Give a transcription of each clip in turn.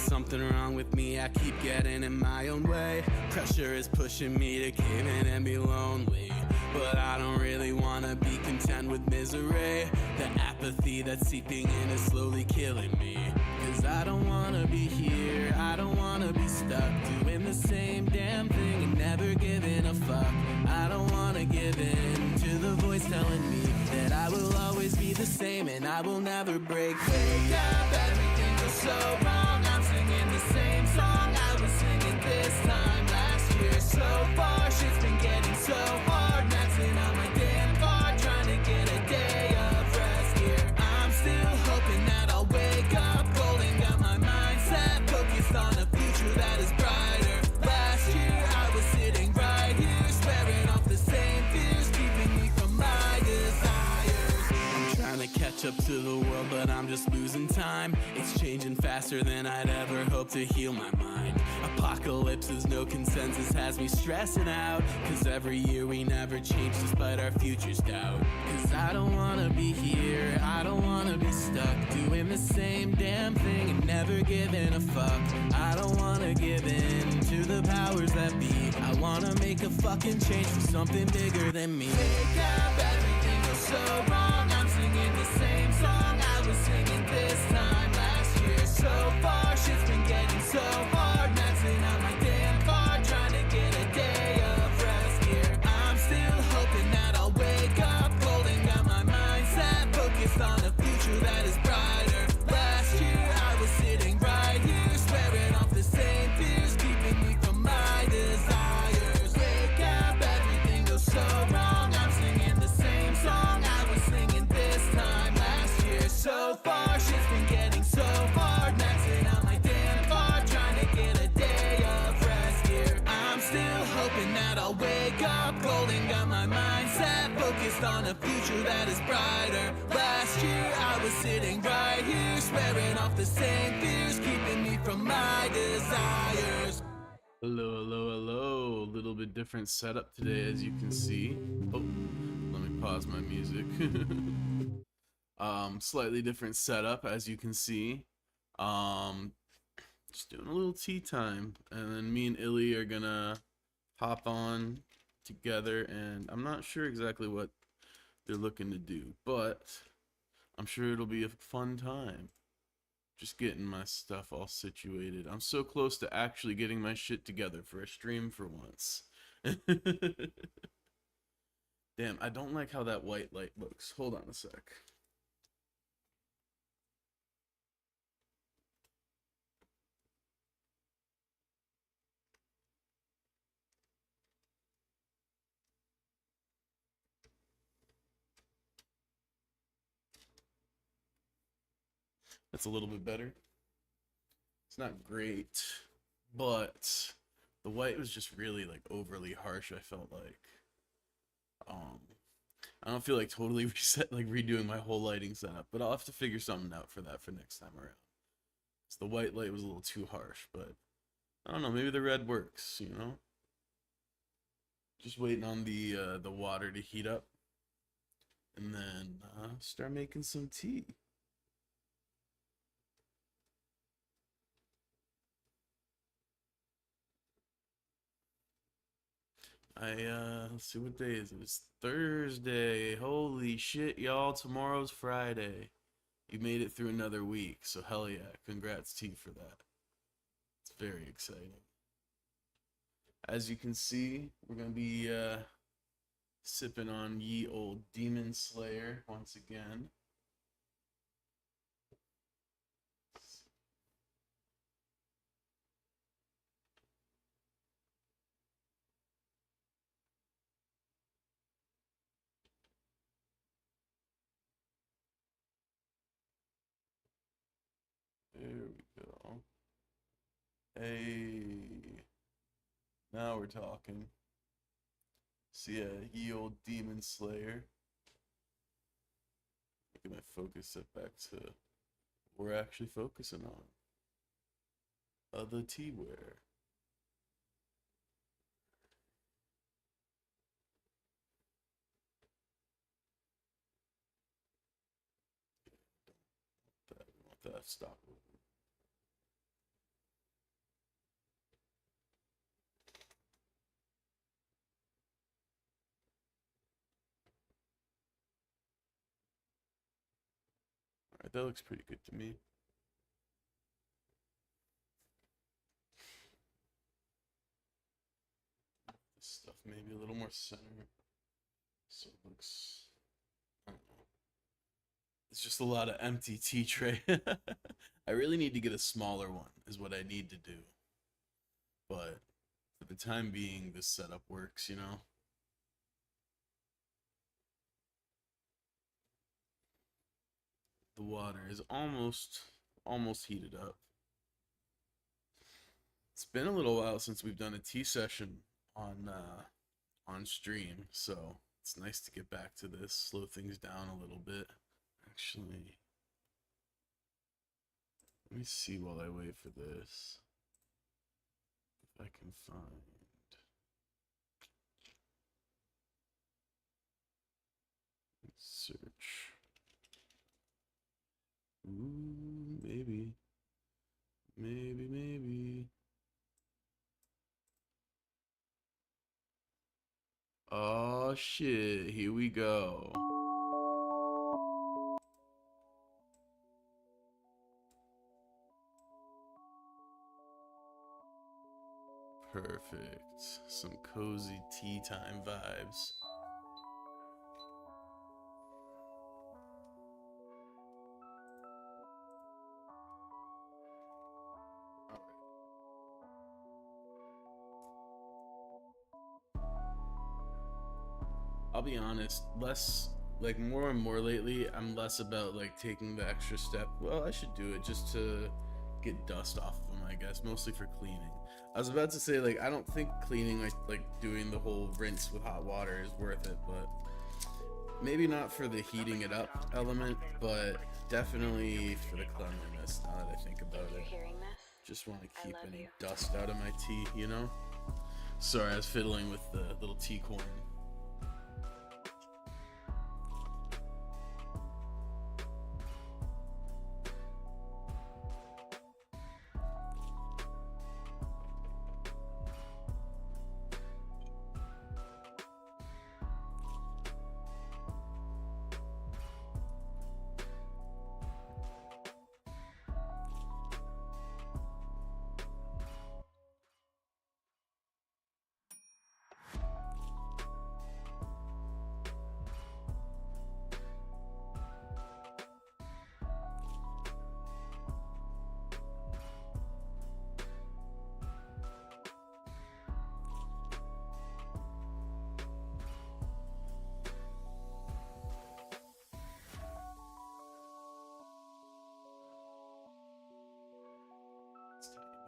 something wrong with me, I keep getting in my own way. Pressure is pushing me to cave in and be lonely, but I don't really wanna be content with misery. The apathy that's seeping in is slowly killing me. Cause I don't wanna be here, I don't wanna be stuck doing the same damn thing and never giving a fuck. I don't wanna give in to the voice telling me that I will always be the same and I will never break. Wake up, everything goes so wrong. I'm singing the same song I was singing this time last year. So far, shit's been getting so hard. Maxing out my damn car, trying to get a day of rest here. I'm still hoping that I'll wake up golden. Got my mindset focused on a future that is brighter. Last year, I was sitting right here, swearing off the same fears, keeping me from my desires. I'm trying to catch up to the world, but I'm just losing time. It's changing faster than I'd ever hope to heal my mind. Apocalypse, no consensus, has me stressing out. Cause every year we never change despite our future's doubt. Cause I don't wanna be here, I don't wanna be stuck doing the same damn thing and never giving a fuck. I don't wanna give in to the powers that be. I wanna make a fucking change for something bigger than me. Wake up, everything goes so wrong. I'm singing the same song I was singing this time last year. So far, shit's been getting so hard. Maxing out my damn car, trying to get a day of rest here. I'm still hoping that I'll wake up golden. Got my mindset focused on a future that is brighter. Last year, I was sitting right here, swearing off the same fears, keeping me from my desires. Wake up, everything goes so wrong. I'm singing the same song I was singing this time last year. So far, shit's been getting so hard. Maxing out my damn car, trying to get a day of rest here. I'm still hoping that I'll wake up golden. Got my mindset focused on a future that is brighter. Last year, I was sitting right here, swearing off the same fears, keeping me from my desires. Hello, hello, hello. A little bit different setup today, as you can see. Oh, let me pause my music. Slightly different setup, as you can see. Just doing a little tea time, and then me and ilyBBY are gonna hop on together, and I'm not sure exactly what they're looking to do, but I'm sure it'll be a fun time. Just getting my stuff all situated. I'm so close to actually getting my shit together for a stream for once. Damn, I don't like how that white light looks. Hold on a sec. That's a little bit better. It's not great, but the white was just really like overly harsh, I felt like. I don't feel like totally redoing my whole lighting setup, but I'll have to figure something out for that for next time around. So the white light was a little too harsh, but I don't know, maybe the red works, you know? Just waiting on the water to heat up, and then start making some tea. Let's see, what day is it? It's Thursday. Holy shit, y'all. Tomorrow's Friday. You made it through another week, so hell yeah. Congrats T for that. It's very exciting. As you can see, we're gonna be sipping on ye old Demon Slayer once again. There we go. Hey, now we're talking. See, ye old Demon Slayer. Get my focus set back to what we're actually focusing on. The T-ware. We want that. Stop. that looks pretty good to me. This stuff maybe a little more center. So it looks, I don't know. It's just a lot of empty tea tray. I really need to get a smaller one, is what I need to do. But for the time being, this setup works, you know? The water is almost heated up. It's been a little while since we've done a tea session on stream, so it's nice to get back to this, slow things down a little bit. Actually, let me see while I wait for this if I can find. Let's search. Ooh, maybe. Oh shit, here we go. Perfect. Some cozy tea time vibes. I'll be honest, more and more lately, I'm less about like taking the extra step. Well, I should do it just to get dust off of them, I guess, mostly for cleaning. I was about to say, like, I don't think cleaning, like doing the whole rinse with hot water is worth it, but maybe not for the heating it up element, but definitely for the cleanliness, now that I think about it. Just want to keep any dust out of my tea, you know? Sorry, I was fiddling with the little tea coin.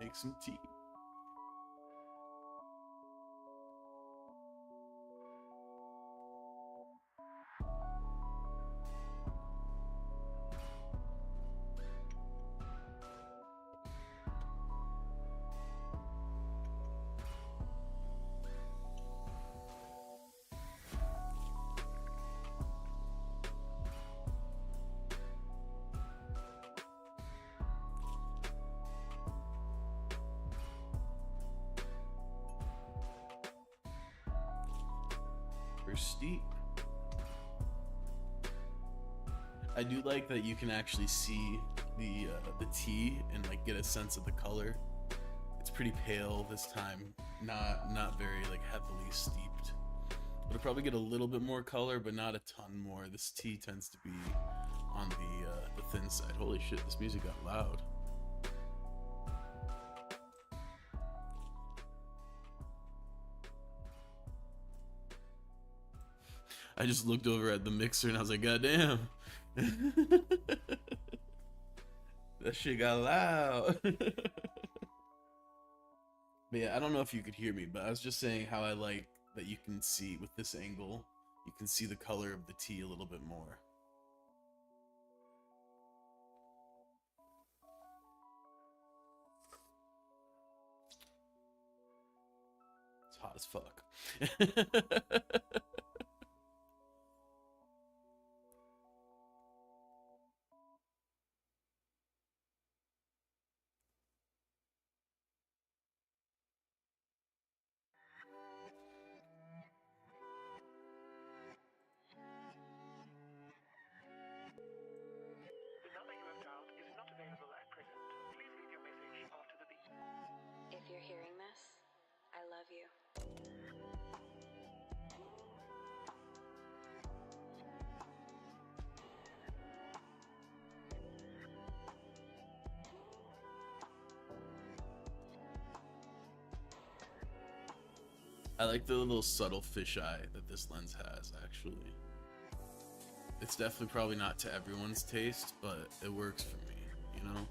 Make some tea. Steep. I do like that you can actually see the tea and like get a sense of the color. It's pretty pale this time, not very like heavily steeped. It'll probably get a little bit more color, but not a ton more. This tea tends to be on the thin side. Holy shit, this music got loud. I just looked over at the mixer and I was like, God damn. That shit got loud. But yeah, I don't know if you could hear me, but I was just saying how I like that you can see with this angle, you can see the color of the tea a little bit more. It's hot as fuck. I like the little subtle fisheye that this lens has, actually. It's definitely probably not to everyone's taste, but it works for me, you know?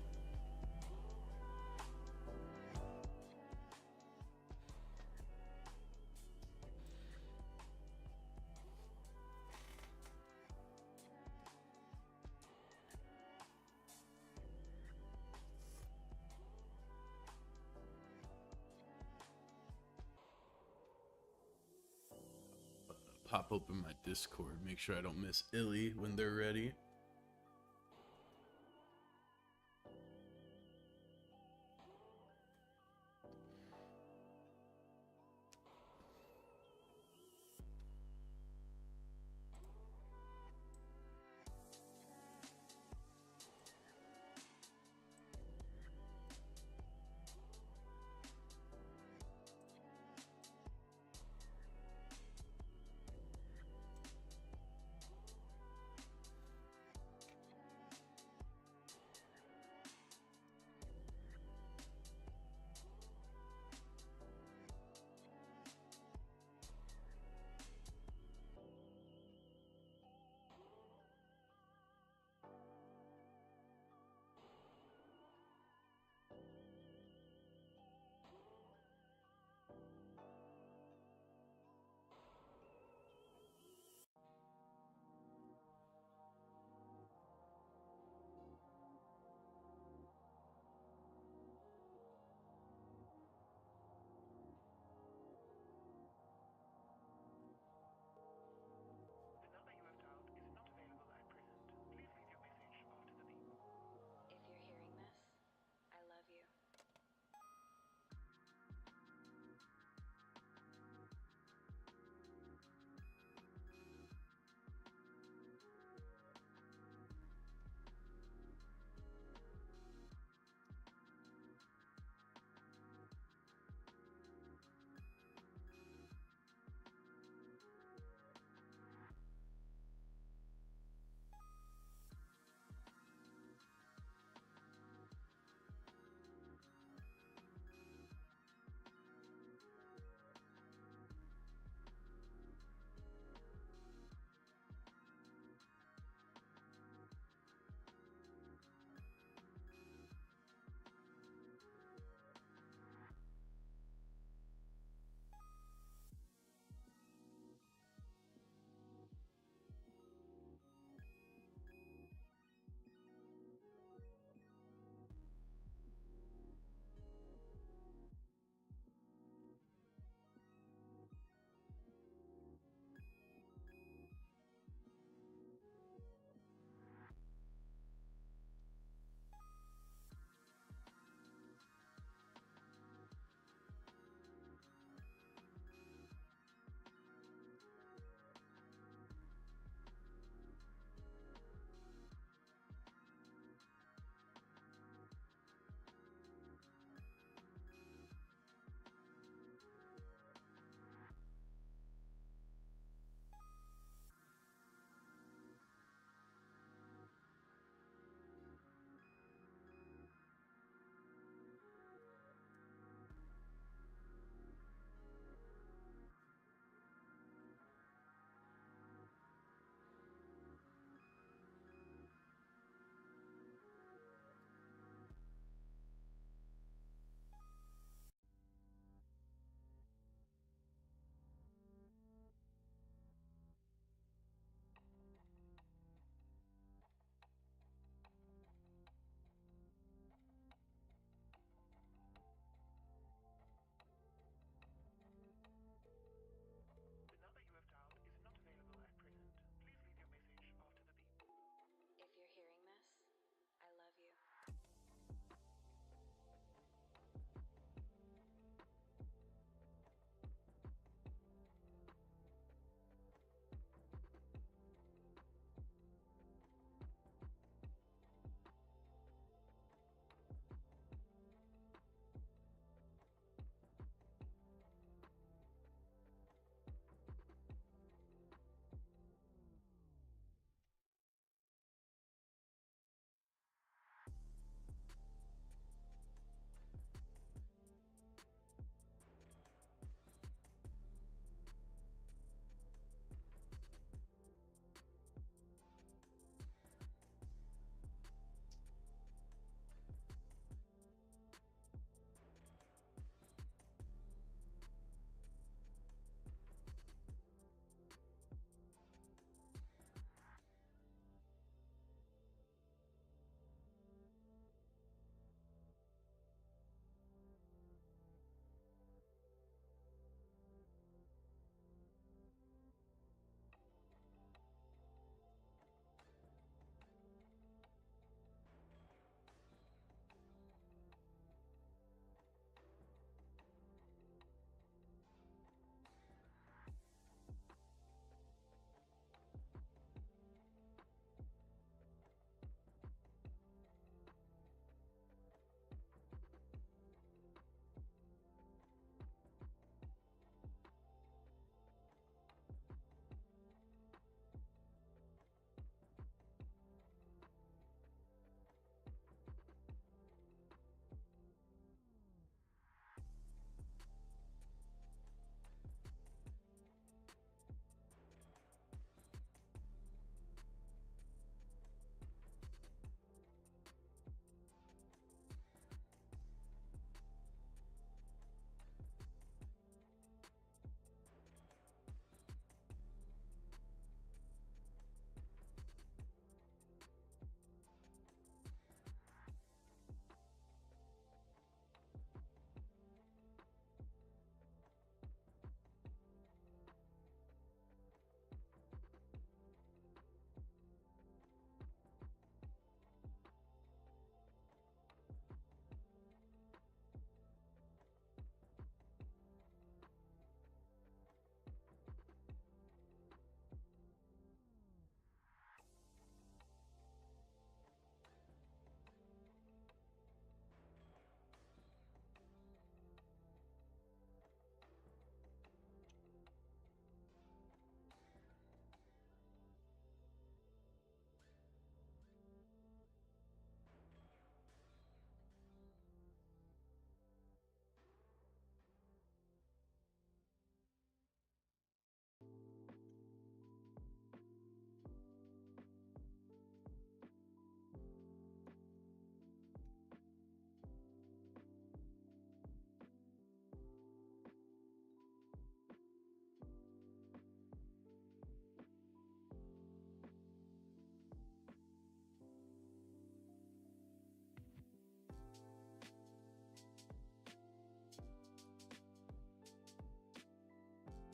Pop open my Discord, make sure I don't miss ilyBBY when they're ready.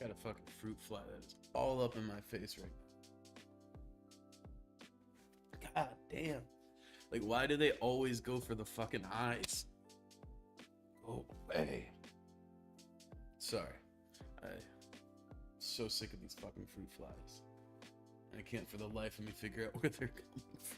Got a fucking fruit fly that is all up in my face right now. God damn. Like, why do they always go for the fucking eyes? Go away. Sorry. I'm so sick of these fucking fruit flies. I can't for the life of me figure out where they're coming from.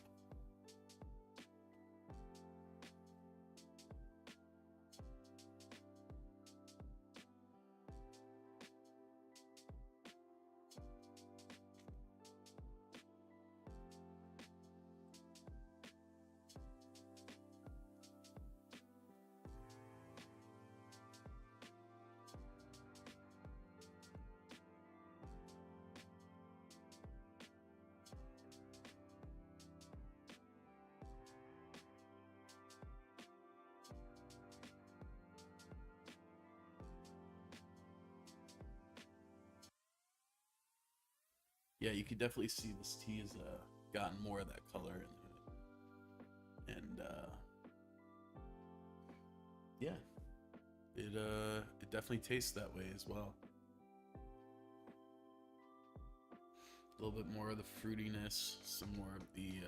Yeah, you could definitely see this tea has gotten more of that color in it. And yeah, it definitely tastes that way as well. A little bit more of the fruitiness, some more of the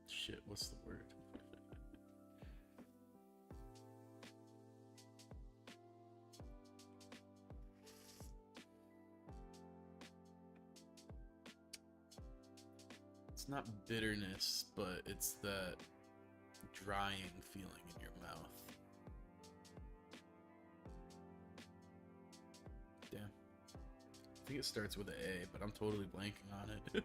shit, what's the word? It's not bitterness, but it's that drying feeling in your mouth. Damn. I think it starts with an A, but I'm totally blanking on it.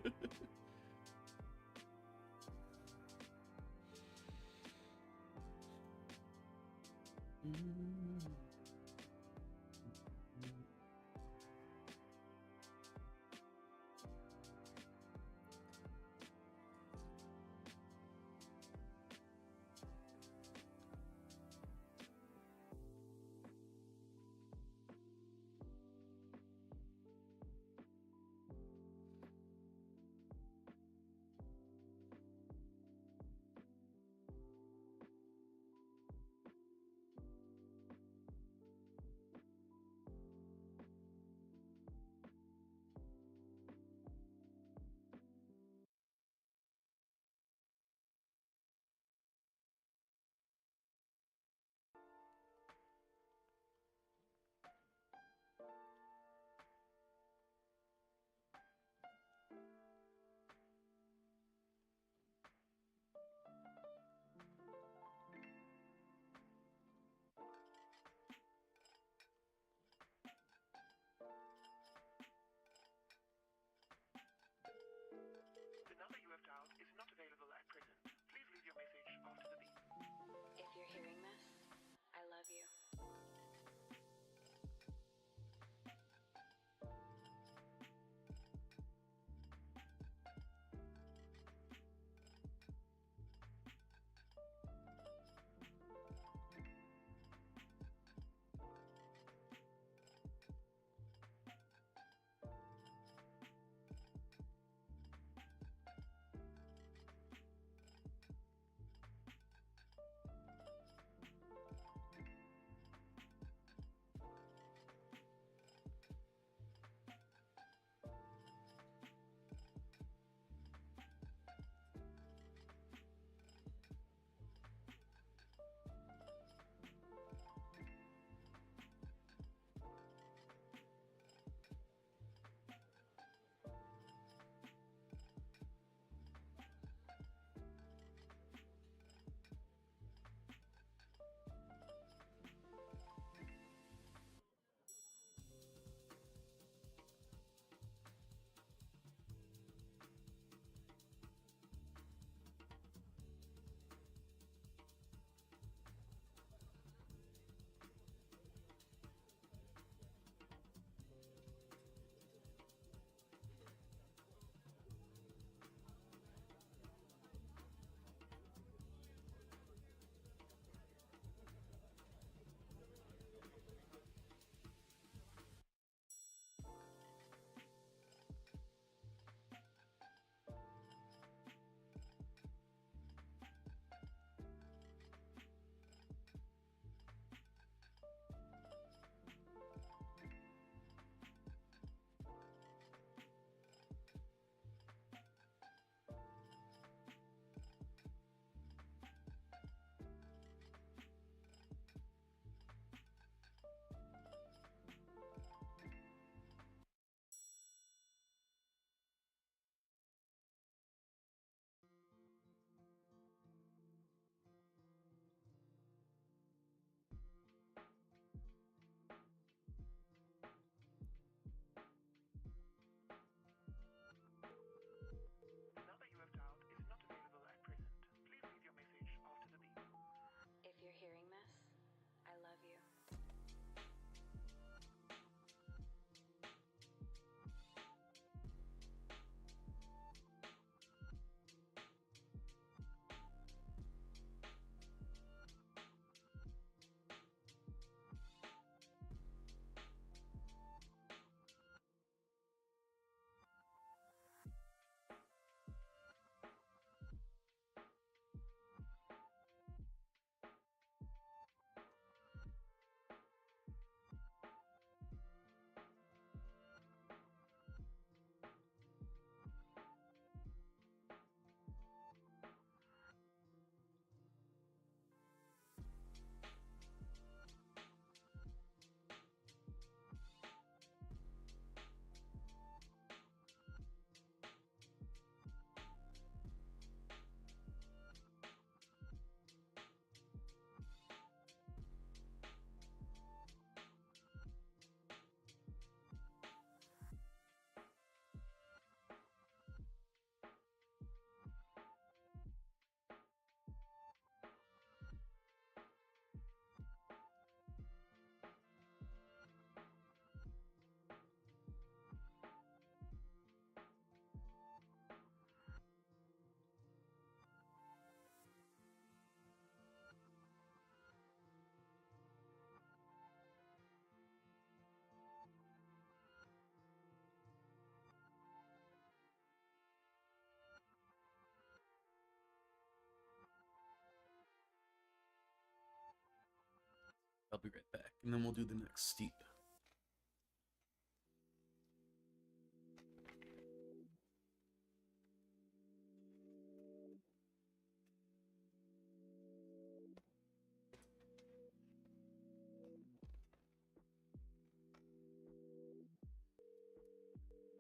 I'll be right back, and then we'll do the next steep.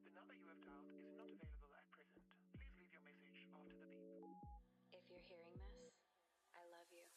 The number you have dialed is not available at present. Please leave your message after the beep. If you're hearing this, I love you.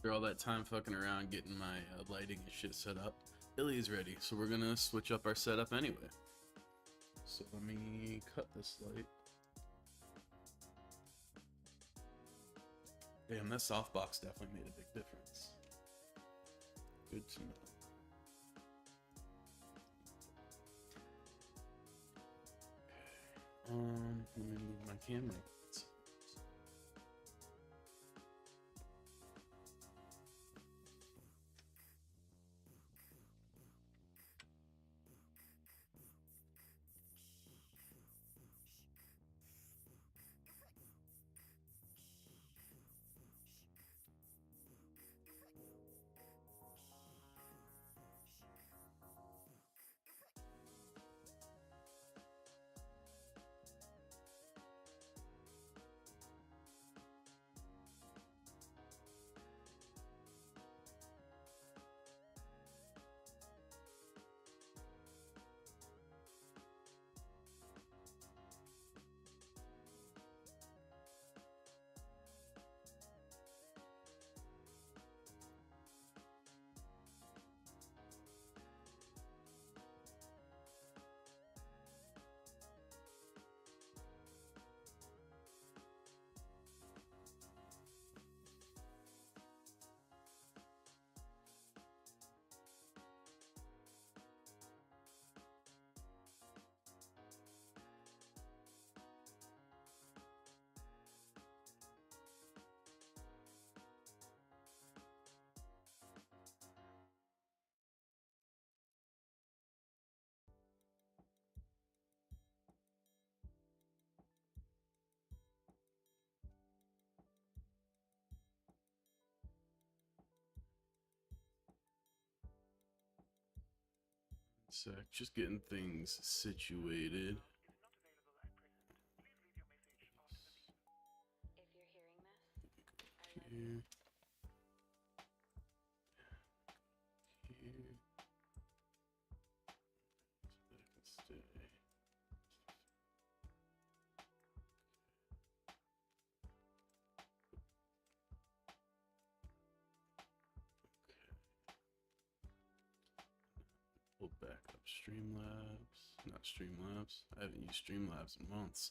After all that time fucking around getting my lighting and shit set up, ilyBBY is ready, so we're gonna switch up our setup anyway. So let me cut this light. Damn, that softbox definitely made a big difference. Good to know. Let me move my camera. Sec, just getting things situated. If you're hearing this, Here. Here. So that can stay. We'll back up Streamlabs. Not Streamlabs. I haven't used Streamlabs in months.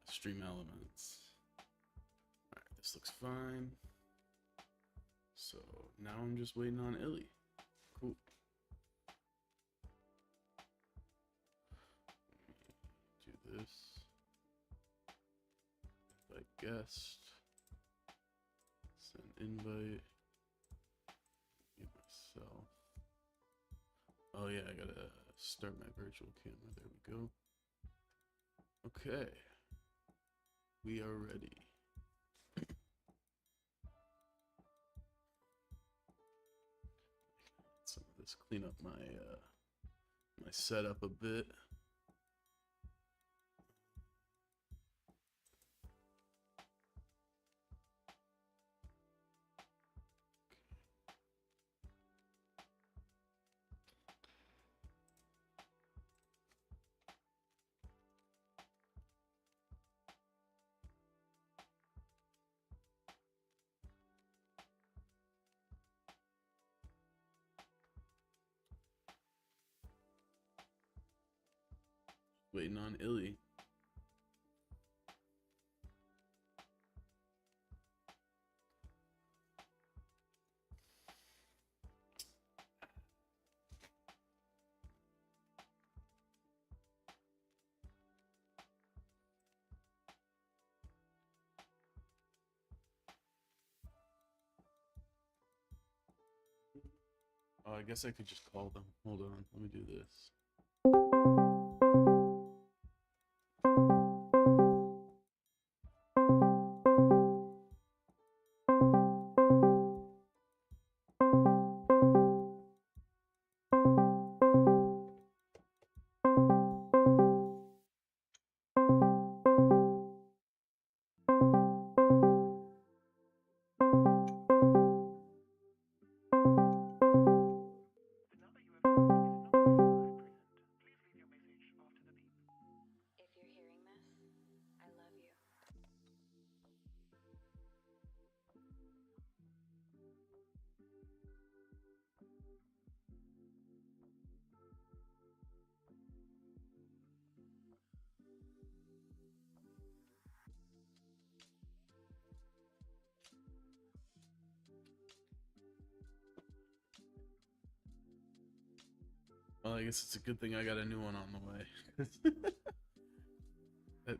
Stream Elements. Alright, this looks fine. So now I'm just waiting on ilyBBY. Cool. Do this. Invite guest. Send invite. Mute myself. Oh yeah, I gotta start my virtual camera. There we go. Okay. We are ready. Some of this, clean up my my setup a bit. Waiting on ilyBBY. Oh, I guess I could just call them. Hold on, let me do this. The number you have dialed is not available at present. Well, I guess it's a good thing I got a new one on the way.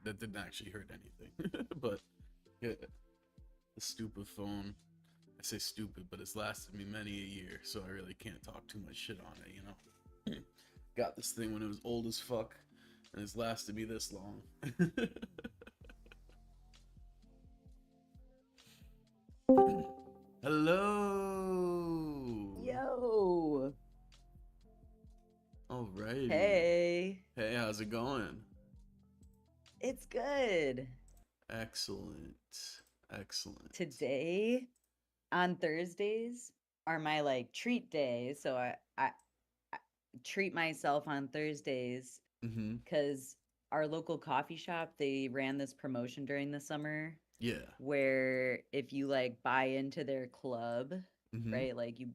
that didn't actually hurt anything. But yeah, the stupid phone. I say stupid, but it's lasted me many a year, so I really can't talk too much shit on it, you know? Got this thing when it was old as fuck, and it's lasted me this long. Hello! Yo. Alrighty. Hey. Hey, how's it going? It's good. Excellent. Excellent. Today on Thursdays are my like treat days. So I treat myself on Thursdays Mm-hmm. because our local coffee shop, they ran this promotion during the summer Yeah. where if you like buy into their club, Mm-hmm. right? Like you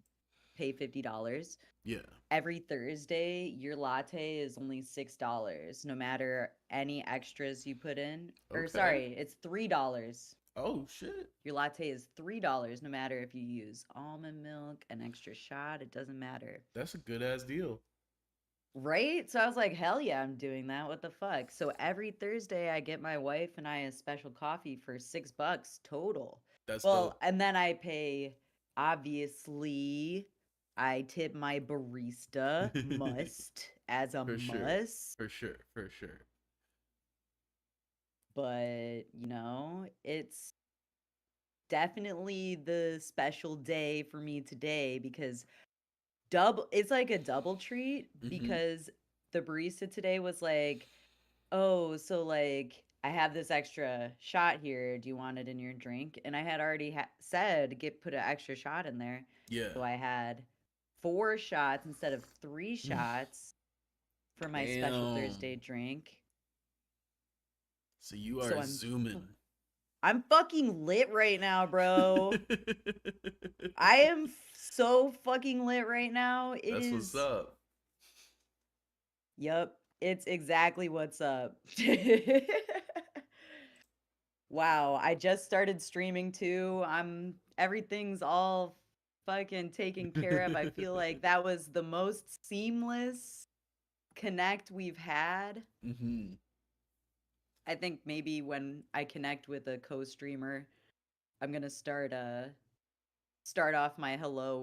pay $50. Yeah. Every Thursday, your latte is only $6, no matter any extras you put in. Or Okay. sorry, it's $3. Oh, shit. Your latte is $3, no matter if you use almond milk, an extra shot, it doesn't matter. That's a good ass deal. Right? So I was like, hell yeah, I'm doing that. What the fuck? So every Thursday, I get my wife and I a special coffee for $6 total. That's Well, dope. and then I pay, obviously, I tip my barista, must, as a For sure. must. For sure. For sure. But, it's definitely the special day for me today because it's like a double treat Mhm. because the barista today was like, oh, so like I have this extra shot here. Do you want it in your drink? And I had already said put an extra shot in there. Yeah. So I had 4 shots instead of 3 shots for my special Thursday Damn. drink. So you So are I'm zooming. I'm fucking lit right now, bro. I am so fucking lit right now. It That's is. what's up. Yep, it's exactly what's up. Wow, I just started streaming too. Everything's all fucking taken care of. I feel like that was the most seamless connect we've had. Mm-hmm. I think maybe when I connect with a co-streamer, I'm gonna start off my hello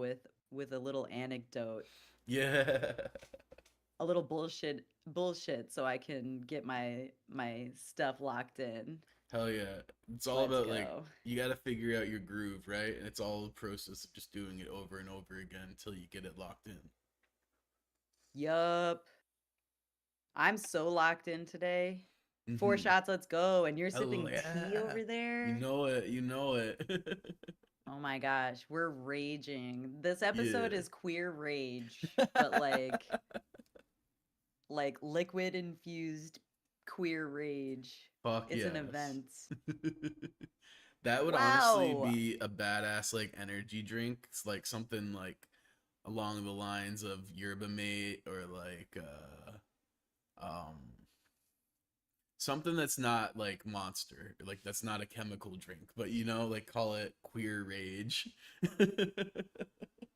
with a little anecdote, Yeah. a little bullshit, so I can get my stuff locked in. Hell yeah. It's all Let's about like go. you got to figure out your groove, right? And it's all the process of just doing it over and over again until you get it locked in. Yup. I'm so locked in today. 4 Mm-hmm. shots, let's go. And you're Hell sipping tea yeah. over there. You know it. You know it. Oh my gosh, we're raging. This episode Yeah. is queer rage, but like liquid infused queer rage. Fuck It's an yes. event. That would honestly Wow. be a badass like energy drink. It's like something like along the lines of ilyBBY or like um something that's not like Monster, like that's not a chemical drink, but you know, like call it queer rage.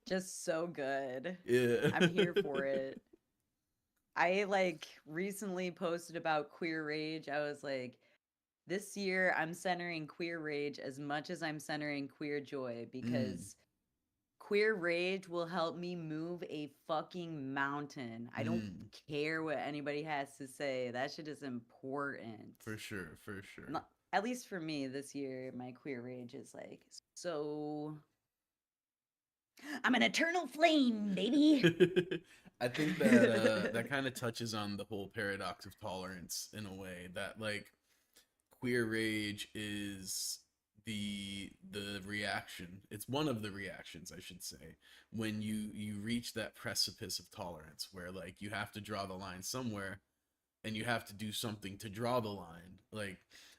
Just so good. Yeah. I'm here for it. I like recently posted about queer rage. I was like, this year I'm centering queer rage as much as I'm centering queer joy Mm. because queer rage will help me move a fucking mountain. I don't Mm. care what anybody has to say. That shit is important. For sure, for sure. At least for me this year, my queer rage is like so. I'm an eternal flame, baby. I think that that kind of touches on the whole paradox of tolerance in a way that like queer rage is the reaction. It's one of the reactions, I should say, when you reach that precipice of tolerance where like you have to draw the line somewhere and you have to do something to draw the line. Like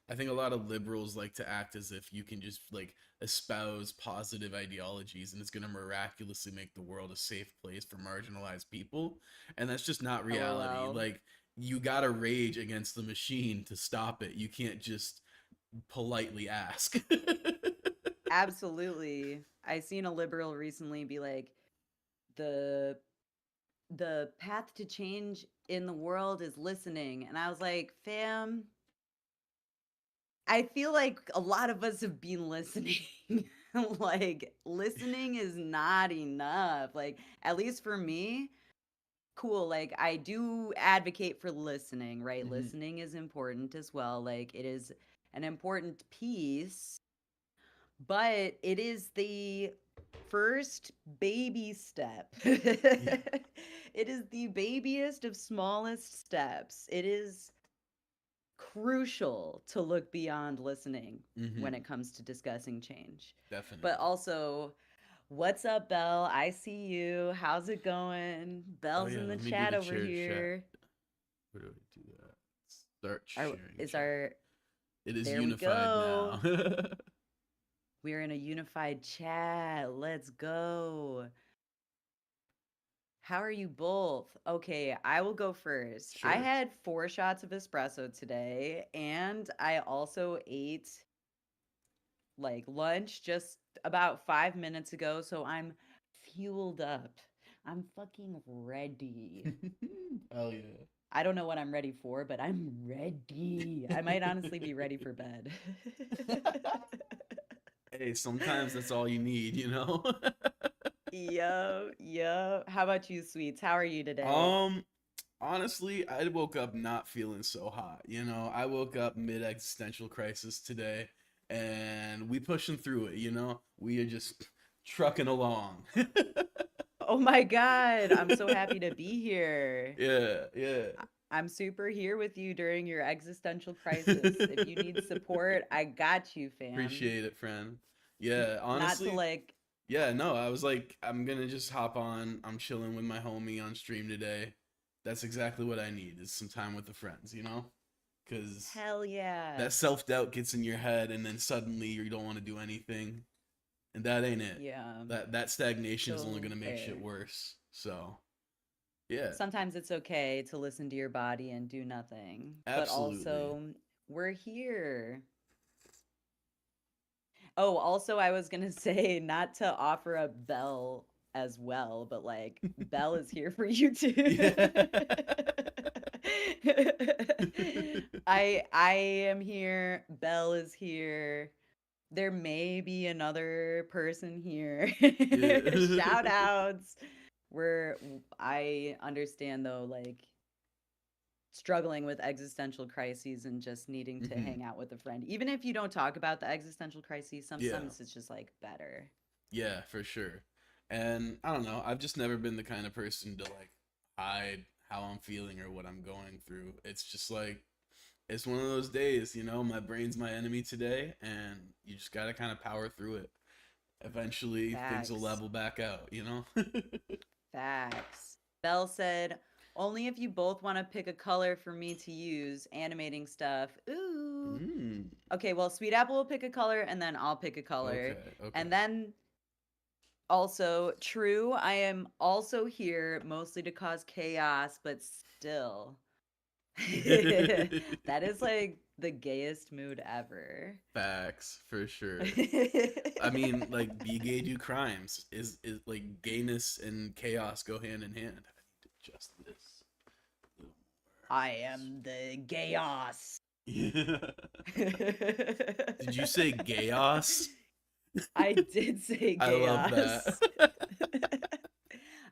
I think a lot of liberals like to act as if you can just like espouse positive ideologies and it's going to miraculously make the world a safe place for marginalized people, and that's just not reality. LOL. Like you got to rage against the machine to stop it. You can't just politely ask. Absolutely. I seen a liberal recently be like, the the path to change in the world is listening. And I was like, fam, I feel like a lot of us have been listening. Like, listening is not enough. Like, at least for me, cool. Like, I do advocate for listening, right? Mhm. Listening is important as well. Like, it is an important piece, but it is the first baby step. It is the babiest of smallest steps. It is crucial to look beyond listening when Mhm. it comes to discussing change. Definitely. But also, what's up, Belle? I see you. How's it going? Oh Belle's yeah, in the let me do chat the over shared chat. here. Where do I do that? Start Our sharing is chat. our It is There we unified go. now. We're in a unified chat. Let's go. How are you both? Okay, I will go first. I Sure. had 4 shots of espresso today, and I also ate like lunch just about 5 minutes ago, so I'm fueled up. I'm fucking ready. Hell yeah. I don't know what I'm ready for, but I'm ready. I might honestly be ready for bed. Hey, sometimes that's all you need, you know? Yo, yo. How about you, sweets? How are you today? um, Honestly, I woke up not feeling so hot. You know, I woke up mid existential crisis today, and we pushing through it. You know, we are just trucking along. Oh my God, I'm so happy to be here. Yeah, yeah. I'm super here with you during your existential crisis. If you need support, I got you, fam. Appreciate it, friend. Yeah, Not to honestly, like, yeah, no, I was like, I'm gonna just hop on. I'm chilling with my homie on stream today. That's exactly what I need is some time with the friends, you know? Because hell yeah. that self doubt gets in your head, and then suddenly you don't want to do anything, and that ain't it. Yeah, That stagnation is only so gonna make shit fair. worse. So yeah, Sometimes it's okay to listen to your body and do nothing, but absolutely. also, we're here. Oh, also, I was gonna say not to offer up Belle as well, but like Belle is here for you too. Yeah. I am here. Belle is here. There may be another person here. Yeah. Shout outs. I understand though, like struggling with existential crises and just needing to Mhm. hang out with a friend. Even if you don't talk about the existential crises, Yeah. sometimes it's just like better. Yeah, for sure. And I don't know, I've just never been the kind of person to like hide how I'm feeling or what I'm going through. It's just like it's one of those days, you know, my brain's my enemy today and you just got to kind of power through it. Eventually things will Facts. level back out, you know? Facts. Belle said, only if you both want to pick a color for me to use animating stuff. Ooh. Mm. Okay, well, Sweet Apple will pick a color and then I'll pick a color. Okay, okay. And then also, true, I am also here mostly to cause chaos, but still. That is like the gayest mood ever. Facts, for sure. I mean, like be gay do crimes. Is like gayness and chaos go hand in hand. I need to adjust this a little I am the chaos. more. Did you say chaos? I did say I love chaos. that.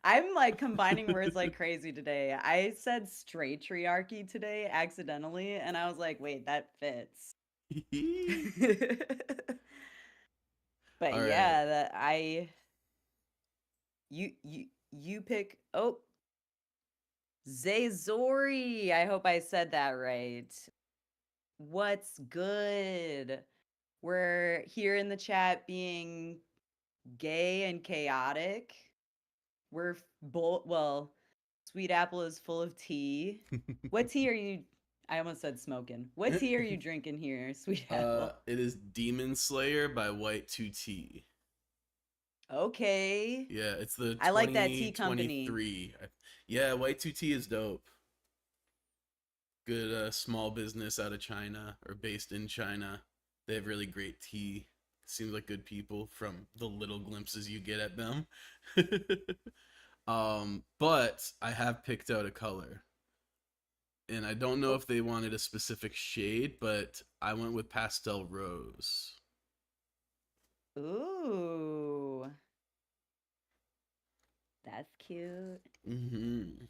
I'm like combining words like crazy today. I said straightriarchy today accidentally, and I was like, wait, that fits. But All right. yeah, that I you pick Zazori. I hope I said that right. What's good? We're here in the chat being gay and chaotic. We're both, well, Sweet Apple is full of tea. What tea are you? I almost said smoking. What tea are you drinking here, Sweet Apple? It is Demon Slayer by White 2T. Okay. Yeah, it's the I like that tea company. 2023. Yeah, White 2T is dope. Good small business out of China or based in China. They have really great tea. Seems like good people from the little glimpses you get at them. But I have picked out a color. And I don't know Oh, if they wanted a specific shade, but I went with pastel rose. ooh, that's cute. Hmm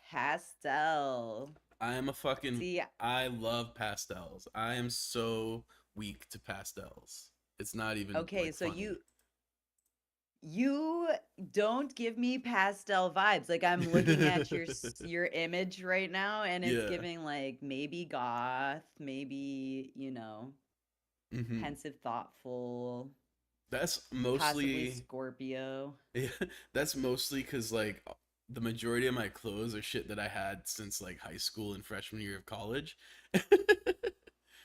Pastel. I am a fucking. See, I love pastels. I am so weak to pastels. It's not even okay, like so funny. you don't give me pastel vibes. Like I'm looking at your image right now and it's Yeah. giving like maybe goth, maybe, hmm pensive, thoughtful, That's possibly mostly. Scorpio. Yeah, that's mostly because like the majority of my clothes are shit that I had since like high school and freshman year of college,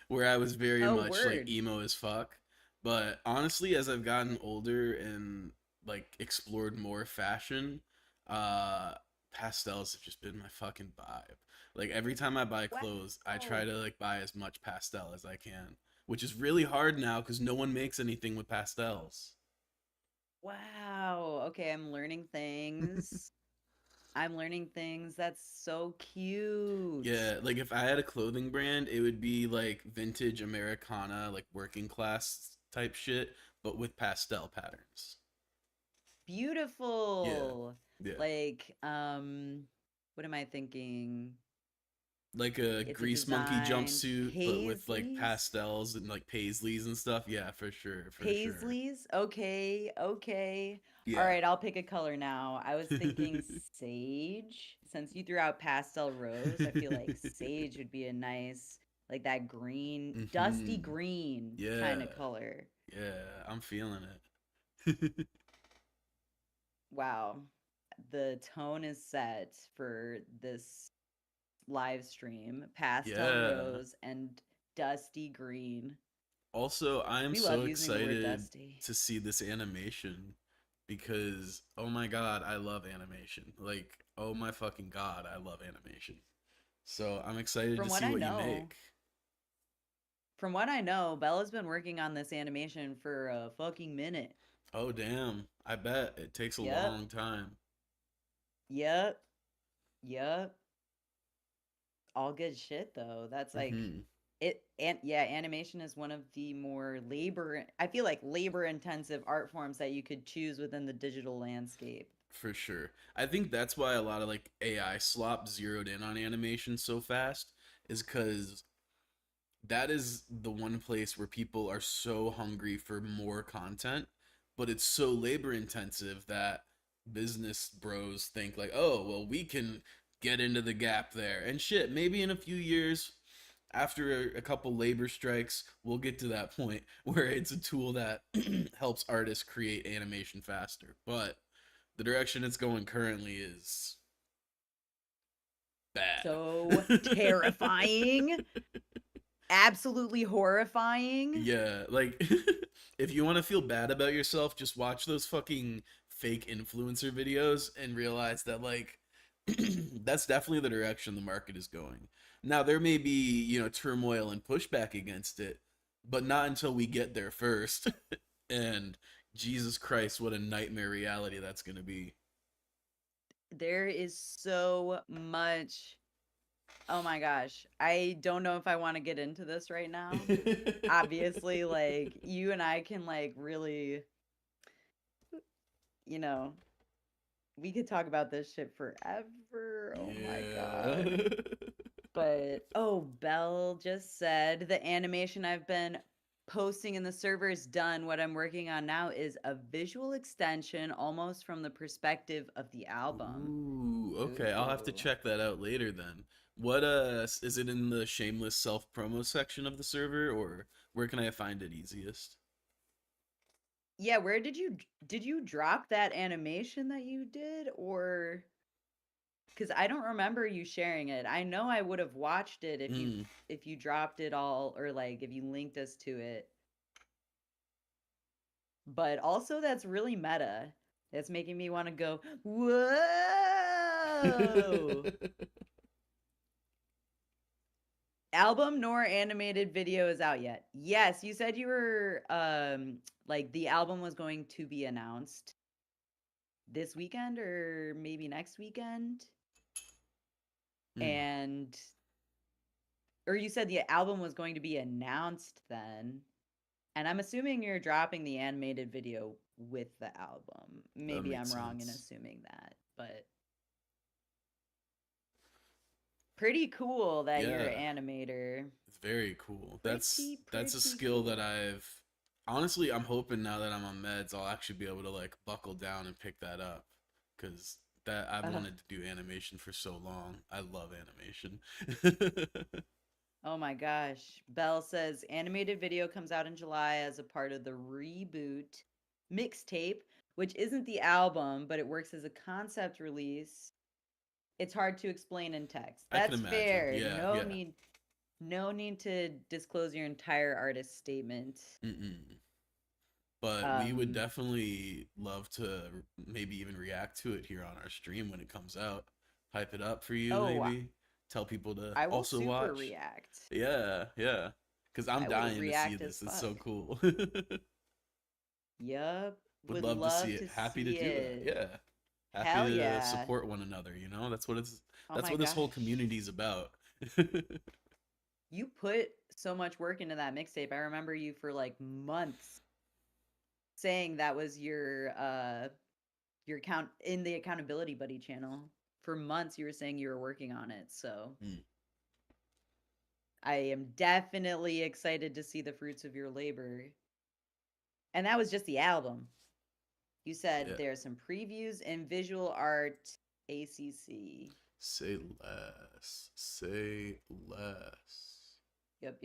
where I was very Oh, much like word. emo as fuck. But honestly, as I've gotten older and like explored more fashion, uh, pastels have just been my fucking vibe. Like every time I buy clothes, I try Wow. to like buy as much pastel as I can, which is really hard now because no one makes anything with pastels. Wow. Okay, I'm learning things. I'm learning things. That's so cute. Yeah, like if I had a clothing brand, it would be like vintage Americana, like working class type shit, but with pastel patterns. Yeah, Beautiful. yeah. Like, what am I thinking? Like a It's a grease monkey design. jumpsuit, but with like Paisleys? pastels and like paisleys and stuff. Yeah, for sure, for sure. Paisleys? Okay, okay. All Yeah. right, I'll pick a color now. I was thinking sage. Since you threw out pastel rose, I feel like sage would be a nice, like that green, dusty hmm green kind Yeah, of color. yeah. I'm feeling it. Wow. The tone is set for this live stream. Pastel Yeah. rose and dusty green. Also, I am We so love using the word excited dusty. to see this animation because oh my god, I love animation. Like, oh my fucking god, I love animation. So, I'm excited From to what see I what you know, make. from what I know, Bella's been working on this animation for a fucking minute. Oh damn. I bet it takes a Yep. long time. Yep. Yep. All good shit though. That's like Mhm. it and yeah, animation is one of the more I feel like labor intensive art forms that you could choose within the digital landscape. For sure. I think that's why a lot of like AI slop zeroed in on animation so fast is cuz that is the one place where people are so hungry for more content, but it's so labor intensive that business bros think like, "Oh, well, we can get into the gap there." And shit, maybe in a few years after a couple labor strikes, we'll get to that point where it's a tool that helps artists create animation faster. But the direction it's going currently is bad. So terrifying, absolutely horrifying. Yeah, like if you want to feel bad about yourself, just watch those fucking fake influencer videos and realize that like that's definitely the direction the market is going. Now there may be, turmoil and pushback against it, but not until we get there first. And Jesus Christ, what a nightmare reality that's going to be. There is so much. Oh my gosh. I don't know if I want to get into this right now. Obviously, like you and I can like really, you know, we could talk about this shit forever. Oh my Yeah. god. But oh, Belle just said the animation I've been posting in the server is done. What I'm working on now is a visual extension almost from the perspective of the album. Ooh, okay. I'll have to Ooh. check that out later then. What is it in the shameless self promo section of the server or where can I find it easiest? Yeah, where did you drop that animation that you did or cuz I don't remember you sharing it. I know I would have watched it Mm. if you dropped it all or like if you linked us to it. But also that's really meta. That's making me want to go, "Whoa!" Album nor animated video is out yet. Yes, you said you were like the album was going to be announced this weekend or maybe next weekend. Mm. And or you said the album was going to be announced then. And I'm assuming you're dropping the animated video with the album. Maybe I'm makes wrong in sense. assuming that, but pretty cool that you're Yeah. an animator. It's very cool. That's a Pretty skill that cool. I've honestly, I'm hoping now that I'm on meds, I'll actually be able to like buckle down and pick that up, because that I've wanted to do animation for so long. I love animation. Oh my gosh. Belle says animated video comes out in July as a part of the Reboot mixtape, which isn't the album, but it works as a concept release. It's hard to explain in text. I can That's imagine. fair. Yeah, yeah. No need to disclose your entire artist statement. Mm-mm. But we would Um definitely love to maybe even react to it here on our stream when it comes out. Hype it up for you, oh, maybe. Tell people to I will also super watch. react. Yeah, yeah. Because I'm I will dying to see react as this. It's so fuck. cool. Yup. Would Would love to see love it. to Happy to see do that. it. Yeah. Happy Hell to yeah. support one another, you know? Oh That's my what this whole gosh. community's about. You put so much work into that mixtape. I remember you for like months saying that was your account in the accountability buddy channel. For months you were saying you were working on it. So Mm. I am definitely excited to see the fruits of your labor. And that was just the album. You said Yeah. there's some previews and visual art ACC. Say less. Say less. Yep.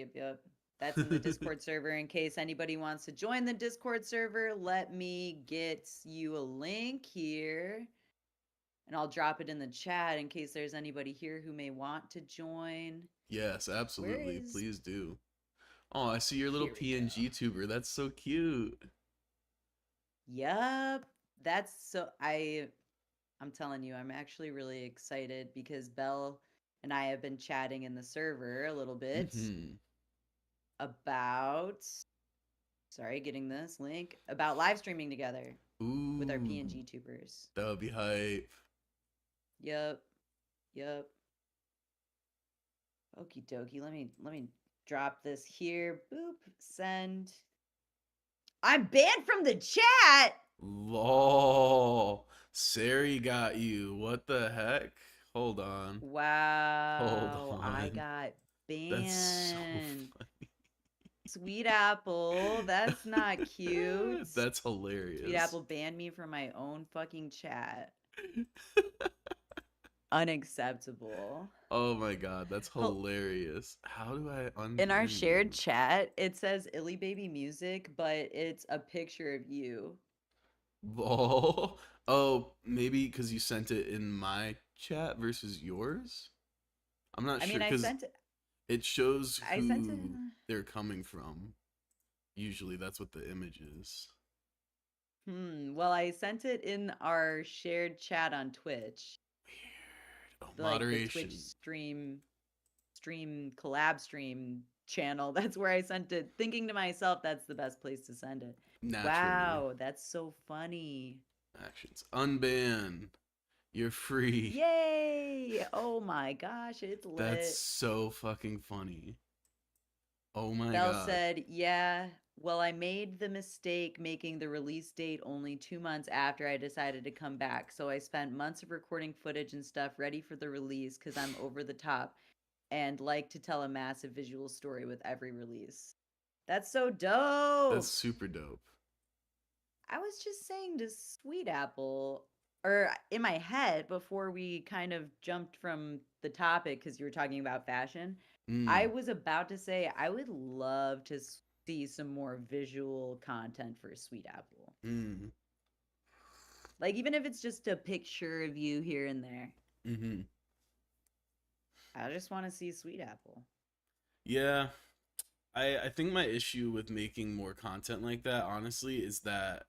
That's in the Discord server. In case anybody wants to join the Discord server, let me get you a link here. And I'll drop it in the chat in case there's anybody here who may want to join. Yes, Where absolutely. is... Please do. Oh, I see your little Here we go. PNG tuber. That's so cute. Yup. That's so... I'm telling you, I'm actually really excited because Belle and I have been chatting in the server a little bit about... Sorry, getting this link. About live streaming together with our Ooh, PNG tubers. that would be hype. Yup. Okie dokie. Let me drop this here. Boop. Send. I'm banned from the chat. Lol. Sari got you. What the heck? Hold on. Wow. Hold I on. got That's so banned. funny. Sweet Apple. That's not cute. That's hilarious. Sweet Apple banned me from my own fucking chat. Unacceptable. Oh my god, that's hilarious. How do I undo? In our shared chat, it says ilyBBY music, but it's a picture of you. Lol. Oh, maybe because you sent it in my chat versus yours? I'm not I sure mean, I because sent it. it shows I who sent it. they're coming from. Usually that's what the image is. Well, I sent it in our shared chat on Twitch. Weird. Oh, Like the moderation. Twitch stream collab stream channel. That's where I sent it, thinking to myself that's the best place to send it. Naturally. Wow, that's so funny. Actions. Unban. You're free. Yay! Oh my gosh, it's lit. That's so fucking funny. Oh my Belle god. said, yeah, well, I made the mistake making the release date only 2 months after I decided to come back. So I spent months of recording footage and stuff ready for the release because I'm over the top and like to tell a massive visual story with every release. That's so dope. That's super dope. I was just saying to Sweet Apple, or in my head before we kind of jumped from the topic because you were talking about fashion, I was about to say I would love to see some more visual content for Sweet Apple. Like, even if it's just a picture of you here and there. I just want to see Sweet Apple. Yeah. I think my issue with making more content like that, honestly, is that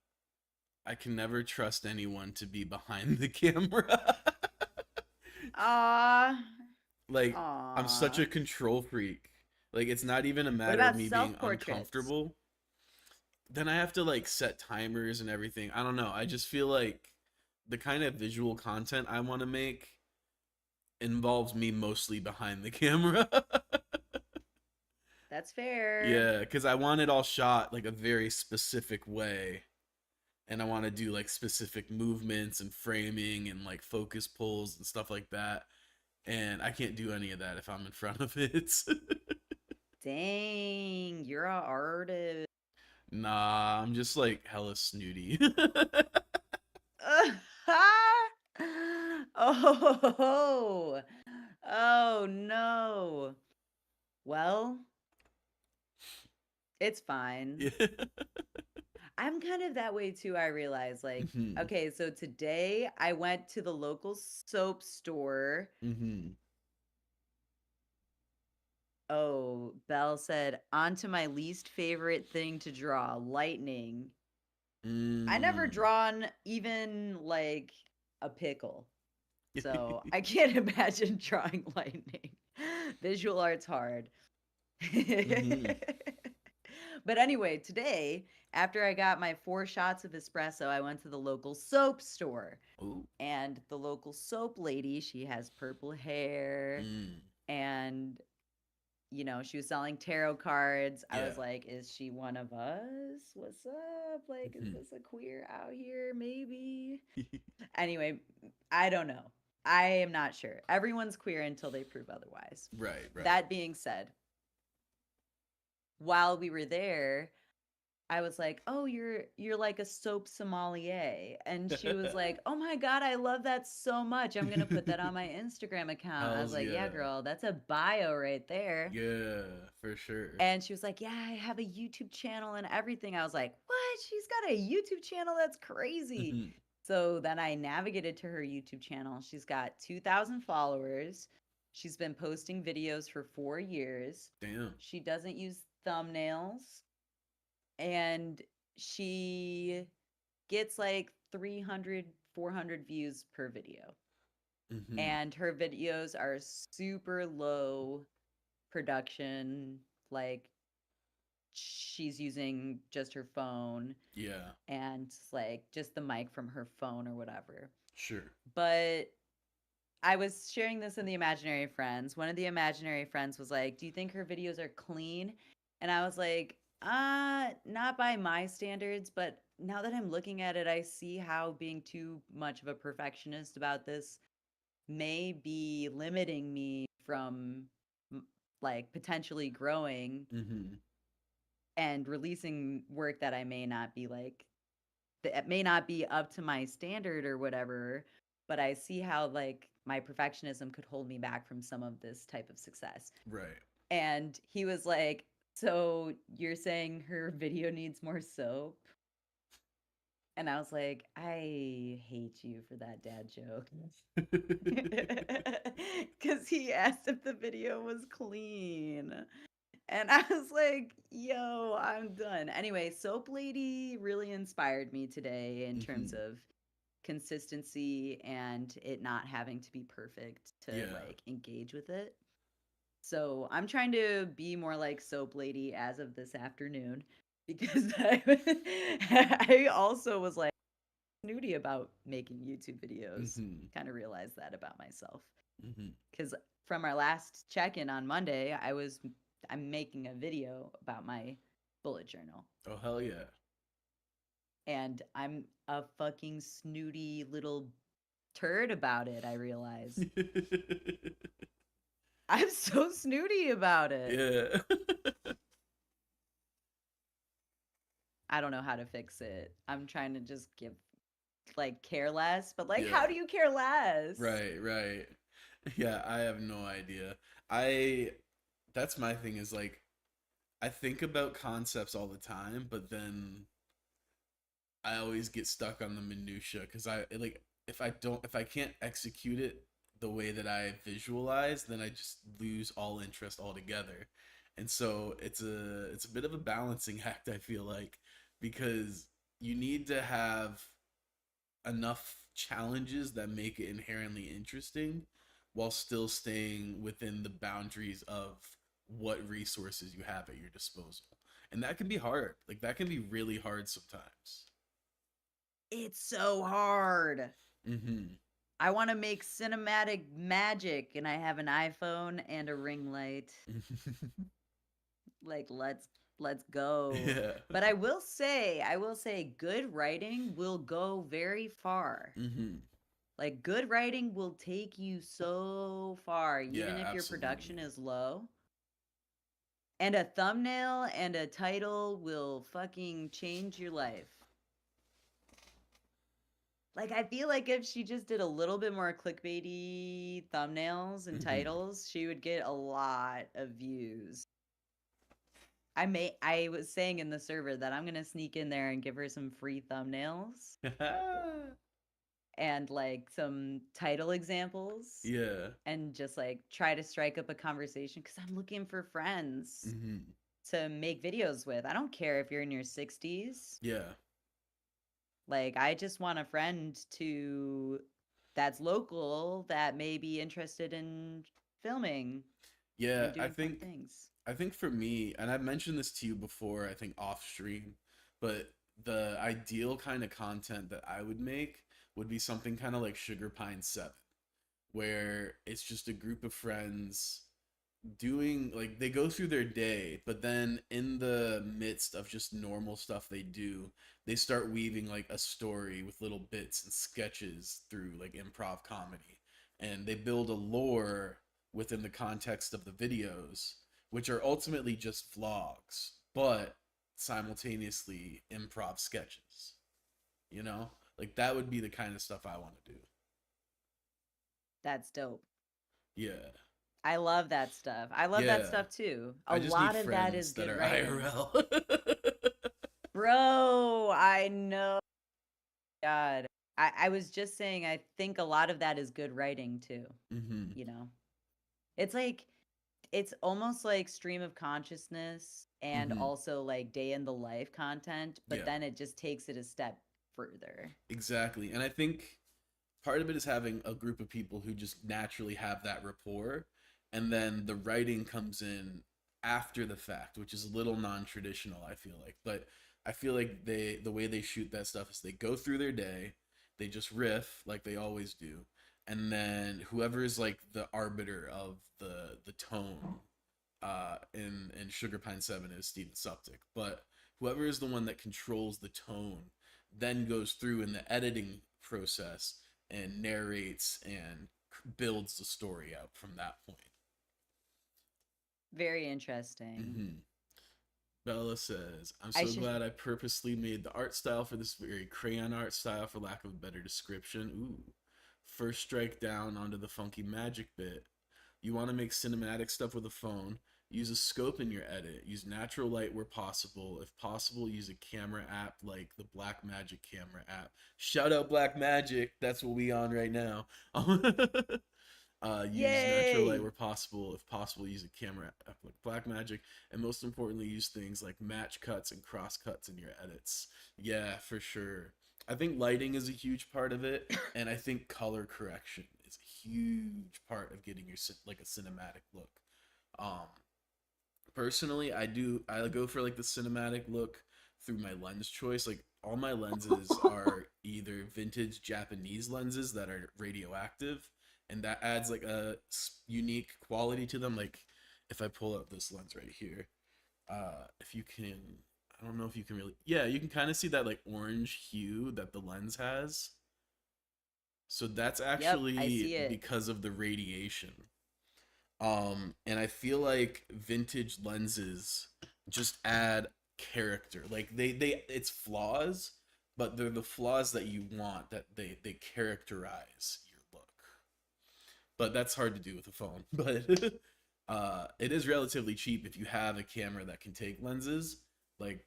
I can never trust anyone to be behind the camera. Like, I'm such a control freak. Like, it's not even a matter of me being uncomfortable. Then I have to, like, set timers and everything. I don't know. I just feel like the kind of visual content I want to make involves me mostly behind the camera. That's fair. Yeah, because I want it all shot like a very specific way. And I want to do like specific movements and framing and like focus pulls and stuff like that. And I can't do any of that if I'm in front of it. Dang, you're a artist. Nah, I'm just like hella snooty. Oh, oh no. Well, it's fine. Yeah. I'm kind of that way too, I realize. Like, Mhm. okay, so today I went to the local soap store. Mhm. Oh, Belle said, on to my least favorite thing to draw, lightning. I never Mm. drawn even like a pickle. So I can't imagine drawing lightning. Visual art's hard. Mhm. But anyway, today, after I got my 4 shots of espresso, I went to the local soap store. Ooh. And the local soap lady, she has purple hair Mm. and she was selling tarot cards. I was Yeah. like, is she one of us? What's up? Like, is Mhm. this a queer out here? Maybe. Anyway, I don't know. I am not sure. Everyone's queer until they prove otherwise. Right, right. That being said, while we were there, I was like, "Oh, you're like a soap sommelier." And she was like, "Oh my god, I love that so much. I'm going to put that on my Instagram account." I was Hells like, "Yeah, yeah. girl, that's a bio right there." Yeah, for sure. And she was like, "Yeah, I have a YouTube channel and everything." I was like, "What? She's got a YouTube channel? That's crazy." Mhm. So then I navigated to her YouTube channel. She's got 2,000 followers. She's been posting videos for 4 years. Damn. She doesn't use thumbnails. And she gets like 300, 400 views per video. Mhm. And her videos are super low production. Like, she's using just her phone Yeah, and like just the mic from her phone or whatever. sure. But I was sharing this in the imaginary friends. One of the imaginary friends was like, "Do you think her videos are clean?" And I was like, not by my standards, but now that I'm looking at it, I see how being too much of a perfectionist about this may be limiting me from like potentially growing Mhm. and releasing work that I may not be like that may not be up to my standard or whatever, but I see how like my perfectionism could hold me back from some of this type of success. Right. And he was like, "So you're saying her video needs more soap?" And I was like, "I hate you for that dad joke." Because he asked if the video was clean. And I was like, "Yo, I'm done." Anyway, Soap Lady really inspired me today in terms Mhm. of consistency and it not having to be perfect to Yeah. like engage with it. So I'm trying to be more like Soap Lady as of this afternoon because I also was like snooty about making YouTube videos. Mhm. Kind of realized that about myself Mhm. because from our last check-in on Monday, I'm making a video about my bullet journal. Oh hell yeah. And I'm a fucking snooty little turd about it, I realize. I'm so snooty about it. Yeah. I don't know how to fix it. I'm trying to just care less, but like, how Yeah. do you care less? Right, right. Yeah, I have no idea. I that's my thing is like I think about concepts all the time, but then I always get stuck on the minutia because I like if I can't execute it the way that I visualize, then I just lose all interest altogether. And so it's a bit of a balancing act, I feel like, because you need to have enough challenges that make it inherently interesting while still staying within the boundaries of what resources you have at your disposal. And that can be hard. Like that can be really hard sometimes. It's so hard. Mm-hmm. I want to make cinematic magic, and I have an iPhone and a ring light. Like, let's go. Yeah. But I will say good writing will go very far. Mm-hmm. Like, good writing will take you so far, even Yeah, if your production absolutely. is low. And a thumbnail and a title will fucking change your life. Like, I feel like if she just did a little bit more clickbaity thumbnails and Mm-hmm. titles, she would get a lot of views. I was saying in the server that I'm gonna sneak in there and give her some free thumbnails and like some title examples Yeah. and just like try to strike up a conversation because I'm looking for friends Mm-hmm. to make videos with. I don't care if you're in your 60s. Yeah. Like, I just want a friend to that's local that may be interested in filming Yeah, and doing fun things. I think for me, and I've mentioned this to you before, I think off stream, but the ideal kind of content that I would make would be something kind of like Sugar Pine 7, where it's just a group of friends doing like they go through their day, but then in the midst of just normal stuff they do, they start weaving like a story with little bits and sketches through like improv comedy, and they build a lore within the context of the videos, which are ultimately just vlogs but simultaneously improv sketches, you know, like that would be the kind of stuff I want to do. That's dope. Yeah. I love that stuff. I love that Yeah, stuff too. A I just need lot of that is friends that good are writing. IRL. Bro, I know. God. I was just saying, I think a lot of that is good writing too. Mm-hmm. You know, it's like, it's almost like stream of consciousness and Mm-hmm. also like day in the life content, but Yeah, then it just takes it a step further. exactly. And I think part of it is having a group of people who just naturally have that rapport, and then the writing comes in after the fact, which is a little non-traditional, I feel like. But I feel like the way they shoot that stuff is they go through their day, they just riff like they always do, and then whoever is like the arbiter of the tone in Sugar Pine 7 is Steven Suptic, but whoever is the one that controls the tone then goes through in the editing process and narrates and builds the story out from that point. Very interesting. Mm-hmm. Bella says, I'm I so should glad I purposely made the art style for this very crayon art style, for lack of a better description. Ooh. First strike down onto the funky magic bit. You want to make cinematic stuff with a phone. Use a scope in your edit. Use natural light where possible. If possible, use a camera app like the Blackmagic camera app. Shout out Blackmagic. That's what we on right now. Use natural light Yay! where possible. If possible, use a camera app like Blackmagic. And most importantly, use things like match cuts and cross cuts in your edits. Yeah, for sure. I think lighting is a huge part of it, and I think color correction is a huge part of getting your like a cinematic look. Um, Personally, I go for like the cinematic look through my lens choice. Like all my lenses are either vintage Japanese lenses that are radioactive, and that adds like a unique quality to them. Like if I pull up this lens right here, if you can, I don't know if you can really, yeah, you can kind of see that like orange hue that the lens has. So that's Yep, I actually see it. because of the radiation. And I feel like vintage lenses just add character. Like they it's flaws, but they're the flaws that you want, that they characterize your look. But that's hard to do with a phone. But it is relatively cheap if you have a camera that can take lenses. Like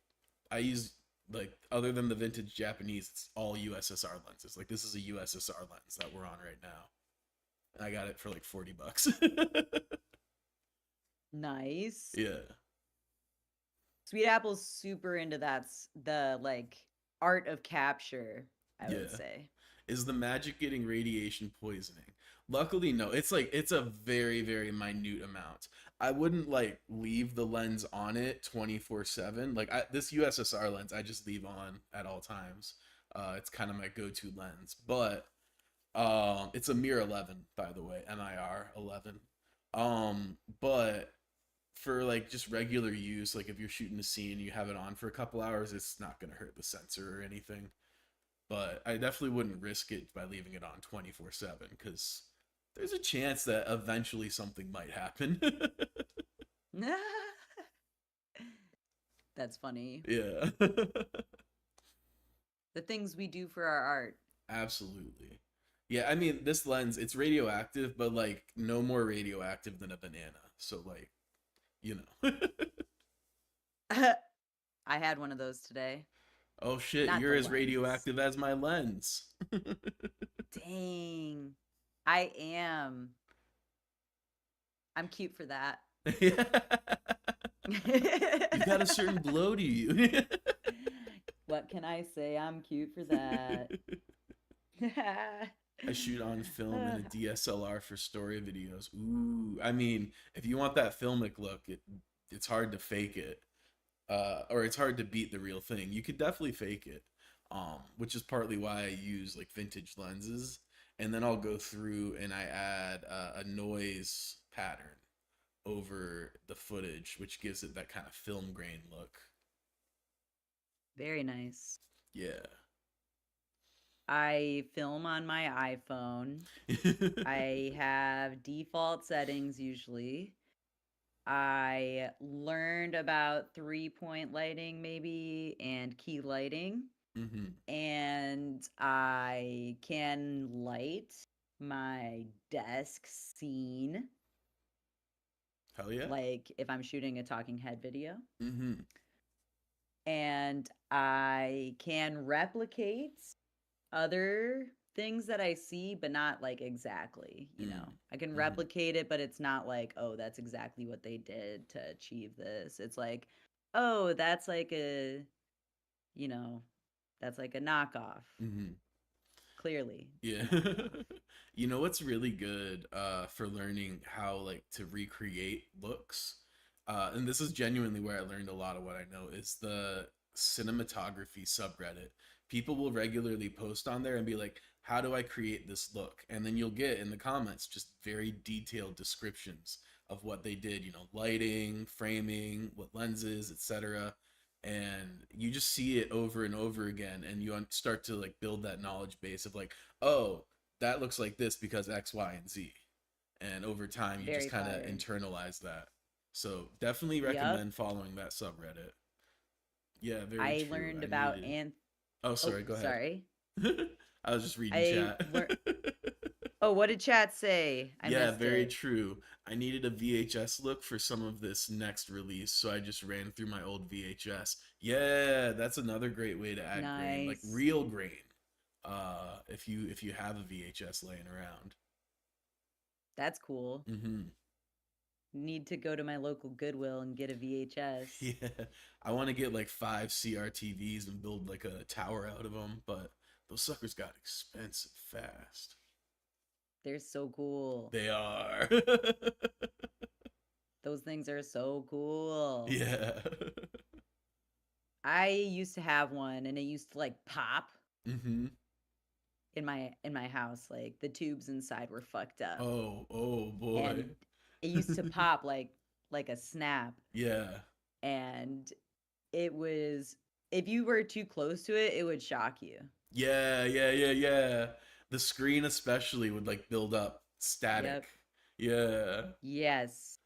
I use, like, other than the vintage Japanese, it's all USSR lenses. Like this is a USSR lens that we're on right now. And I got it for like $40. Nice. Yeah. Sweet Apple's super into the like art of capture, I would Yeah. say. Is the magic getting radiation poisoning? Luckily, no. It's like it's a very, very minute amount. I wouldn't like leave the lens on it 24/7. Like this USSR lens, I just leave on at all times. It's kind of my go-to lens. But It's a Mir 11, by the way, MIR 11. But for like just regular use, like if you're shooting a scene and you have it on for a couple hours, it's not gonna hurt the sensor or anything. But I definitely wouldn't risk it by leaving it on 24/7 because there's a chance that eventually something might happen. That's funny. Yeah. The things we do for our art. Absolutely. Yeah, I mean, this lens, it's radioactive, but like no more radioactive than a banana. So like, you know. I had one of those today. Oh shit, Not you're the as lens. radioactive as my lens. Dang. I am. I'm cute for that. Yeah. You got a certain glow to you. What can I say? I'm cute for that. I shoot on film and a DSLR for story videos. Ooh, I mean, if you want that filmic look, it's hard to fake it, or it's hard to beat the real thing. You could definitely fake it, which is partly why I use like vintage lenses, and then I'll go through and I add a noise pattern over the footage, which gives it that kind of film grain look. Very nice. Yeah. I film on my iPhone. I have default settings usually. I learned about 3-point lighting maybe and key lighting. Mm-hmm. And I can light my desk scene. Hell yeah. Like if I'm shooting a talking head video. Mm-hmm. And I can replicate other things that I see, but not like exactly, you know. I can replicate it, but it's not like, oh, that's exactly what they did to achieve this. It's like, oh, that's like a, you know, that's like a knockoff. Mm-hmm. Clearly. Yeah. You know what's really good for learning how like to recreate looks? And this is genuinely where I learned a lot of what I know is the cinematography subreddit. People will regularly post on there and be like, "How do I create this look?" And then you'll get in the comments just very detailed descriptions of what they did, you know, lighting, framing, what lenses, etc. And you just see it over and over again and you start to like build that knowledge base of like, oh, that looks like this because X, Y, and Z. And over time you Very just kind of fire. internalize that. So definitely Yep. recommend following that subreddit. Yeah, very I true. learned I about needed... Oh, sorry, go ahead. Sorry. I was just reading I chat. Oh, what did chat say? I Yeah, missed very it. true. I needed a VHS look for some of this next release, so I just ran through my old VHS. Yeah, that's another great way to add grain, like Nice. real grain. If you have a VHS laying around. That's cool. Mm-hmm. Need to go to my local Goodwill and get a VHS. Yeah, I want to get like 5 CRTVs and build like a tower out of them, but those suckers got expensive fast. They're so cool. They are. Those things are so cool. Yeah. I used to have one and it used to like pop Mm-hmm. in my house. Like the tubes inside were fucked up. Oh boy. And it used to pop like a snap. Yeah. And it was, if you were too close to it, it would shock you. Yeah. The screen especially would like build up static. Yep. Yeah. Yes.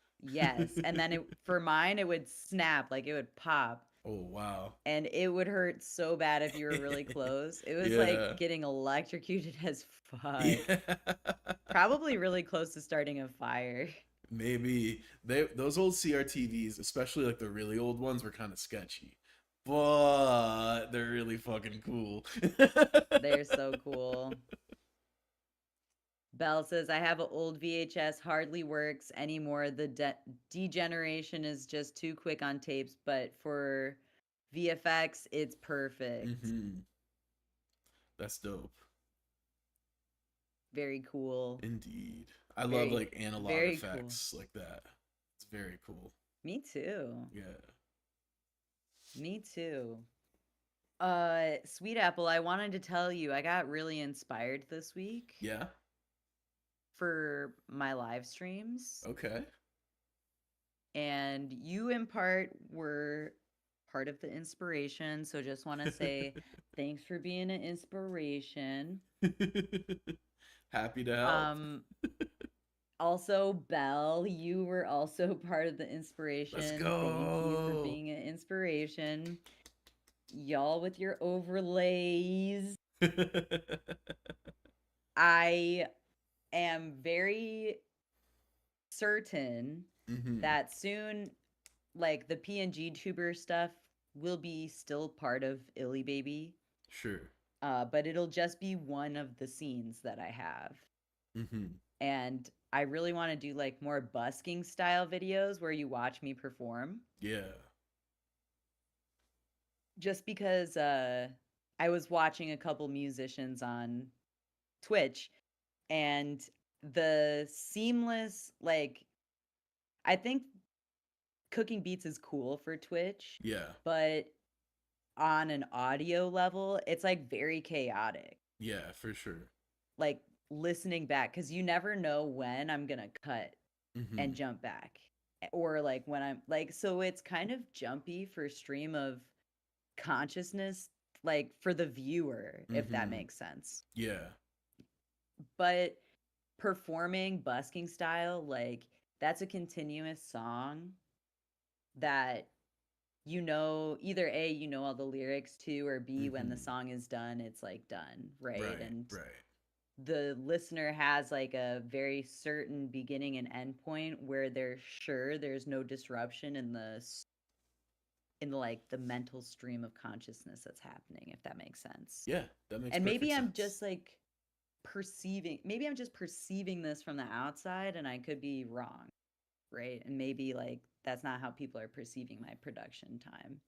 And then for mine, it would snap, like it would pop. Oh wow. And it would hurt so bad if you were really close. It was Yeah. like getting electrocuted as fuck. Yeah. Probably really close to starting a fire. Maybe those old CRTVs, especially like the really old ones, were kind of sketchy, but they're really fucking cool. They're so cool. Belle says, I have an old VHS, hardly works anymore. The degeneration is just too quick on tapes, but for VFX, it's perfect. Mm-hmm. That's dope. Very cool. Indeed. I love like analog effects cool. like that. It's very cool. Me too. Yeah. Me too. Sweet Apple, I wanted to tell you I got really inspired this week Yeah. for my live streams. Okay. And you in part were part of the inspiration. So just want to say thanks for being an inspiration. Happy to help. Um Also, Belle, you were also part of the Let's inspiration. Thank you for go. being an inspiration. Y'all with your overlays. I am very certain Hmm. that soon, like the PNG tuber stuff will be still part of ilyBBY, Sure. but it'll just be one of the scenes that I have. Hmm. And I really want to do like more busking style videos where you watch me perform. Yeah. Just because I was watching a couple musicians on Twitch and the seamless, like, I think cooking beats is cool for Twitch, Yeah. but on an audio level, it's like very chaotic. Yeah, for sure. Like listening back, because you never know when I'm gonna cut and Hmm. jump back. Or like when I'm like, so it's kind of jumpy for stream of consciousness, like for the viewer, if that Hmm. makes sense. Yeah. But performing busking style, like that's a continuous song that either A, you know all the lyrics to, or B, when the Hmm. song is done, it's like done, right? Right. And Right. the listener has like a very certain beginning and end point where they're sure there's no disruption in like the mental stream of consciousness that's happening, if that makes sense. Yeah, that makes And perfect maybe I'm sense. just like maybe I'm just perceiving this from the outside and I could be wrong, right? And maybe like that's not how people are perceiving my production time.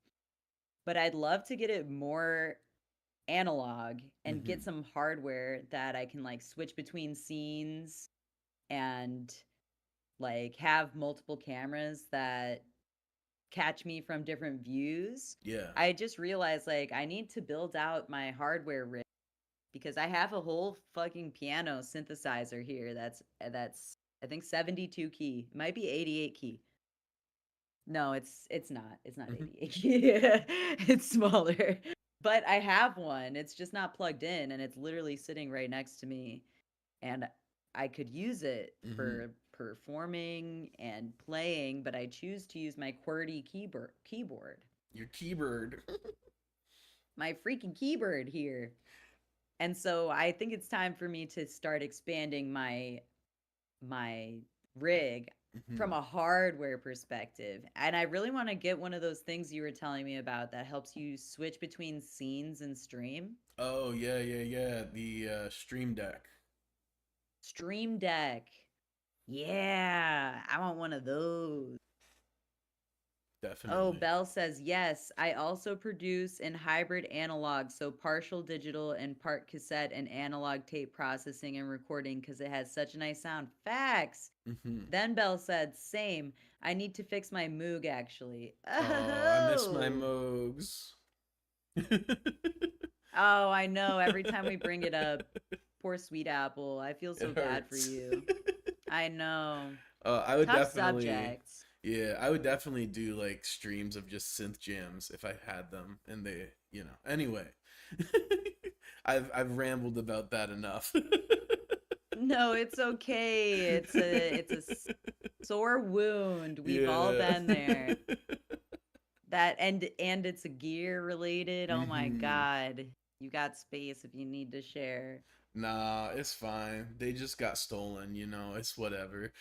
But I'd love to get it more analog and get Hmm. some hardware that I can like switch between scenes and like have multiple cameras that catch me from different views. Yeah. I just realized like I need to build out my hardware rig because I have a whole fucking piano synthesizer here that's I think 72 key. It might be 88 key. No, it's not. It's not Hmm. 88 key. It's smaller. But I have one. It's just not plugged in and it's literally sitting right next to me and I could use it Hmm. for performing and playing, but I choose to use my QWERTY keyboard. Your keyboard. My freaking keyboard here. And so I think it's time for me to start expanding my rig from Hmm. a hardware perspective. And I really want to get one of those things you were telling me about that helps you switch between scenes and stream. Oh yeah, yeah, yeah. The Stream Deck. Stream Deck. Yeah, I want one of those. Oh, Definitely. Belle says, yes, I also produce in hybrid analog, so partial digital and part cassette and analog tape processing and recording because it has such a nice sound. Facts. Hmm. Then Belle said, same. I need to fix my Moog actually. Oh, I miss my Oh. Moogs. Oh, I know. Every time we bring it up, poor Sweet Apple. I feel so It bad for hurts. you. I know. I would Tough definitely, subject. yeah, I would definitely do like streams of just synth jams if I had them, and they, Anyway, I've rambled about that enough. No, it's okay. It's a sore wound. We've all Yeah. been there. That and it's a gear related. Oh my Hmm. god. You got space if you need to share. Nah, it's fine. They just got stolen, it's whatever.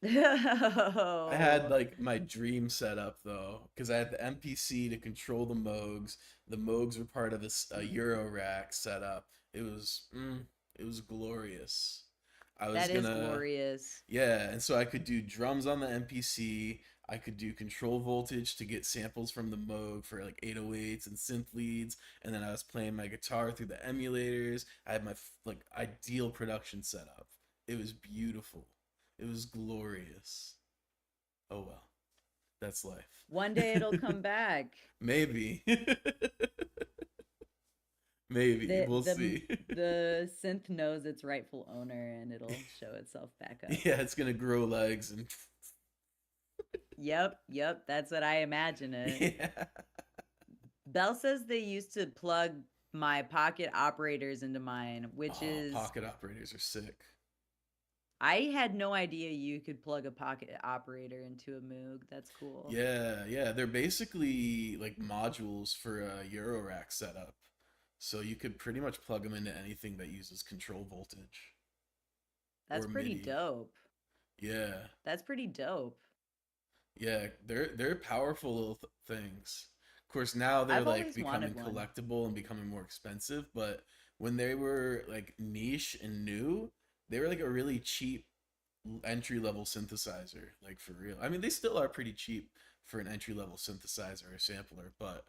I had Oh. like my dream setup though, because I had the MPC to control the Moogs. The Moogs were part of a Euro rack setup. It was glorious. I was That is gonna, glorious. yeah, and so I could do drums on the MPC. I could do control voltage to get samples from the Moog for like 808s and synth leads, and then I was playing my guitar through the emulators. I had my like ideal production setup. It was beautiful. It was glorious. Oh well. That's life. One day it'll come back. Maybe. Maybe. The, We'll the, see. the synth knows its rightful owner and it'll show itself back up. Yeah, it's gonna grow legs and Yep, that's what I imagine it. yeah. Belle says they used to plug my pocket operators into mine, which Oh, is pocket operators are sick. I had no idea you could plug a pocket operator into a Moog. That's cool. Yeah, they're basically like modules for a Eurorack setup. So you could pretty much plug them into anything that uses control voltage. That's or pretty MIDI. dope. Yeah. That's pretty dope. Yeah, they're powerful little things. Of course, now they're I've like always becoming wanted one. collectible and becoming more expensive, but when they were like niche and new, they were like a really cheap entry level synthesizer, like for real. I mean, they still are pretty cheap for an entry level synthesizer or sampler, but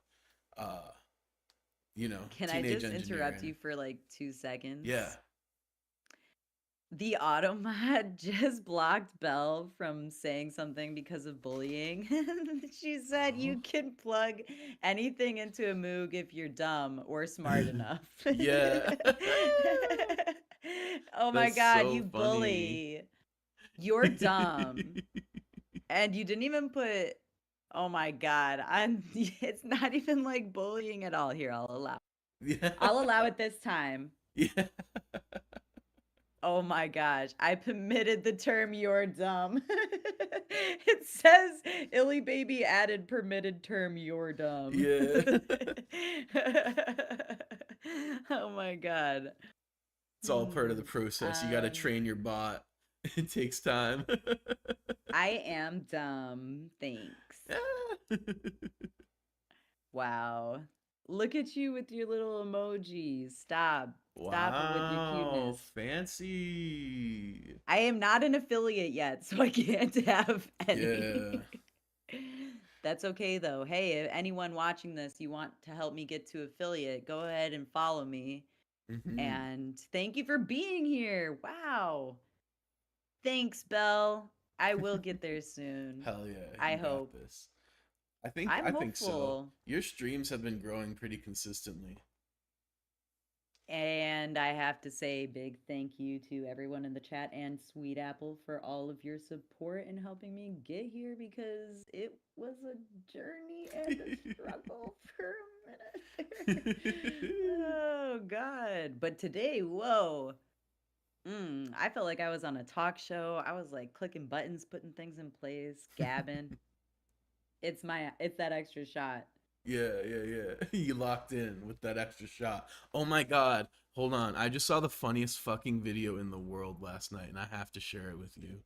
you know, Can I teenage just interrupt engineering. you for like 2 seconds? Yeah. The Automod just blocked Belle from saying something because of bullying. She said you Oh. can plug anything into a Moog if you're dumb or smart enough. Yeah. Oh my That's God, so you funny. bully. You're dumb. And you didn't even put, oh my God, it's not even like bullying at all. Here, I'll allow. Yeah. I'll allow it this time. Yeah. Oh my gosh, I permitted the term you're dumb. It says ilyBBY added permitted term you're dumb. Yeah. Oh my God. It's all part of the process. You got to train your bot. It takes time. I am dumb. Thanks. Wow. Look at you with your little emojis. Stop. Stop it with your Wow, cuteness. fancy. I am not an affiliate yet, so I can't have any. Yeah. That's okay though. Hey, if anyone watching this, you want to help me get to affiliate, go ahead and follow me. Mhm. And thank you for being here. Wow. Thanks, Belle. I will get there soon. Hell yeah. I You got hope. this. I think I'm think so. hopeful. Your streams have been growing pretty consistently. And I have to say big thank you to everyone in the chat and Sweet Apple for all of your support in helping me get here because it was a journey and a struggle for a minute. Oh God. But today, whoa. I felt like I was on a talk show. I was like clicking buttons, putting things in place, gabbing. It's that extra shot. Yeah. You locked in with that extra shot. Oh my God. Hold on. I just saw the funniest fucking video in the world last night and I have to share it with you.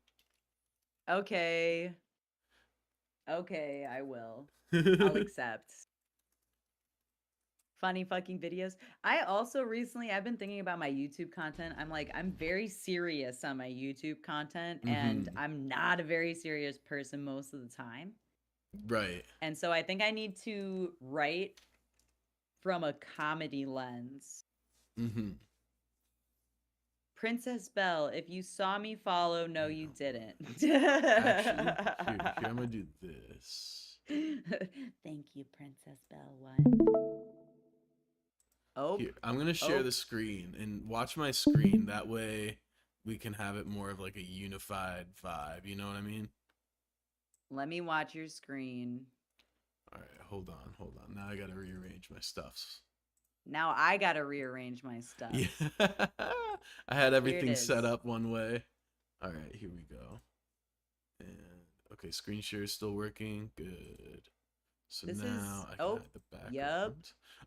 Okay, I will. I'll accept. Funny fucking videos. I also recently, I've been thinking about my YouTube content. I'm very serious on my YouTube content, and I'm not a very serious person most of the time. Right. And so I think I need to write from a comedy lens. Princess Belle, if you saw me follow, no, you didn't. Actually, here, I'm gonna do this. Thank you, Princess Belle. One. Oh, Here, I'm gonna share the screen and watch my screen. That way, we can have it more of like a unified vibe. You know what I mean? let me watch your screen. All right, hold on. Now I gotta rearrange my stuffs. Now I gotta rearrange my stuff. Yeah, I had everything is. set up one way. All right, here we go. And okay, screen share is still working. Good. So This now is- I can oh, hide the background. yup.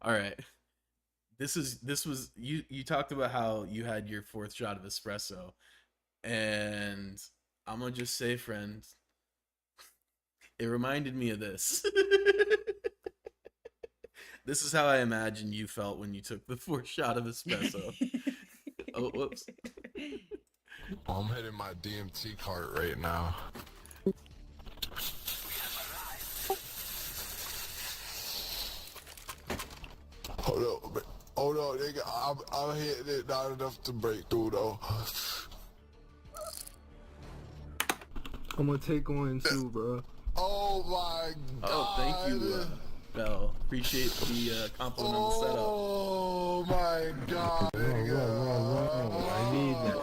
All right. This was you talked about how you had your fourth shot of espresso, and I'm gonna just say, friend, it reminded me of this. This is how I imagine you felt when you took the fourth shot of espresso. Oh, whoops. I'm hitting my DMT cart right now. Hold up, nigga. I'm hitting it not enough to break through though. I'm gonna take one too, bro. Oh my god. Oh, thank you, Bell. Appreciate the compliment on the setup. Oh my god. Whoa, I need that.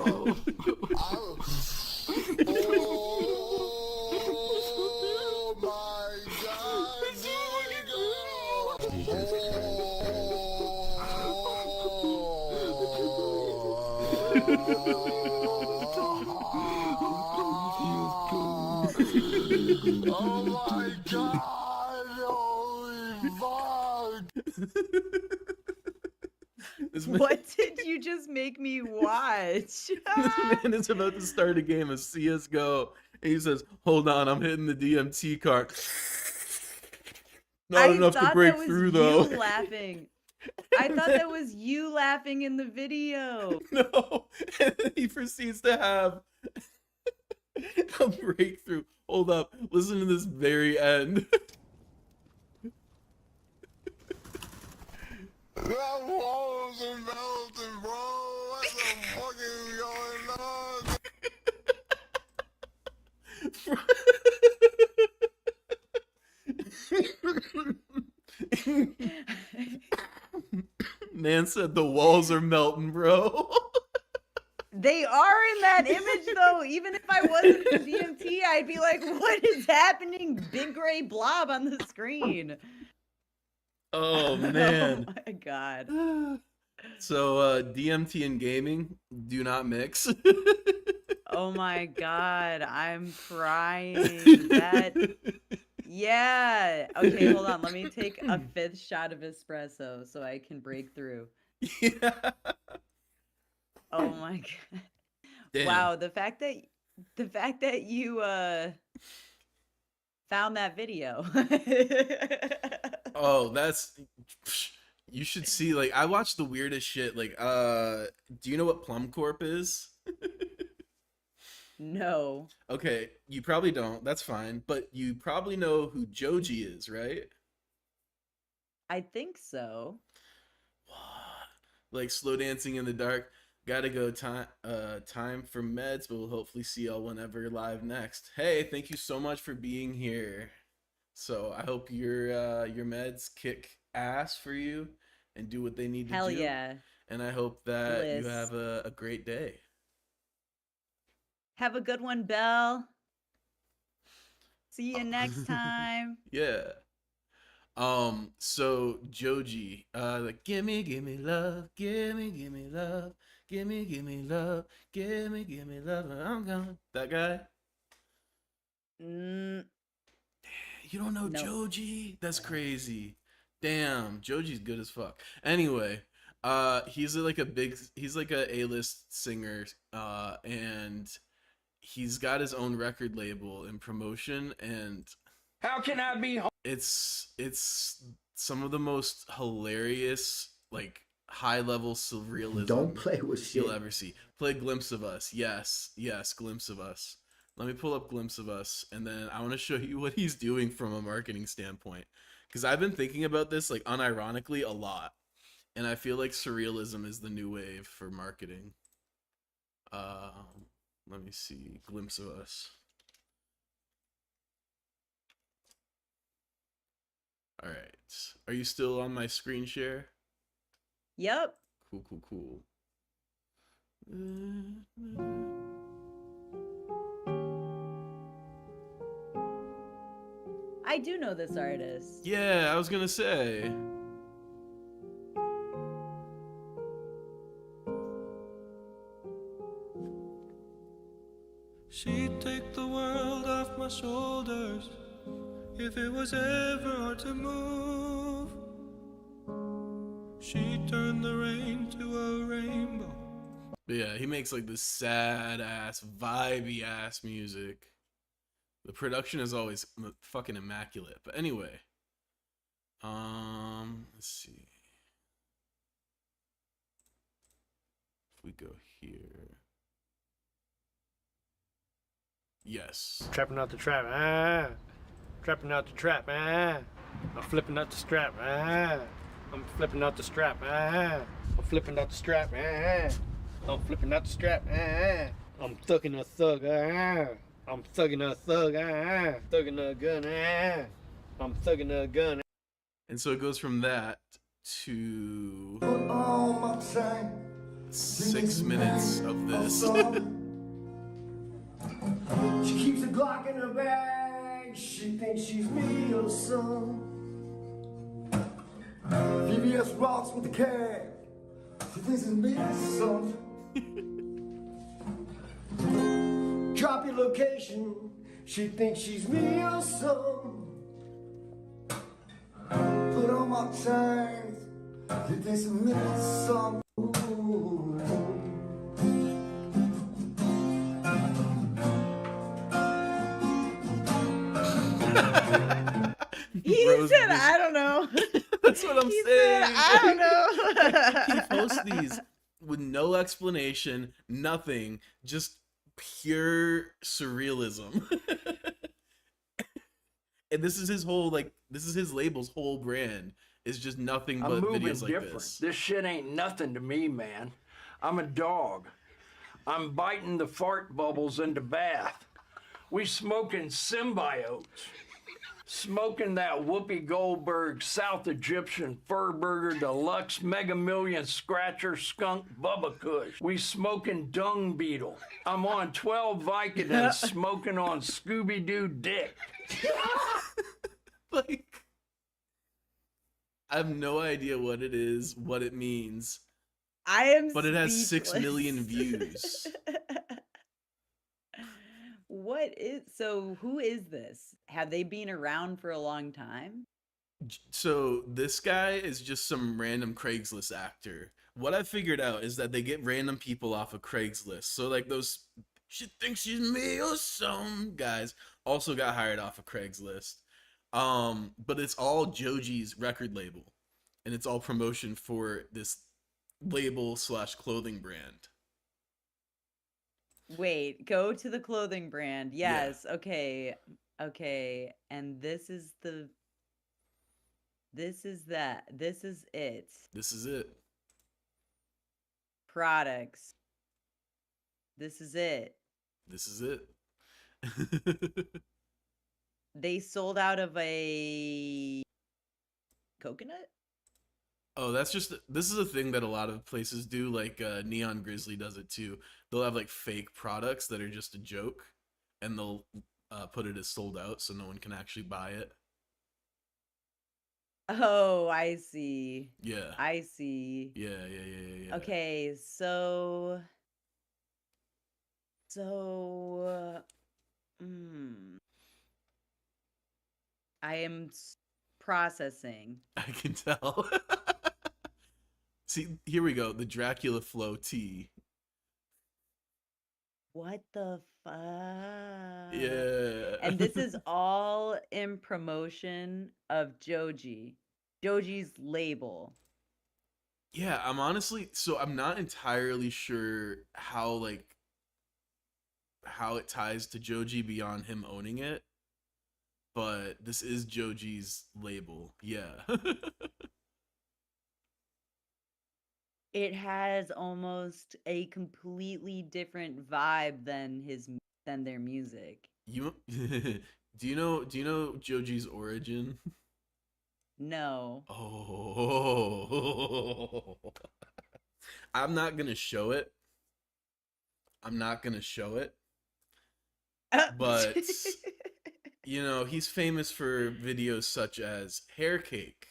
Oh my god. Jesus Oh my god! Holy fuck! This man, What did you just make me watch? this man is about to start a game of CS:GO, and he says, "Hold on, I'm hitting the DMT card." Not enough to thought break that was through, you though. laughing. I thought that was you laughing in the video. No, and then he proceeds to have a breakthrough. Hold up, listen to this very end. That walls are melting, bro. What the fuck is going on? Man said the walls are melting, bro. They are in that image though. Even if I wasn't in DMT, I'd be like, what is happening? Big gray blob on the screen. Oh man. Oh my god. So DMT and gaming do not mix. Oh my god. I'm crying. Yeah. Okay, hold on. Let me take a 5th shot of espresso so I can break through. Yeah. Oh my god. Damn. Wow, the fact that you found that video. Oh, that's you should see. Like, I watch the weirdest shit. Like, do you know what Plum Corp is? No. Okay, you probably don't. That's fine. But you probably know who Joji is, right? I think so. Like Slow Dancing in the Dark. Gotta go. Time for meds, but we'll hopefully see y'all whenever live next. Hey, thank you so much for being here. So I hope your meds kick ass for you and do what they need to Hell do. yeah. And I hope that you Bliss. have a great day. Have a good one, Belle. See you next time. Yeah. So Joji, like gimme love, gimme love, gimme love, gimme love, I'm gone. That guy? Mm, You don't know No. Joji? That's crazy. Damn, Joji's good as fuck. Anyway, he's like a A-list singer, and he's got his own record label and promotion, and How can I be it's some of the most hilarious, like, high level surrealism Don't play with you'll shit. ever see. Play Glimpse of Us. Yes, Glimpse of Us. Let me pull up Glimpse of Us, and then I want to show you what he's doing from a marketing standpoint, because I've been thinking about this, like, unironically a lot, and I feel like surrealism is the new wave for marketing. Let me see. Glimpse of Us. All right. Are you still on my screen share? Yep. Cool. I do know this artist. Yeah, I was gonna say. She'd take the world off my shoulders if it was ever hard to move. She'd turn the rain to a rainbow. But yeah, he makes like this sad ass, vibey ass music. The production is always fucking immaculate. But anyway, let's see. If we go here. Yes. trapping out the trap? Ah, trapping out the trap. Ah, I'm flipping out the strap. Ah, I'm flipping out the strap. Ah, I'm flipping out the strap. Ah, I'm flipping out the strap. Ah, I'm thugging a thug. Ah, I'm thugging a thug, thugging a gun, I'm thugging a gun. And so it goes from that to 6 minutes of this. She keeps a Glock in her bag. She thinks she's me or some. VVS rocks with the cab. She thinks it's me or some. Drop your location. She thinks she's me or some. Put on my chains. She thinks it's me or some. He Rose said, Vision. I don't know. That's what I'm He saying. said, I don't know. He posts these with no explanation, nothing, just pure surrealism. And this is his whole, like, this is his label's whole brand. It's just nothing but I'm moving videos like different. this. Shit ain't nothing to me, man. I'm a dog. I'm biting the fart bubbles into bath. We smoking symbiotes. Smoking that Whoopi Goldberg South Egyptian Fur Burger Deluxe Mega Million Scratcher Skunk Bubba Kush. We smoking dung beetle. I'm on 12 Vicodins smoking on Scooby-Doo dick. Like, I have no idea what it is, what it means, I am but it has 6 speechless. million views. What is so who is this? Have they been around for a long time? So this guy is just some random Craigslist actor. What I figured out is that they get random people off of Craigslist. So like those she thinks she's me or some guys also got hired off of Craigslist. But it's all Joji's record label, and it's all promotion for this label / clothing brand. Wait, go to the clothing brand. Yeah. Yes. Okay. Okay. And this is that. This is it. This is it. Products. This is it. This is it. They sold out of a coconut? Oh, this is a thing that a lot of places do. Like Neon Grizzly does it too. They'll have like fake products that are just a joke, and they'll put it as sold out so no one can actually buy it. Oh, I see. Yeah. I see. Yeah. Okay, so I am processing. I can tell. See, here we go. The Dracula Flow T. What the fuck? Yeah. And this is all in promotion of Joji's label. Yeah, I'm not entirely sure how it ties to Joji beyond him owning it. But this is Joji's label. Yeah. It has almost a completely different vibe than their music. Do you know Joji's origin? No. Oh. I'm not going to show it. But he's famous for videos such as Hair Cake,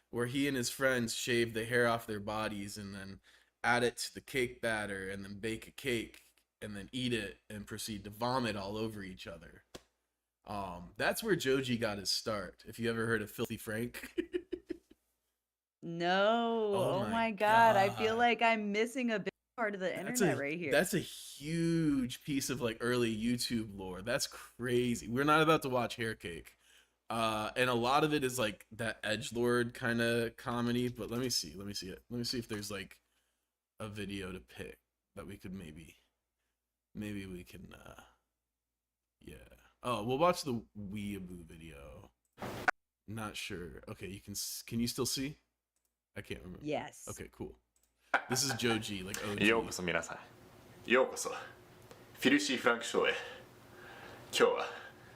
where he and his friends shave the hair off their bodies and then add it to the cake batter and then bake a cake and then eat it and proceed to vomit all over each other. That's where Joji got his start. If you ever heard of Filthy Frank. No. Oh my God. I feel like I'm missing a big part of the internet right here. That's a huge piece of like early YouTube lore. That's crazy. We're not about to watch Hair Cake. And a lot of it is like that edgelord kind of comedy, but let me see it. Let me see if there's like a video to pick that we could maybe we can yeah. Oh, we'll watch the ilyBBY video. Not sure. Okay, can you still see? I can't remember. Yes. Okay, cool. This is Joji, like OG. ようこそ皆さん。ようこそ。フィルシー・フランクショーへ。今日は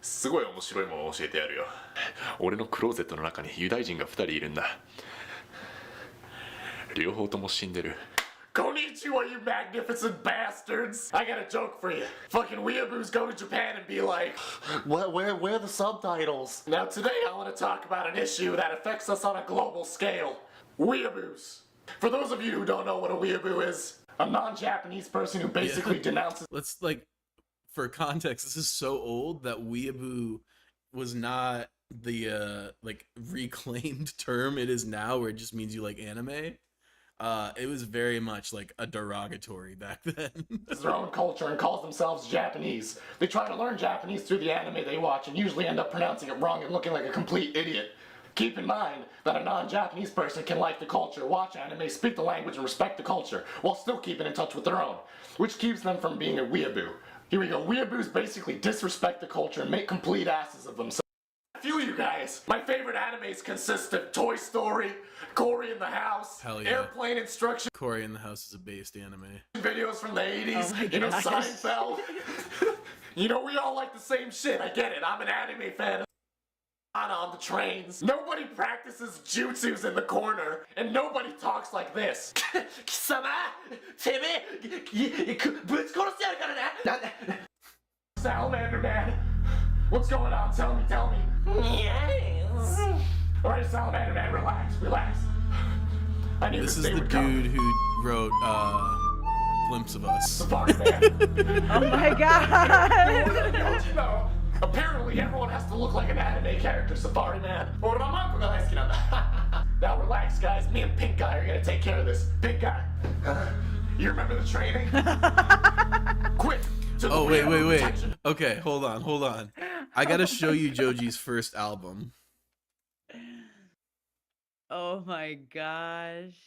すごい面白いものを教えてやるよ。俺のクローゼットの中にユダヤ人が2人いるんだ。両方とも死んでる。Konnichiwa, you magnificent bastards! I got a joke for you. Fucking weeaboos go to Japan and be like, where are the subtitles? Now today I want to talk about an issue that affects us on a global scale. Weeaboos. For those of you who don't know what a weeaboo is, a non-Japanese person who basically denounces... Let's, like, for context, this is so old that weeaboo was not the, like, reclaimed term it is now, where it just means you like anime. It was very much like a derogatory back then. their own culture and calls themselves Japanese. They try to learn Japanese through the anime they watch and usually end up pronouncing it wrong and looking like a complete idiot. Keep in mind that a non-Japanese person can like the culture, watch anime, speak the language, and respect the culture, while still keeping in touch with their own, which keeps them from being a weeaboo. Here we go. Weeaboos basically disrespect the culture and make complete asses of themselves. I feel you guys. My favorite animes consist of Toy Story, Cory in the House, Hell yeah. Airplane Instruction Cory in the House is a based anime. videos from the 80s, Oh my you know, gosh. Seinfeld. You know, we all like the same shit. I get it. I'm an anime fan. On the trains. Nobody practices jutsus in the corner, and nobody talks like this. Salamander Man, what's going on? Tell me. Yes. All right, Salamander Man, relax. I knew This is day the would come. dude who wrote Glimpse of Us. Safari Man. Oh my god. Don't you know? Apparently everyone has to look like an anime character, Safari Man. Now relax, guys. Me and Pink Guy are gonna take care of this. Pink Guy, you remember the training? Quick! To the Oh, wait. protection. Okay, hold on. I gotta show you Joji's first album. Oh my gosh.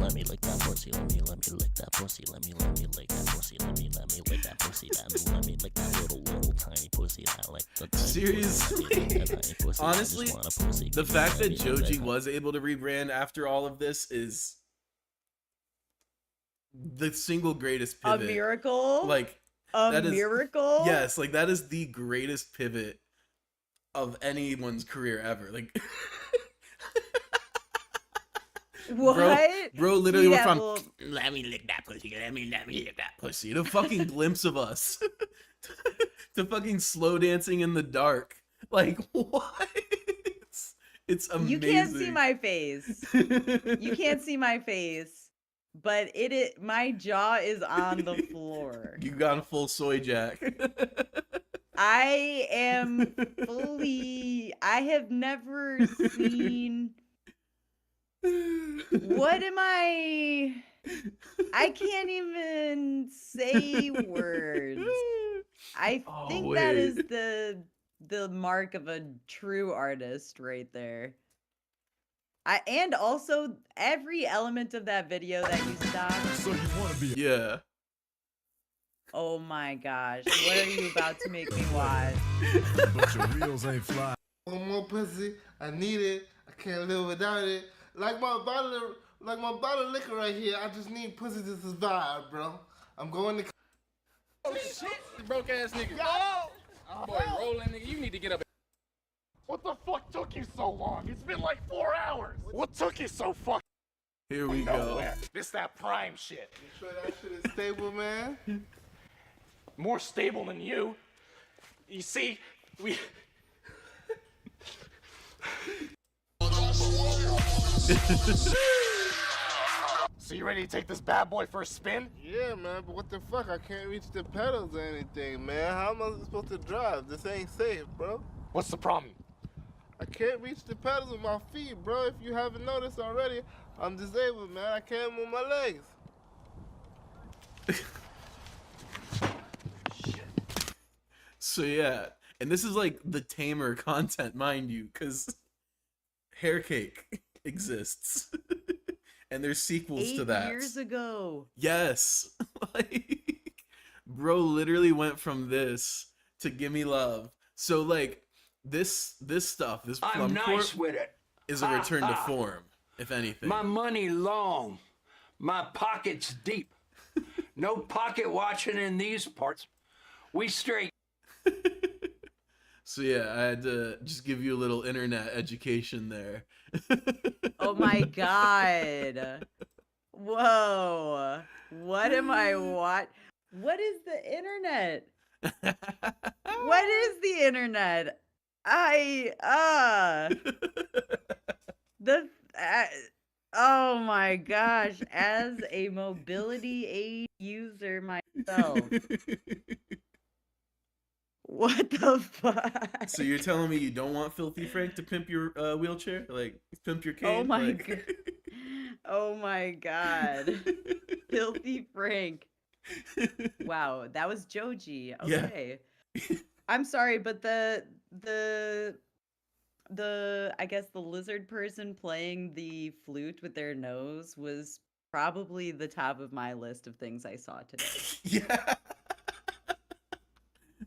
Let me lick that pussy, let me lick that pussy, let me lick that pussy, let me lick that pussy, let me lick that little tiny pussy that like the Seriously? Honestly, the fact that Joji was able to rebrand after all of this is the single greatest A pivot. miracle? Like, A that is- miracle? Yes, like that is the greatest pivot of anyone's career ever. Like What? Bro literally went Yeah, from well- let me lick that pussy, let me lick that pussy to fucking Glimpse of Us to fucking slow dancing in the dark. Like what? It's amazing. You can't see my face. You can't see my face, but my jaw is on the floor. You got a full soy jack. I am I have never seen. What am I can't even say words. I think that is wait. the mark of a true artist right there. And also every element of that video that you stopped. So you want to be Yeah. Oh my gosh. What are you about to make me watch? but your reels ain't fly. One more pussy. I need it. I can't live without it. Like my bottle of liquor right here. I just need pussy to survive, bro. I'm going to. Oh shit, broke ass nigga. Oh boy, rolling nigga, you need to get up. What the fuck took you so long? It's been like 4 hours. What took you so fucking Here we go. nowhere? This that prime shit. You sure that shit is stable, man? More stable than you. You see, we. So you ready to take this bad boy for a spin? Yeah, man, but what the fuck? I can't reach the pedals or anything, man. How am I supposed to drive? This ain't safe, bro. What's the problem? I can't reach the pedals with my feet, bro. If you haven't noticed already, I'm disabled, man. I can't move my legs. So yeah, and this is like the tamer content, mind you, because Hair Cake exists, and there's sequels to 8 that. years ago. Yes, like, bro, literally went from this to Gimme Love. So like, this stuff, this I'm plum nice corp with it. is a return to form, if anything. My money long, my pockets deep. No pocket watching in these parts. We straight. So yeah, I had to just give you a little internet education there. Oh my god. Whoa. What am I What is the internet? What is the internet? Oh my gosh, as a mobility aid user myself. What the fuck? So you're telling me you don't want Filthy Frank to pimp your wheelchair? Like, pimp your cane? Oh my like... god. Oh my god. Filthy Frank. Wow, that was Joji. Okay. Yeah. I'm sorry, but the I guess the lizard person playing the flute with their nose was probably the top of my list of things I saw today. Yeah.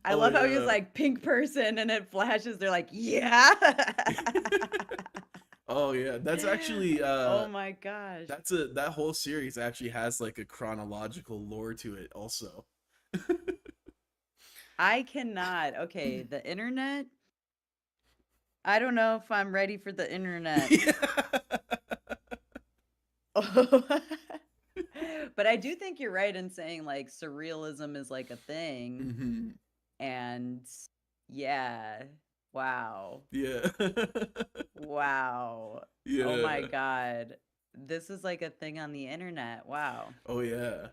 I love how he was like pink person and it flashes. They're like, yeah. Oh yeah, that's actually oh my gosh. That whole series actually has like a chronological lore to it also. I cannot. Okay, the internet. I don't know if I'm ready for the internet. But I do think you're right in saying like surrealism is like a thing. Mm-hmm. And yeah. Wow. Yeah. Wow. Yeah. Oh my god. This is like a thing on the internet. Wow. Oh yeah.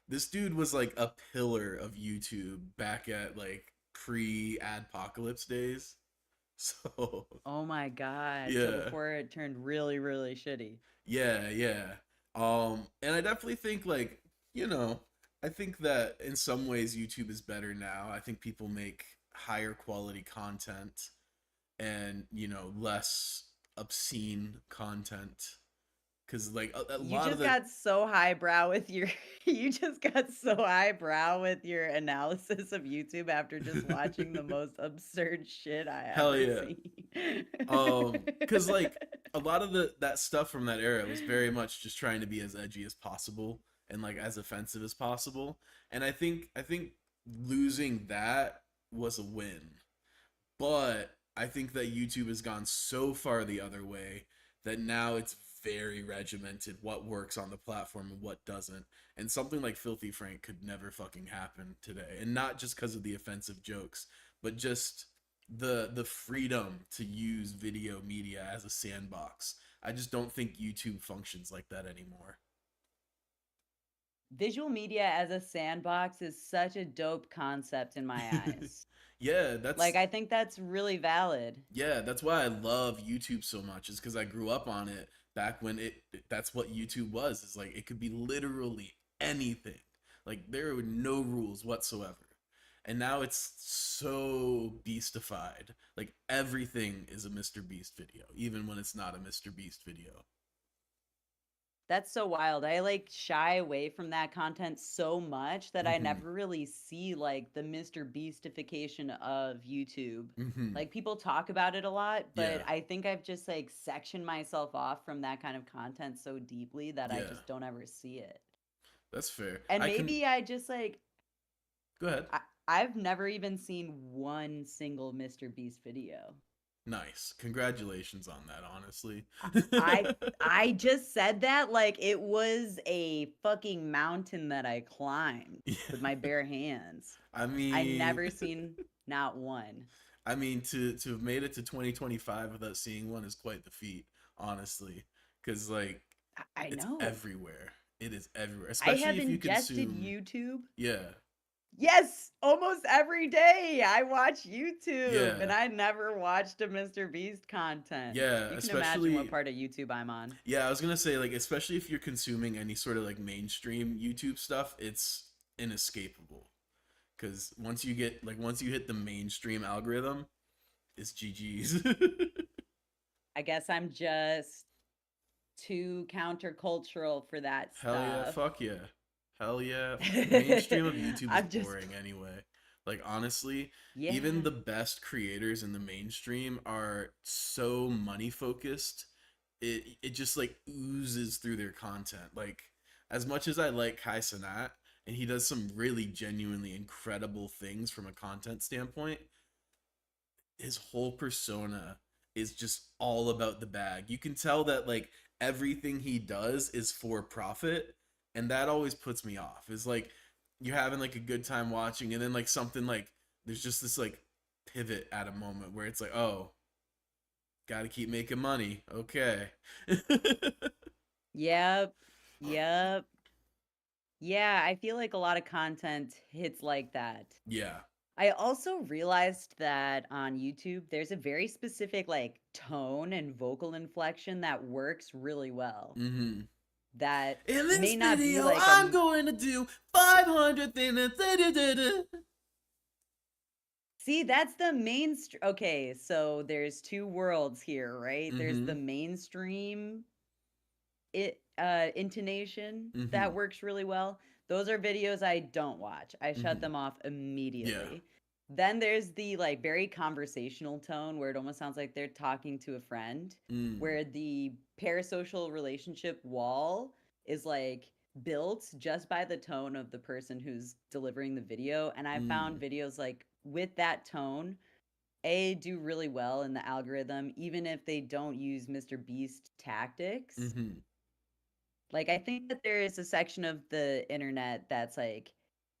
This dude was like a pillar of YouTube back at like pre-adpocalypse days. So oh my god. Yeah. So before it turned really, really shitty. Yeah, yeah. And I definitely think like, I think that in some ways YouTube is better now. I think people make higher quality content and, less obscene content. Cause like a lot of got so highbrow with your you just got so highbrow with your analysis of YouTube after just watching the most absurd shit I Hell ever yeah. seen. Cause like a lot of that stuff from that era was very much just trying to be as edgy as possible and like as offensive as possible. And I think losing that was a win. But I think that YouTube has gone so far the other way that now it's very regimented what works on the platform and what doesn't. And something like Filthy Frank could never fucking happen today. And not just because of the offensive jokes, but just the freedom to use video media as a sandbox. I just don't think YouTube functions like that anymore. Visual media as a sandbox is such a dope concept in my eyes. Yeah, that's like I think that's really valid. Yeah, that's why I love YouTube so much, is because I grew up on it back when that's what YouTube was. It's like it could be literally anything. Like there were no rules whatsoever. And now it's so beastified. Like everything is a Mr. Beast video, even when it's not a Mr. Beast video. That's so wild. I like shy away from that content so much that I never really see like the Mr. Beastification of YouTube. Like people talk about it a lot, but I think I've just like sectioned myself off from that kind of content so deeply that I just don't ever see it. That's fair. And maybe I just like Go ahead. I've never even seen one single Mr. Beast video. Nice. Congratulations on that, honestly. I just said that like it was a fucking mountain that I climbed with my bare hands. I mean, I never seen not one. I mean, to have made it to 2025 without seeing one is quite the feat, honestly. Because like, it's everywhere. It is everywhere. Especially I have if you ingested consume YouTube. Yeah. Yes, almost every day I watch YouTube, Yeah. and I never watched a Mr. Beast content. Yeah, you can imagine what part of YouTube I'm on. Yeah, I was gonna say, like, especially if you're consuming any sort of like mainstream YouTube stuff, it's inescapable. Because once you hit the mainstream algorithm, it's GG's. I guess I'm just too countercultural for that stuff. Hell yeah, fuck yeah. Hell yeah. Mainstream of YouTube is boring anyway. Like honestly, Yeah. even the best creators in the mainstream are so money focused. It just like oozes through their content. Like as much as I like Kai Cenat, and he does some really genuinely incredible things from a content standpoint, his whole persona is just all about the bag. You can tell that like everything he does is for profit, and that always puts me off. Is like you're having like a good time watching, and then like something like there's just this like pivot at a moment where it's like, oh, got to keep making money. Okay. Yep. Yep. Yeah, I feel like a lot of content hits like that. Yeah. I also realized that on YouTube, there's a very specific like tone and vocal inflection that works really well. Mm-hmm. That In this may not be video, like I'm going to do 500 things. See, that's the mainstream. Okay, so there's two worlds here, right? There's the Mhm. mainstream intonation Mhm. that works really well. Those are videos I don't watch. I shut Mhm. them off immediately. Then there's the like very conversational tone where it almost sounds like they're talking to a friend, Mm. where the parasocial relationship wall is like built just by the tone of the person who's delivering the video. And I found videos like with that tone, do really well in the algorithm, even if they don't use Mr. Beast tactics. Mhm. Like, I think that there is a section of the internet that's like,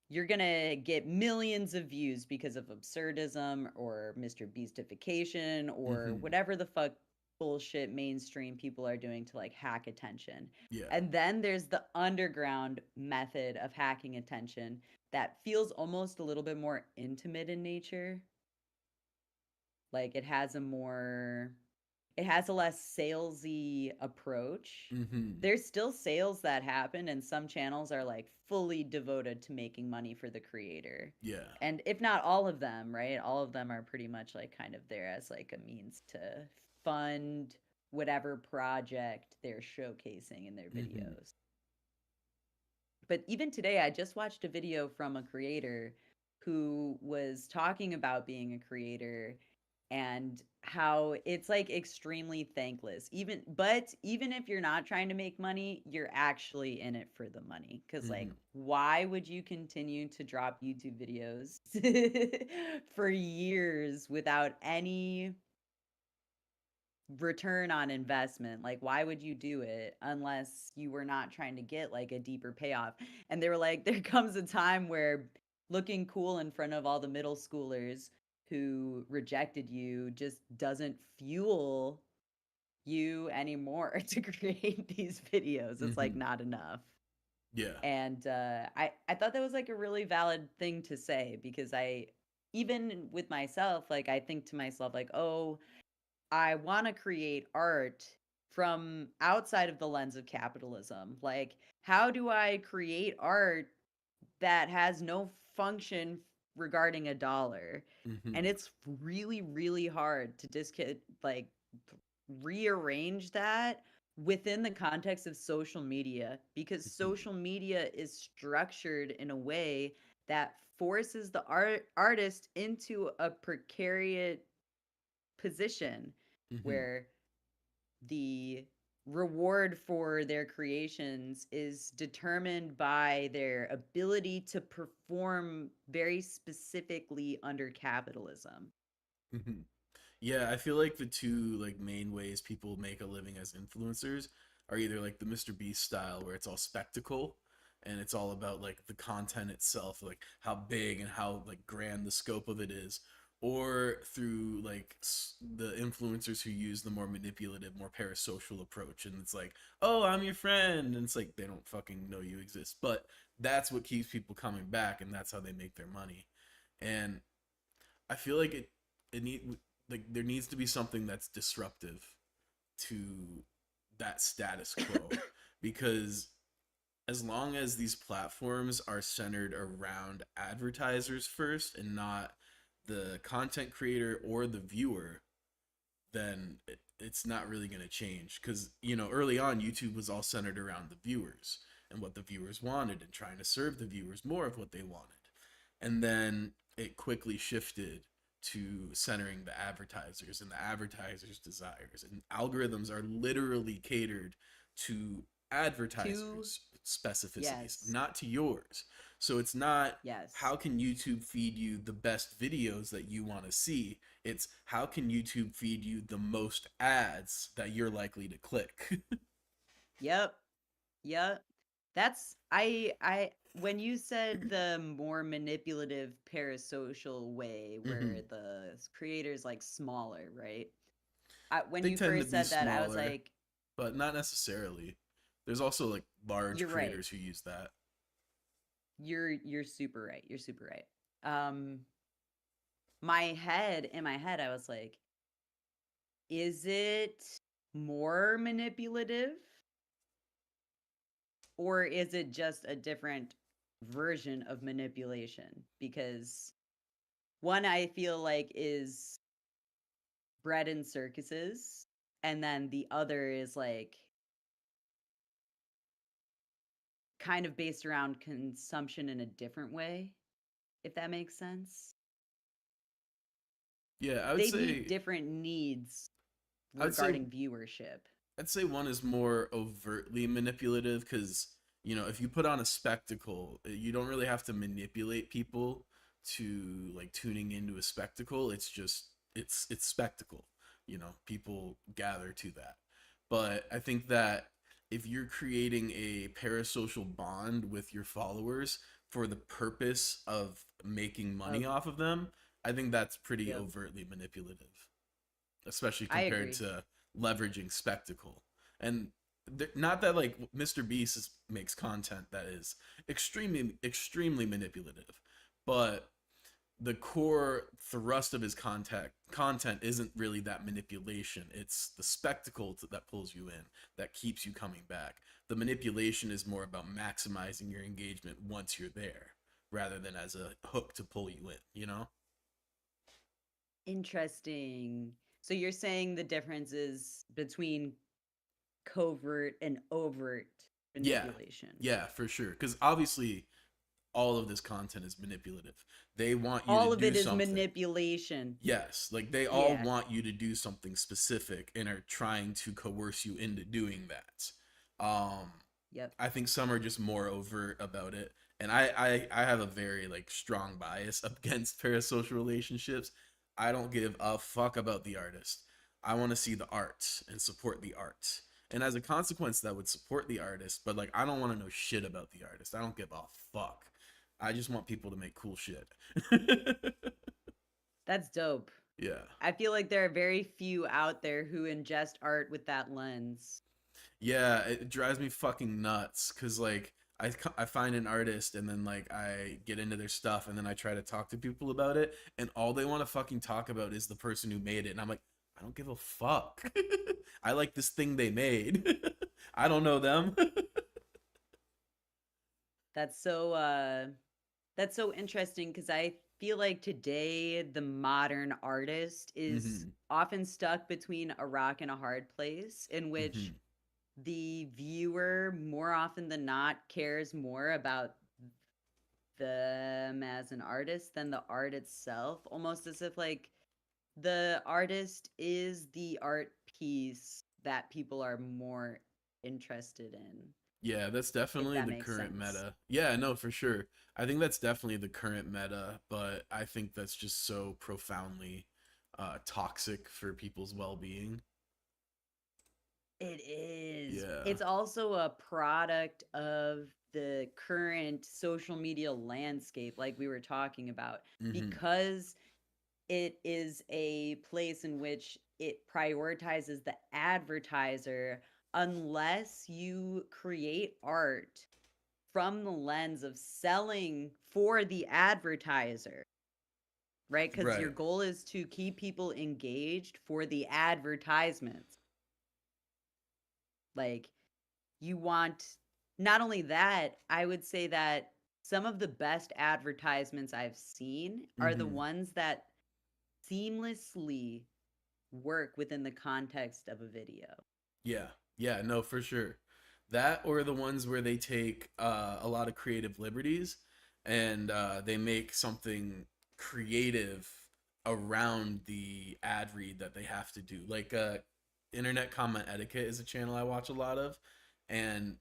you're gonna get millions of views because of absurdism or Mr. Beastification or Mhm. whatever the fuck bullshit mainstream people are doing to like hack attention. Yeah. And then there's the underground method of hacking attention that feels almost a little bit more intimate in nature. Like it has a less salesy approach. Mhm. There's still sales that happen, and some channels are like fully devoted to making money for the creator. Yeah. And if not all of them, right? All of them are pretty much like kind of there as like a means to fund whatever project they're showcasing in their videos. But even today, I just watched a video from a creator who was talking about being a creator and how it's like extremely thankless. Even if you're not trying to make money, you're actually in it for the money. Cause like, why would you continue to drop YouTube videos for years without any return on investment? Like, why would you do it unless you were not trying to get like a deeper payoff? And they were like, there comes a time where looking cool in front of all the middle schoolers who rejected you just doesn't fuel you anymore to create these videos. It's like not enough. Yeah. And I thought that was like a really valid thing to say, because even with myself, like I think to myself like, oh, I want to create art from outside of the lens of capitalism. Like, how do I create art that has no function regarding a dollar? And it's really, really hard to rearrange that within the context of social media, because social media is structured in a way that forces the artist into a precarious position where the reward for their creations is determined by their ability to perform very specifically under capitalism. Yeah, I feel like the two like main ways people make a living as influencers are either like the Mr. Beast style, where it's all spectacle and it's all about like the content itself, like how big and how like grand the scope of it is, or through like the influencers who use the more manipulative, more parasocial approach, and it's like, oh, I'm your friend, and it's like they don't fucking know you exist, but that's what keeps people coming back, and that's how they make their money. And I feel like there needs to be something that's disruptive to that status quo, because as long as these platforms are centered around advertisers first and not the content creator or the viewer, then it's not really going to change. Because early on YouTube was all centered around the viewers and what the viewers wanted and trying to serve the viewers more of what they wanted. And then it quickly shifted to centering the advertisers and the advertisers' desires. And algorithms are literally catered to advertisers' specificities, Yes. not to yours. So it's not Yes. how can YouTube feed you the best videos that you want to see? It's how can YouTube feed you the most ads that you're likely to click? Yep. Yep. That's I when you said the more manipulative parasocial way where the creators like smaller, right? When They you tend to first be said that, I was smaller, like, but not necessarily. There's also like large you're right. creators who use that. You're super right. You're super right. In my head, I was like, is it more manipulative? Or is it just a different version of manipulation? Because one I feel like is bred in circuses, and then the other is like kind of based around consumption in a different way, if that makes sense. Yeah, I would They say meet different needs I'd say regarding viewership. I'd say one is more overtly manipulative because, you know, if you put on a spectacle, you don't really have to manipulate people to like tuning into a spectacle. It's just it's spectacle. You know, people gather to that. But I think that if you're creating a parasocial bond with your followers for the purpose of making money off of them, I think that's pretty overtly manipulative, especially I compared agree. to leveraging spectacle. And not that like Mr. Beast makes content that is extremely manipulative, but the core thrust of his content isn't really that manipulation. It's the spectacle that pulls you in, that keeps you coming back. The manipulation is more about maximizing your engagement once you're there, rather than as a hook to pull you in, you know? Interesting. So you're saying the difference is between covert and overt manipulation. Yeah, for sure. Because obviously, all of this content is manipulative. They want you All to of do it is something. manipulation. Yes, like they all Yeah. want you to do something specific and are trying to coerce you into doing that. Yep. I think some are just more overt about it, and I have a very like strong bias against parasocial relationships. I don't give a fuck about the artist. I want to see the art and support the art. And as a consequence, that would support the artist, but like I don't want to know shit about the artist. I don't give a fuck. I just want people to make cool shit. That's dope. Yeah. I feel like there are very few out there who ingest art with that lens. Yeah, it drives me fucking nuts because like I find an artist and then like I get into their stuff and then I try to talk to people about it and all they want to fucking talk about is the person who made it and I'm like I don't give a fuck. I like this thing they made. I don't know them. That's so interesting because I feel like today the modern artist is often stuck between a rock and a hard place in which the viewer more often than not cares more about them as an artist than the art itself, almost as if like the artist is the art piece that people are more interested in. Yeah, that's If definitely that the makes current sense. meta. Yeah, no, for sure. I think that's definitely the current meta, but I think that's just so profoundly toxic for people's well-being. It is. Yeah. It's also a product of the current social media landscape, like we were talking about, because it is a place in which it prioritizes the advertiser. Unless you create art from the lens of selling for the advertiser, right? Because your Right. goal is to keep people engaged for the advertisements. Like, you want not only that, I would say that some of the best advertisements I've seen are the ones that seamlessly work within the context of a video. Yeah. Yeah, no, for sure. That or the ones where they take a lot of creative liberties and they make something creative around the ad read that they have to do. Like Internet Comment Etiquette is a channel I watch a lot of, and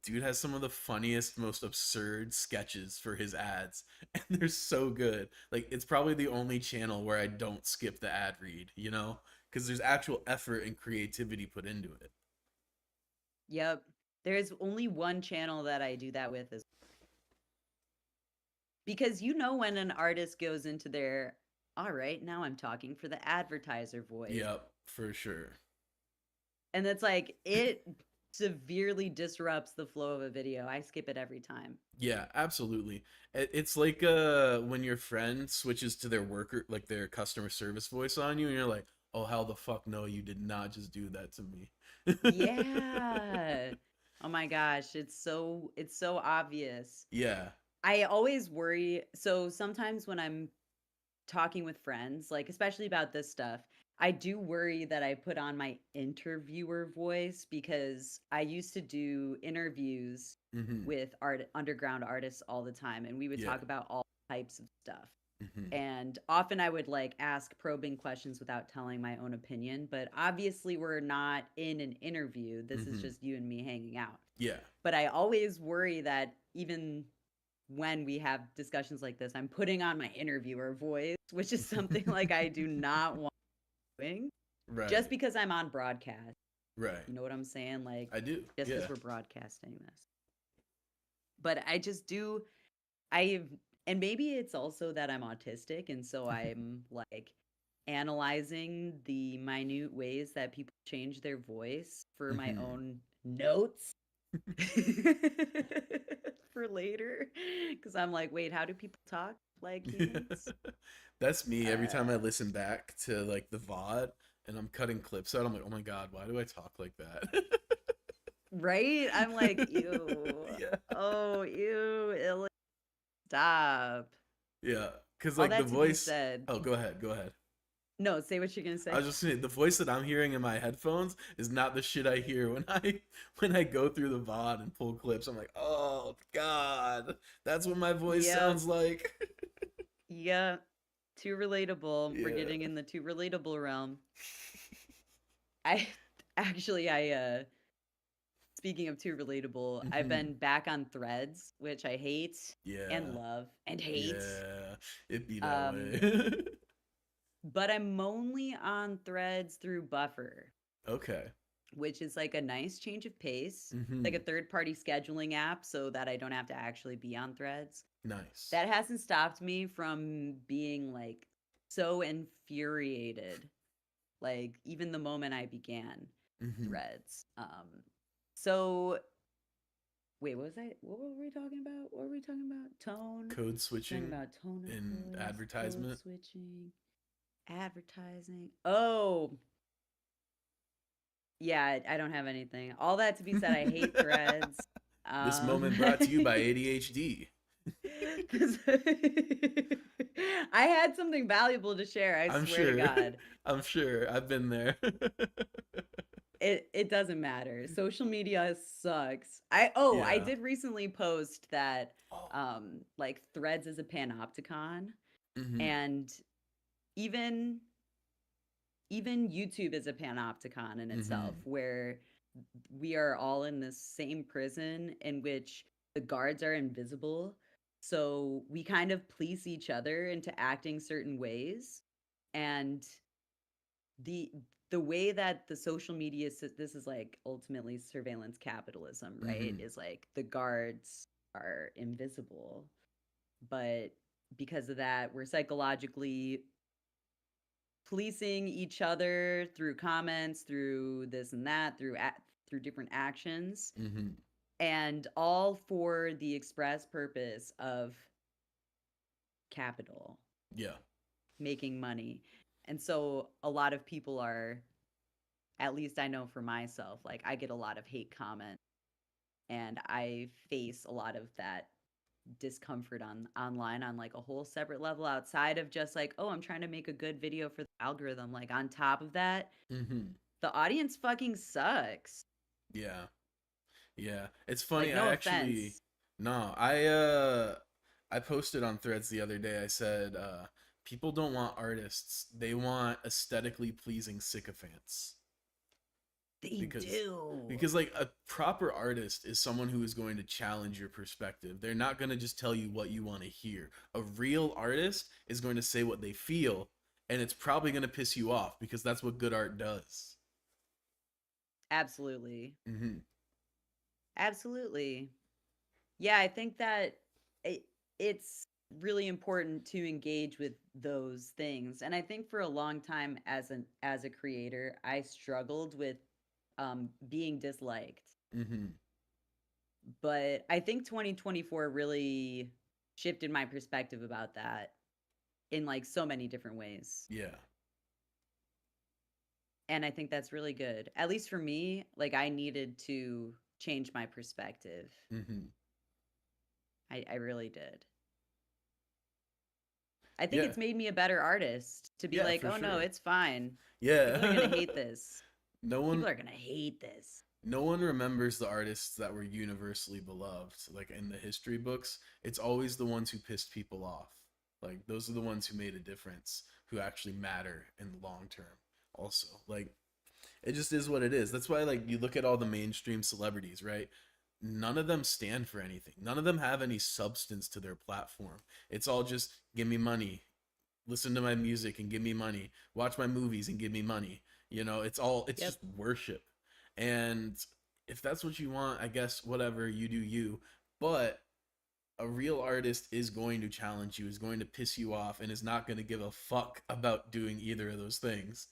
dude has some of the funniest, most absurd sketches for his ads, and they're so good. Like, it's probably the only channel where I don't skip the ad read, you know, because there's actual effort and creativity put into it. Yep. There's only one channel that I do that with, is because you know when an artist goes into their, all right, now I'm talking for the advertiser voice. Yep, for sure. And it's like, it severely disrupts the flow of a video. I skip it every time. Yeah, absolutely. It's like when your friend switches to their worker, like their customer service voice on you, and you're like, "Oh, how the fuck no, you did not just do that to me." Yeah. Oh my gosh, it's so obvious. Yeah. I always worry. So sometimes when I'm talking with friends, like especially about this stuff, I do worry that I put on my interviewer voice, because I used to do interviews Mhm. with underground artists all the time, and we would Yeah. talk about all types of stuff. Mhm. And often I would like ask probing questions without telling my own opinion, but obviously we're not in an interview. This is Mhm. just you and me hanging out. Yeah. But I always worry that even when we have discussions like this, I'm putting on my interviewer voice, which is something like I do not want doing, Right. just because I'm on broadcast. Right. You know what I'm saying? Like, I do. just Yeah. because we're broadcasting this. But I just do, and maybe it's also that I'm autistic, and so I'm like analyzing the minute ways that people change their voice for my Mhm. own notes for later. Because I'm like, wait, how do people talk like humans? That's me every time I listen back to like the VOD and I'm cutting clips out. I'm like, oh my god, why do I talk like that? Right? I'm like, ew. Yeah. Oh, ew. Stop. Yeah, because All like the that to be voice. said. Oh, go ahead. Go ahead. No, say what you're gonna say. I was just saying the voice that I'm hearing in my headphones is not the shit I hear when I go through the VOD and pull clips. I'm like, oh god, that's what my voice Yep. sounds like. Yeah. Too relatable. We're Yeah. getting in the too relatable realm. I actually, speaking of too relatable, I've Mhm. been back on Threads, which I hate Yeah. and love and hate. Yeah, it be that way. But I'm only on Threads through Buffer, Okay. which is like a nice change of pace, Mhm. like a third-party scheduling app, so that I don't have to actually be on Threads. Nice. That hasn't stopped me from being like so infuriated, like even the moment I began Mhm. Threads. So wait, what were we talking about? What were we talking about? Tone. Code Talking switching about tone of in voice, advertisement. code switching, advertising. Oh, yeah, I don't have anything. All that to be said, I hate Threads. This moment brought to you by ADHD. I had something valuable to share, I I'm swear sure. to God. I'm sure. I've been there. It doesn't matter. Social media sucks. I Yeah. did recently post that like Threads is a panopticon, Mhm. and even YouTube is a panopticon in itself, where we are all in this same prison in which the guards are invisible. So we kind of police each other into acting certain ways. And the way that the social media, this is like ultimately surveillance capitalism, right? Mhm. Is like the guards are invisible, but because of that, we're psychologically policing each other through comments, through this and that, through different actions, Mhm. and all for the express purpose of capital, Yeah. making money. And so a lot of people are, at least I know for myself, like I get a lot of hate comments, and I face a lot of that discomfort online on like a whole separate level, outside of just like, oh, I'm trying to make a good video for the algorithm. Like on top of that, Mhm. the audience fucking sucks. Yeah. Yeah. It's funny. Like, no I actually offense. no. I posted on Threads the other day. I said people don't want artists. They want aesthetically pleasing sycophants. They do. Because like a proper artist is someone who is going to challenge your perspective. They're not going to just tell you what you want to hear. A real artist is going to say what they feel, and it's probably going to piss you off because that's what good art does. Absolutely. Mm-hmm. Absolutely. Yeah, I think that it's really important to engage with those things. And I think for a long time as a creator, I struggled with being disliked. Mm-hmm. But I think 2024 really shifted my perspective about that in like so many different ways. Yeah. And I think that's really good. At least for me, like I needed to change my perspective. Mm-hmm. I really did. I think it's made me a better artist to be like, oh no, it's fine. Yeah. People are gonna hate this. People are gonna hate this. No one remembers the artists that were universally beloved. Like in the history books, it's always the ones who pissed people off. Like those are the ones who made a difference, who actually matter in the long term. Also, like it just is what it is. That's why like you look at all the mainstream celebrities, right? None of them stand for anything. None of them have any substance to their platform. It's all just give me money, listen to my music and give me money, watch my movies and give me money. You know, it's just worship. And if that's what you want, I guess whatever, you do you. But a real artist is going to challenge you, is going to piss you off, and is not going to give a fuck about doing either of those things.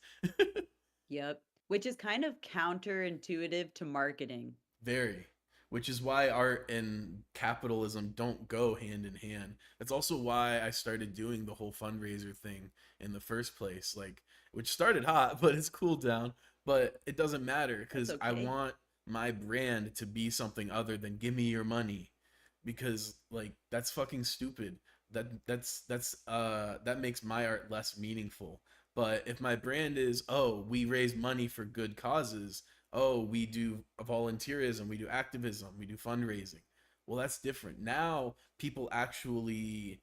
Yep. Which is kind of counterintuitive to marketing. Very. Which is why art and capitalism don't go hand in hand. That's also why I started doing the whole fundraiser thing in the first place. Like, which started hot, but it's cooled down. But it doesn't matter because I want my brand to be something other than give me your money. Because like that's fucking stupid. That makes my art less meaningful. But if my brand is, oh, we raise money for good causes, oh, we do volunteerism, we do activism, we do fundraising. Well, that's different. Now people actually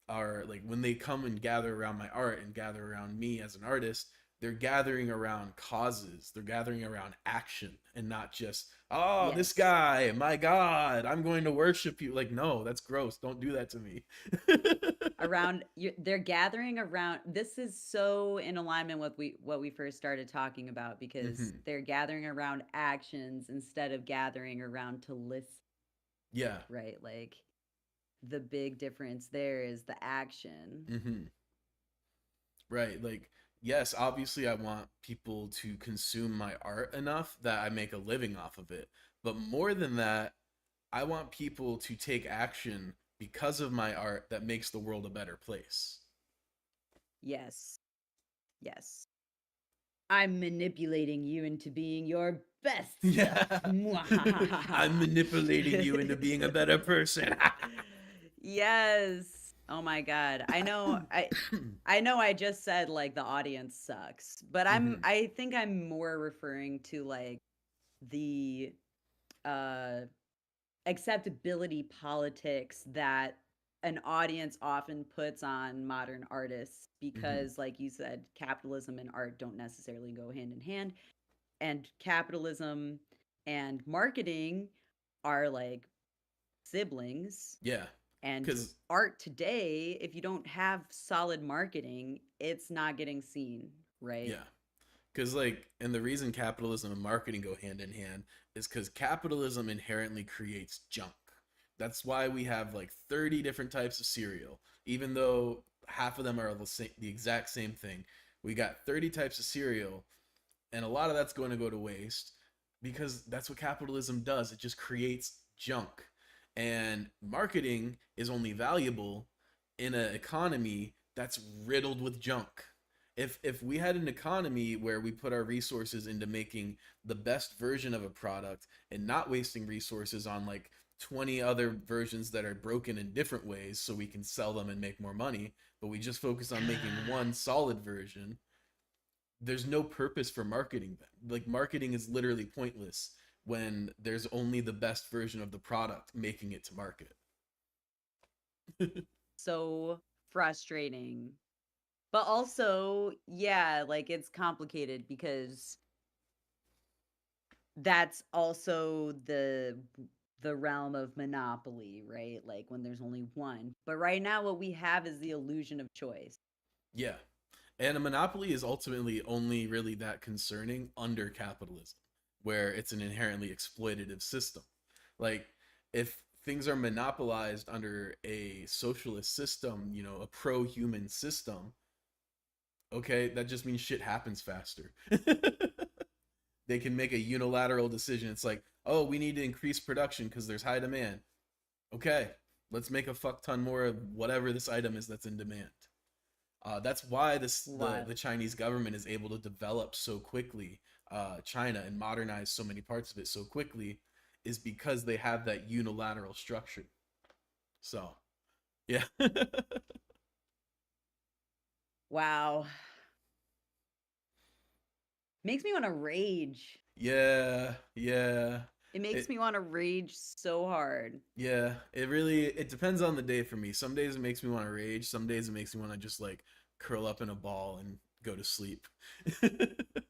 are like, when they come and gather around my art and gather around me as an artist, they're gathering around causes. They're gathering around action and not just, oh, this guy, my God, I'm going to worship you. Like, no, that's gross. Don't do that to me. They're gathering around. This is so in alignment with what we first started talking about, because they're gathering around actions instead of gathering around to listen. Yeah. Right. Like the big difference there is the action. Right. Like, yes, obviously I want people to consume my art enough that I make a living off of it. But more than that, I want people to take action because of my art that makes the world a better place. Yes. Yes. I'm manipulating you into being your best. Yeah. I'm manipulating you into being a better person. Yes. Oh my God. I know I just said like the audience sucks, but I think I'm more referring to like the acceptability politics that an audience often puts on modern artists, because like you said, capitalism and art don't necessarily go hand in hand, and capitalism and marketing are like siblings. Yeah. And art today, if you don't have solid marketing, it's not getting seen, right? Yeah. Because, like, and the reason capitalism and marketing go hand in hand is because capitalism inherently creates junk. That's why we have, like, 30 different types of cereal. Even though half of them are the exact same thing. We got 30 types of cereal, and a lot of that's going to go to waste because that's what capitalism does. It just creates junk. And marketing is only valuable in an economy that's riddled with junk. If we had an economy where we put our resources into making the best version of a product and not wasting resources on like 20 other versions that are broken in different ways so we can sell them and make more money, but we just focus on making one solid version, there's no purpose for marketing then. Like, marketing is literally pointless when there's only the best version of the product making it to market. So frustrating. But also, yeah, like it's complicated because that's also the realm of monopoly, right? Like when there's only one. But right now what we have is the illusion of choice. Yeah. And a monopoly is ultimately only really that concerning under capitalism, where it's an inherently exploitative system. Like, if things are monopolized under a socialist system, you know, a pro human system, okay, that just means shit happens faster. They can make a unilateral decision. It's like, oh, we need to increase production because there's high demand. Okay, let's make a fuck ton more of whatever this item is that's in demand. That's why the Chinese government is able to develop so quickly, China, and modernize so many parts of it so quickly, is because they have that unilateral structure. So, yeah. Wow. Makes me want to rage. Yeah, yeah. It makes me want to rage so hard. Yeah, it depends on the day for me. Some days it makes me want to rage. Some days it makes me want to just like curl up in a ball and go to sleep.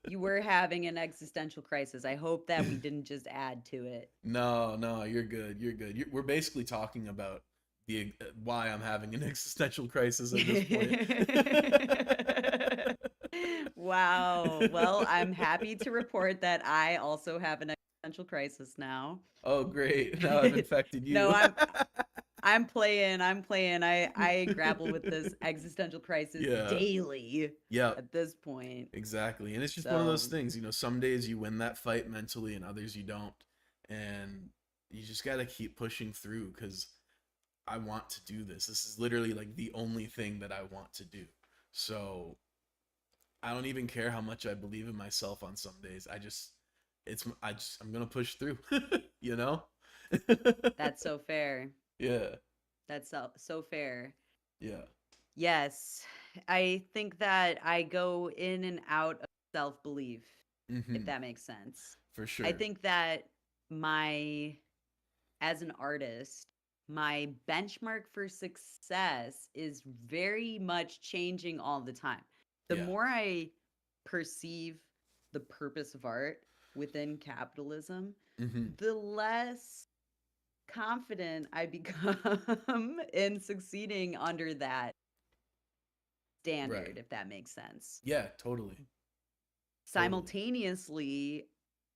You were having an existential crisis. I hope that we didn't just add to it. No, you're good. You're good. We're basically talking about the why I'm having an existential crisis at this point. Wow. Well, I'm happy to report that I also have an existential crisis now. Oh, great. Now I've infected you. No, I'm playing. I grapple with this existential crisis daily. Yeah. At this point. Exactly. And it's just one of those things, you know, some days you win that fight mentally and others you don't. And you just got to keep pushing through because I want to do this. This is literally like the only thing that I want to do. So I don't even care how much I believe in myself on some days. I'm going to push through, you know? That's so fair. Yeah. That's so fair. Yeah. Yes. I think that I go in and out of self-belief, if that makes sense. For sure. I think that as an artist, my benchmark for success is very much changing all the time. The more I perceive the purpose of art within capitalism, the less confident I become in succeeding under that standard, if that makes sense. Yeah, totally. Simultaneously,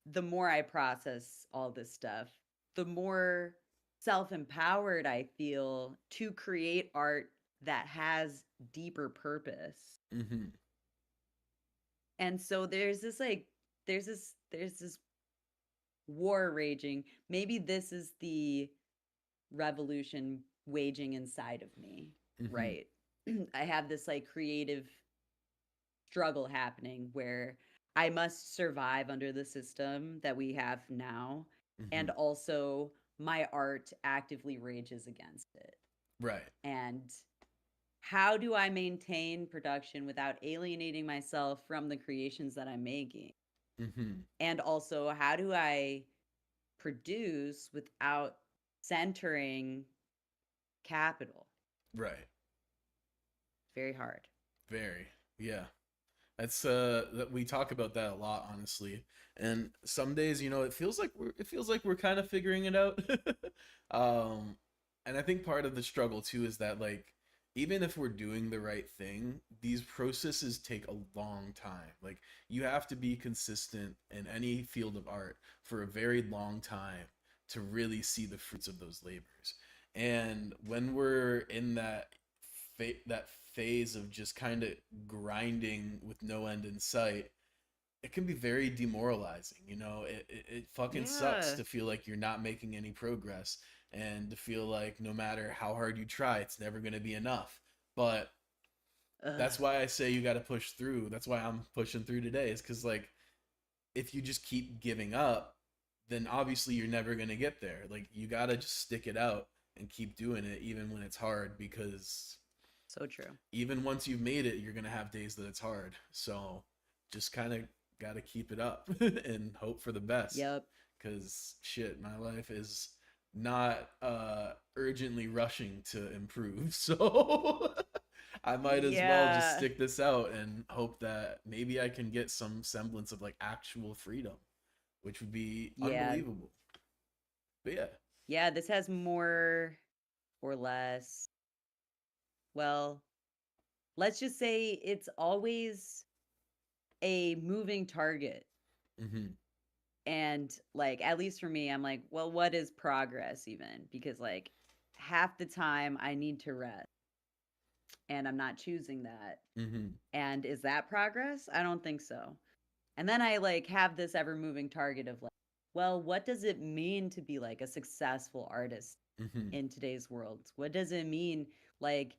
the more I process all this stuff, the more self-empowered I feel to create art that has deeper purpose. And so there's this war raging. Maybe this is the revolution waging inside of me, right? I have this like creative struggle happening where I must survive under the system that we have now, and also my art actively rages against it. Right. And how do I maintain production without alienating myself from the creations that I'm making? And also, how do I produce without centering capital? Right. Very hard. Very. Yeah. That's that we talk about that a lot, honestly. And some days, you know, it feels like we're kind of figuring it out. And I think part of the struggle too is that like even if we're doing the right thing, these processes take a long time. Like you have to be consistent in any field of art for a very long time to really see the fruits of those labors. And when we're in that phase of just kind of grinding with no end in sight, it can be very demoralizing. You know, it fucking sucks to feel like you're not making any progress and to feel like no matter how hard you try, it's never going to be enough. But that's why I say you got to push through. That's why I'm pushing through today, is because like if you just keep giving up, then obviously you're never going to get there. Like you got to just stick it out and keep doing it even when it's hard, because so true. Even once you've made it, you're going to have days that it's hard. So just kind of got to keep it up and hope for the best. Yep. Because shit, my life is not urgently rushing to improve. So I might as well just Yeah. stick this out and hope that maybe I can get some semblance of like actual freedom, which would be Yeah. unbelievable. But yeah. Yeah, this has more or less. Well, let's just say it's always a moving target. Mm-hmm. And like, at least for me, I'm like, well, what is progress even? Because like half the time I need to rest and I'm not choosing that. Mm-hmm. And is that progress? I don't think so. And then I like have this ever moving target of like, well, what does it mean to be like a successful artist Mm-hmm. in today's world? What does it mean? Like,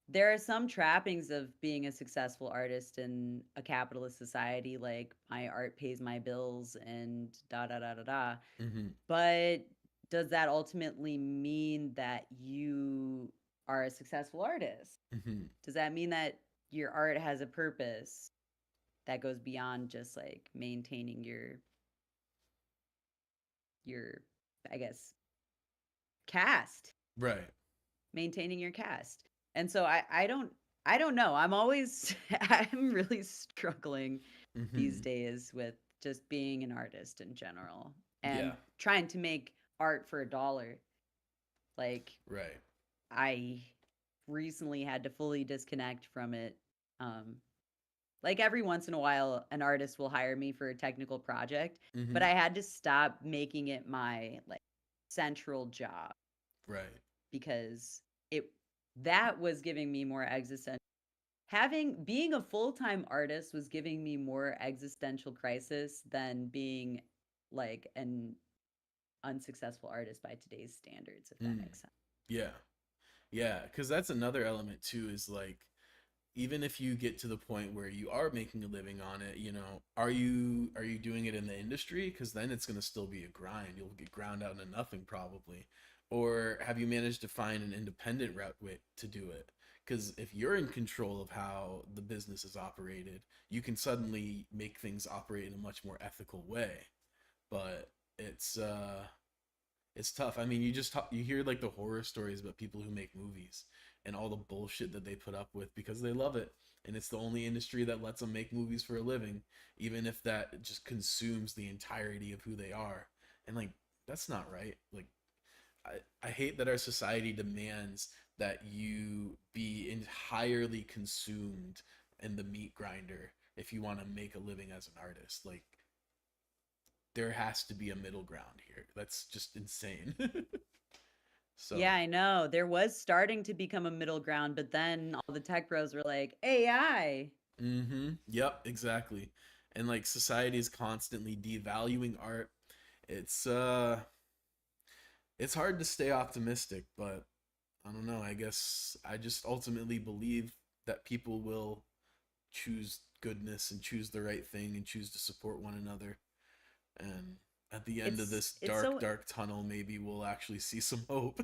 there are some trappings of being a successful artist in a capitalist society, like my art pays my bills and da da da da da. Mm-hmm. But does that ultimately mean that you are a successful artist? Mm-hmm. Does that mean that your art has a purpose that goes beyond just like maintaining your I guess cast, Right. maintaining your cast. And so I don't know. I'm always I'm really struggling these Mm-hmm. days with just being an artist in general and Yeah. trying to make art for $1. Like Right. I recently had to fully disconnect from it. Um like every once in a while an artist will hire me for a technical project, but Mm-hmm. I had to stop making it my like central job Right. because it that was giving me more existential having being a full-time artist was giving me more existential crisis than being like an unsuccessful artist by today's standards, if that Mm. makes sense. Yeah. Yeah. Because that's another element too, is like, even if you get to the point where you are making a living on it, are you doing it in the industry? Because then it's going to still be a grind. You'll get ground out into nothing probably. Or have you managed to find an independent route to do it? Because if you're in control of how the business is operated, you can suddenly make things operate in a much more ethical way. But it's tough. I mean, you hear like the horror stories about people who make movies and all the bullshit that they put up with because they love it, and it's the only industry that lets them make movies for a living, even if that just consumes the entirety of who they are. And like, that's not right. Like, I hate that our society demands that you be entirely consumed in the meat grinder if you want to make a living as an artist. Like, there has to be a middle ground here. That's just insane. So, Yeah, I know. There was starting to become a middle ground, but then all the tech bros were like, AI. mm-hmm. Yep, exactly. And like, society is constantly devaluing art. It's it's hard to stay optimistic, but I don't know. I guess I just ultimately believe that people will choose goodness and choose the right thing and choose to support one another. And at the end of this It's dark, so dark tunnel, maybe we'll actually see some hope.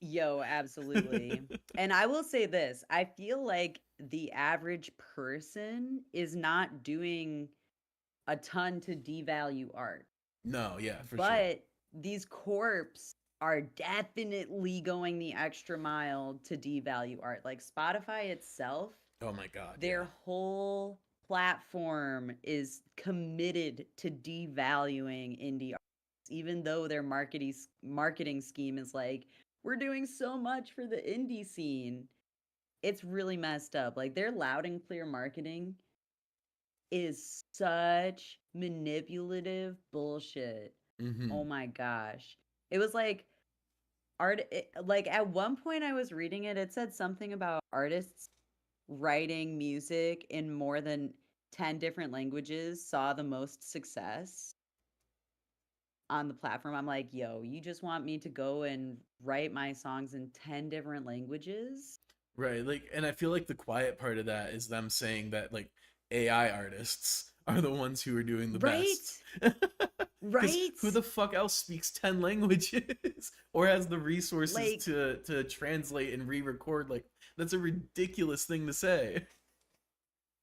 yo, absolutely. And I will say this, I feel like the average person is not doing a ton to devalue art. No, yeah, for sure. But these corps are definitely going the extra mile to devalue art. Like Spotify itself, Oh my god, their yeah. whole platform is committed to devaluing indie artists, even though their marketing scheme is like, we're doing so much for the indie scene. It's really messed up. Like their loud and clear marketing is such manipulative bullshit. Mm-hmm. Oh my gosh. It was like like at one point I was reading it, it said something about artists writing music in more than 10 different languages saw the most success on the platform. I'm like, yo, you just want me to go and write my songs in 10 different languages? Right, like, and I feel like the quiet part of that is them saying that like AI artists are the ones who are doing the Right? best. Because Right? who the fuck else speaks 10 languages or has the resources Like, to translate and re-record? Like, that's a ridiculous thing to say.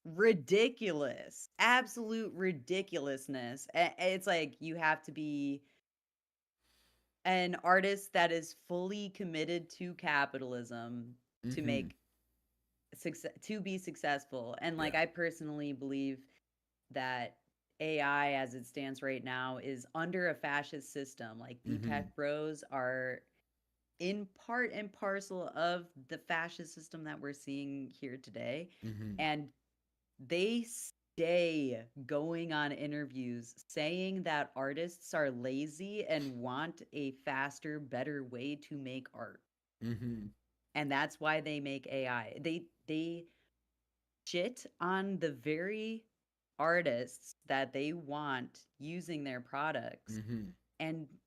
ridiculous. Absolute ridiculousness. It's like you have to be an artist that is fully committed to capitalism to Mm-hmm. make to be successful. And like Yeah. I personally believe that AI as it stands right now is under a fascist system. Like the Mhm. tech bros are in part and parcel of the fascist system that we're seeing here today. Mhm. And they stay going on interviews saying that artists are lazy and want a faster, better way to make art. Mhm. And that's why they make AI. They shit on the very artists that they want using their products. Mhm. And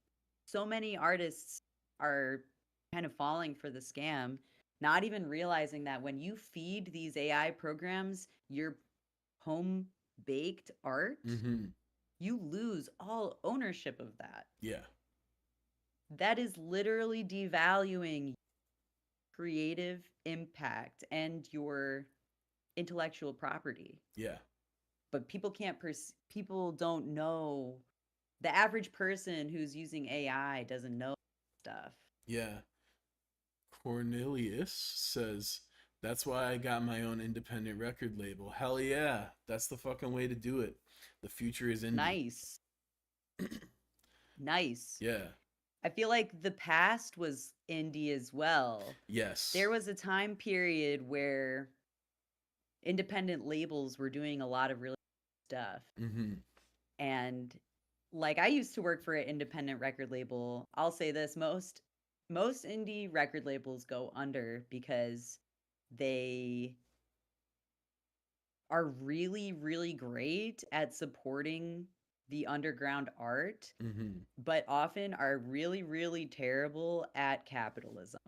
so many artists are kind of falling for the scam, not even realizing that when you feed these AI programs your home baked art, Mhm. you lose all ownership of that. Yeah. That is literally devaluing creative impact and your intellectual property. Yeah. But people don't know. The average person who's using AI doesn't know stuff. Yeah. Cornelius says, that's why I got my own independent record label. Hell yeah. That's the fucking way to do it. The future is indie. Nice. Nice. Yeah. I feel like the past was indie as well. Yes. There was a time period where independent labels were doing a lot of really stuff. Mm-hmm. And like I used to work for an independent record label. I'll say this, most indie record labels go under because they are really, really great at supporting the underground art, Mm-hmm. but often are really, really terrible at capitalism.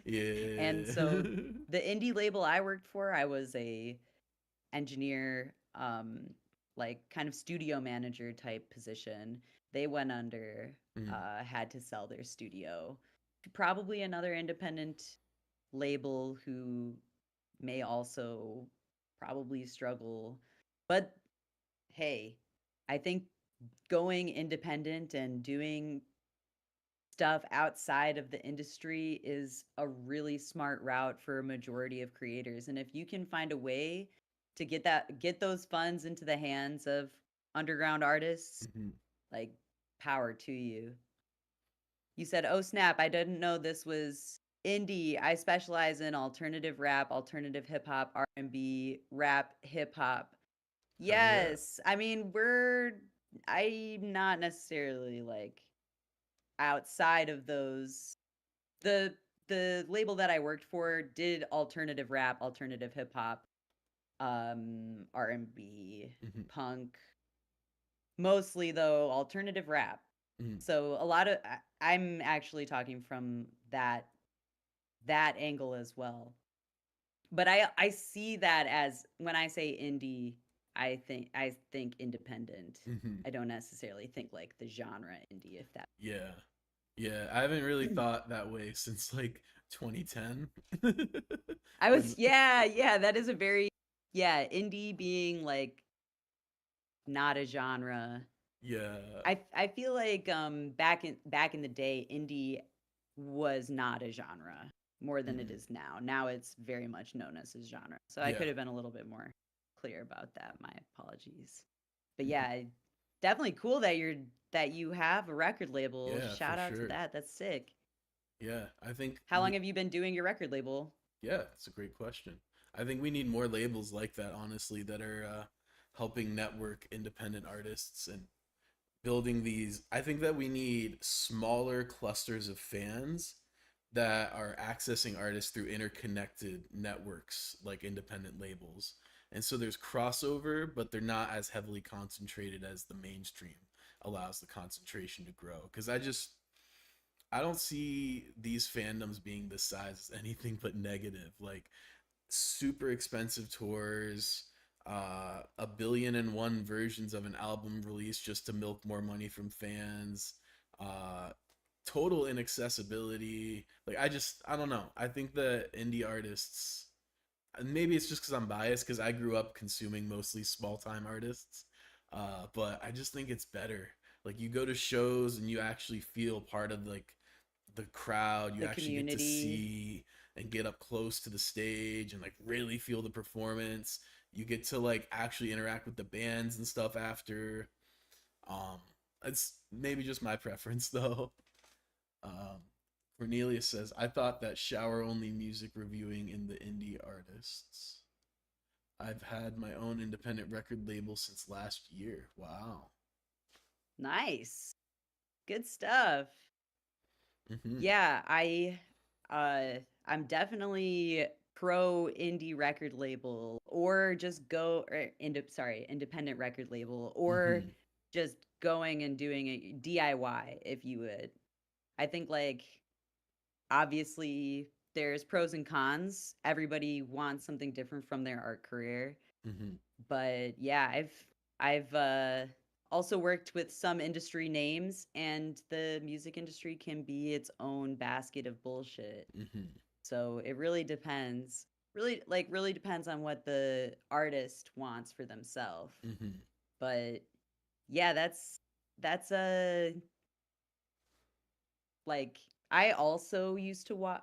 Yeah. And so the indie label I worked for, I was a engineer, like kind of studio manager type position. They went under, had to sell their studio to probably another independent label who may also probably struggle. But hey, I think going independent and doing stuff outside of the industry is a really smart route for a majority of creators. And if you can find a way to get those funds into the hands of underground artists, like power to you. You said, "Oh snap, I didn't know this was indie. I specialize in alternative rap, alternative hip hop, R&B, rap, hip hop." Yes. I mean, I'm not necessarily like outside of those. The label that I worked for did alternative rap, alternative hip hop, R&B, punk. Mostly though alternative rap. So a lot of I'm actually talking from that angle as well. But I see that as when I say indie, I think independent. I don't necessarily think like the genre indie, if that. Yeah. Yeah. I haven't really thought that way since like 2010. I was yeah, that is a very indie being like not a genre. Yeah. I feel like back in the day indie was not a genre more than it is now. Now it's very much known as a genre. So I could have been a little bit more clear about that. My apologies. But yeah, definitely cool that you have a record label. Yeah, Shout for out to sure. that. That's sick. Yeah, I think. How long have you been doing your record label? Yeah, it's a great question. I think we need more labels like that, honestly, that are helping network independent artists and building these. I think that we need smaller clusters of fans that are accessing artists through interconnected networks like independent labels. And so there's crossover, but they're not as heavily concentrated as the mainstream allows the concentration to grow. Because I don't see these fandoms being this size as anything but negative. Like super expensive tours, 1,000,000,001 versions of an album released just to milk more money from fans, total inaccessibility. Like I don't know. I think the indie artists, and maybe it's just because I'm biased because I grew up consuming mostly small time artists, but I just think it's better. Like you go to shows and you actually feel part of like the crowd. You The actually get to community. see and get up close to the stage and like really feel the performance. You get to like actually interact with the bands and stuff after. Um, it's maybe just my preference though. Um, Cornelius says, I thought that shower only music reviewing in the indie artists. I've had my own independent record label since last year. Wow. Nice. Good stuff. Mhm. Yeah, I'm definitely pro indie record label or just go or independent record label or Mhm. just going and doing a DIY if you would. I think like obviously there's pros and cons. Everybody wants something different from their art career. Mhm. But yeah, I've also worked with some industry names, and the music industry can be its own basket of bullshit. Mhm. So it really depends. Really depends on what the artist wants for themselves. Mhm. But yeah, that's a like I also used to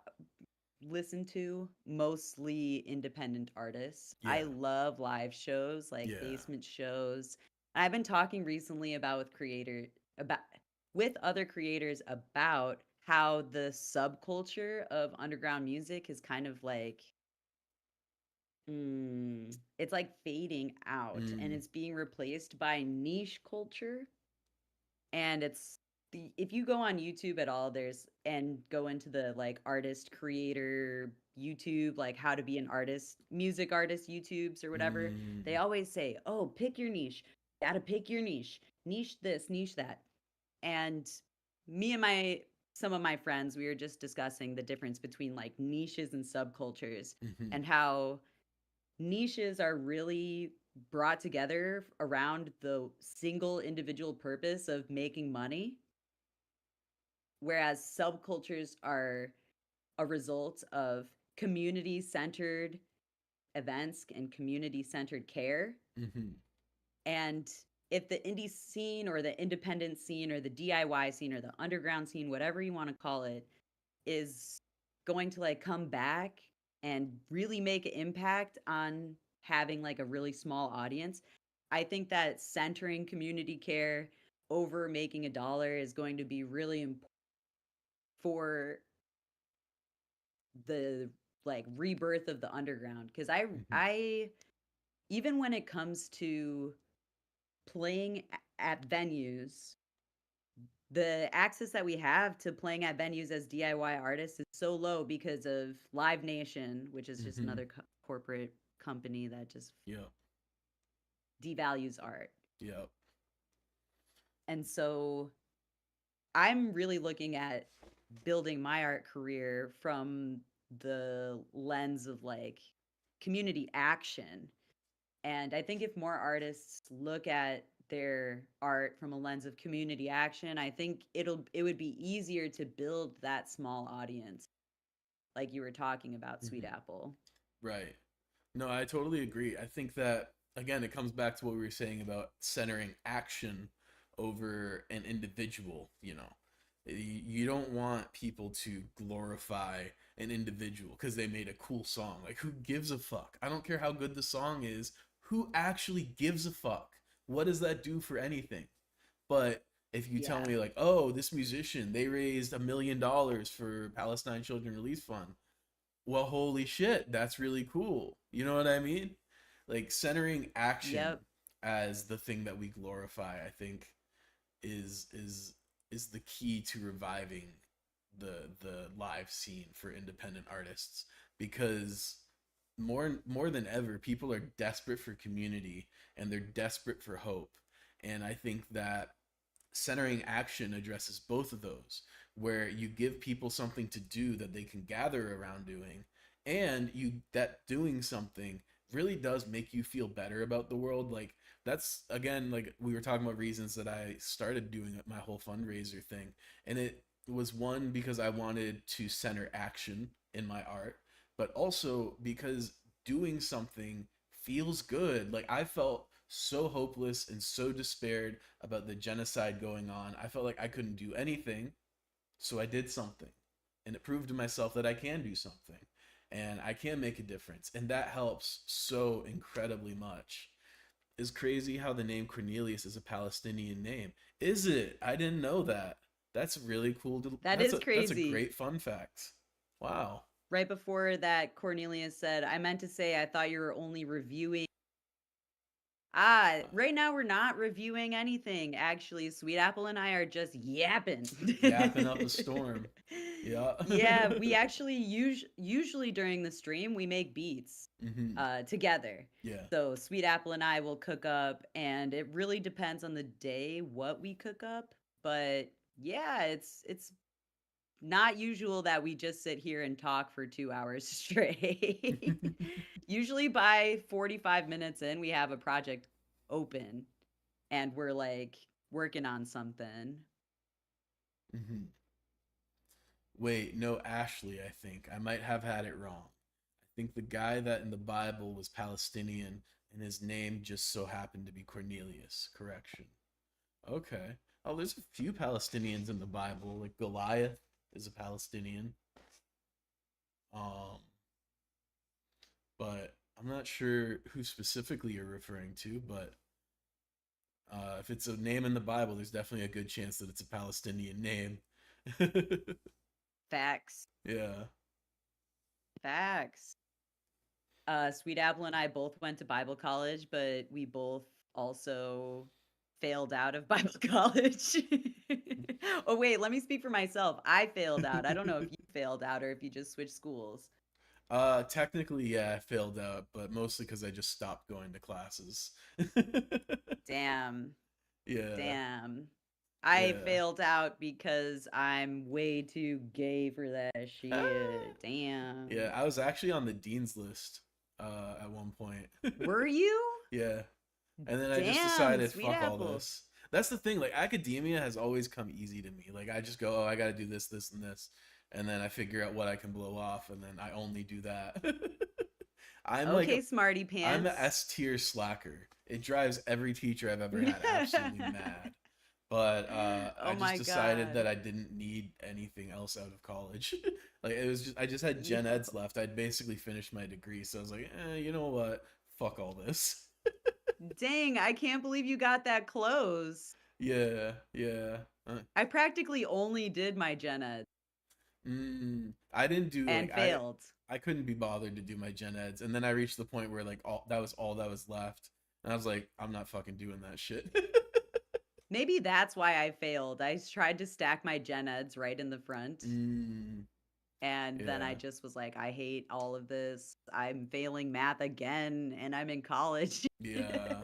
listen to mostly independent artists. I Yeah. love live shows, like Yeah. basement shows. I've been talking recently about with other creators about how the subculture of underground music is kind of like it's like fading out and Mm. it's being replaced by niche culture. And if you go on YouTube at all, there's and go into the like artist creator YouTube, like how to be an artist, music artist YouTubes or whatever, they Mm. always say, "Oh, pick your niche. Gotta pick your niche. Niche this, niche that." And me and my some of my friends, we were just discussing the difference between like niches and subcultures Mhm. and how niches are really brought together around the single individual purpose of making money, whereas subcultures are a result of community centered events and community centered care. Mhm. And if the indie scene or the independent scene or the DIY scene or the underground scene, whatever you want to call it, is going to like come back and really make an impact on having like a really small audience, I think that centering community care over making a dollar is going to be really important for the like rebirth of the underground because Mhm. I even when it comes to playing at venues, the access that we have to playing at venues as DIY artists is so low because of Live Nation, which is just Mhm. another corporate company that just Yep. devalues art. Yep. And so I'm really looking at building my art career from the lens of like community action. And I think if more artists look at their art from a lens of community action, I think it would be easier to build that small audience like you were talking about, Sweet Mhm. Apple. Right. No, I totally agree. I think that again, it comes back to what we were saying about centering action over an individual, you know. You don't want people to glorify an individual because they made a cool song. Like who gives a fuck? I don't care how good the song is. Who actually gives a fuck? What does that do for anything? But if you tell Yeah. me like, "Oh, this musician, they raised $1 million for Palestine Children Relief Fund." Well, holy shit, that's really cool. You know what I mean? Like centering action Yep. as the thing that we glorify, I think is the key to reviving the live scene for independent artists because more than ever people are desperate for community and they're desperate for hope. And I think that centering action addresses both of those where you give people something to do that they can gather around doing and you that doing something really does make you feel better about the world. Like that's again like we were talking about reasons that I started doing my whole fundraiser thing, and it was one because I wanted to center action in my art, but also because doing something feels good. Like I felt so hopeless and so despaired about the genocide going on. I felt like I couldn't do anything, so I did something. and it proved to myself that I can do something and I can make a difference. And that helps so incredibly much. It's crazy how the name Cornelius is a Palestinian name. Is it? I didn't know that. That's really cool. That's That's a crazy. great fun fact. Wow. Right before that, Cornelius said, I meant to say I thought you were only reviewing. Right now we're not reviewing anything. Actually, Sweet Apple and I are just yapping. Yapping up a storm. Yeah. Yeah, we actually usually during the stream we make beats together. Yeah. So Sweet Apple and I will cook up, and it really depends on the day what we cook up. But yeah, it's not usual that we just sit here and talk for 2 hours straight. Usually by 45 minutes in, we have a project open and we're like working on something. Mm-hmm. Wait, no, Ashley, I think. I might have had it wrong. I think the guy that in the Bible was Palestinian and his name just so happened to be Cornelius. Correction. Okay. Oh, there's a few Palestinians in the Bible. Like Goliath is a Palestinian. But I'm not sure who specifically you're referring to, but if it's a name in the Bible, there's definitely a good chance that it's a Palestinian name. Facts. Yeah. Facts. Sweet Apple and I both went to Bible college, but we both also failed out of Bible college. Oh, wait, let me speak for myself. I failed out. I don't know if you failed out or if you just switched schools. Technically, yeah, I failed out, but mostly because I just stopped going to classes. Damn. Yeah. Damn. I Yeah. failed out because I'm way too gay for that shit. Damn. Yeah, I was actually on the dean's list at one point. Were you? Yeah. And then I just Damn, decided, Sweet fuck all Apple. this. That's the thing, like academia has always come easy to me. Like I just go, oh, I gotta do this, this, and this. And then I figure out what I can blow off, and then I only do that. I'm Okay, like smarty pants. I'm an S tier slacker. It drives every teacher I've ever had absolutely mad. But I Oh my just decided God. that I didn't need anything else out of college. Like it was just I just had gen eds left. I'd basically finished my degree, so I was like, you know what? Fuck all this. Dang, I can't believe you got that close. Yeah, yeah. I practically only did my gen ed. I didn't do And like failed. I couldn't be bothered to do my gen eds, and then I reached the point where like all that was left, and I was like, I'm not fucking doing that shit. Maybe that's why I failed. I tried to stack my gen eds right in the front. And then I Yeah. just was like, I hate all of this. I'm failing math again, and I'm in college. Yeah.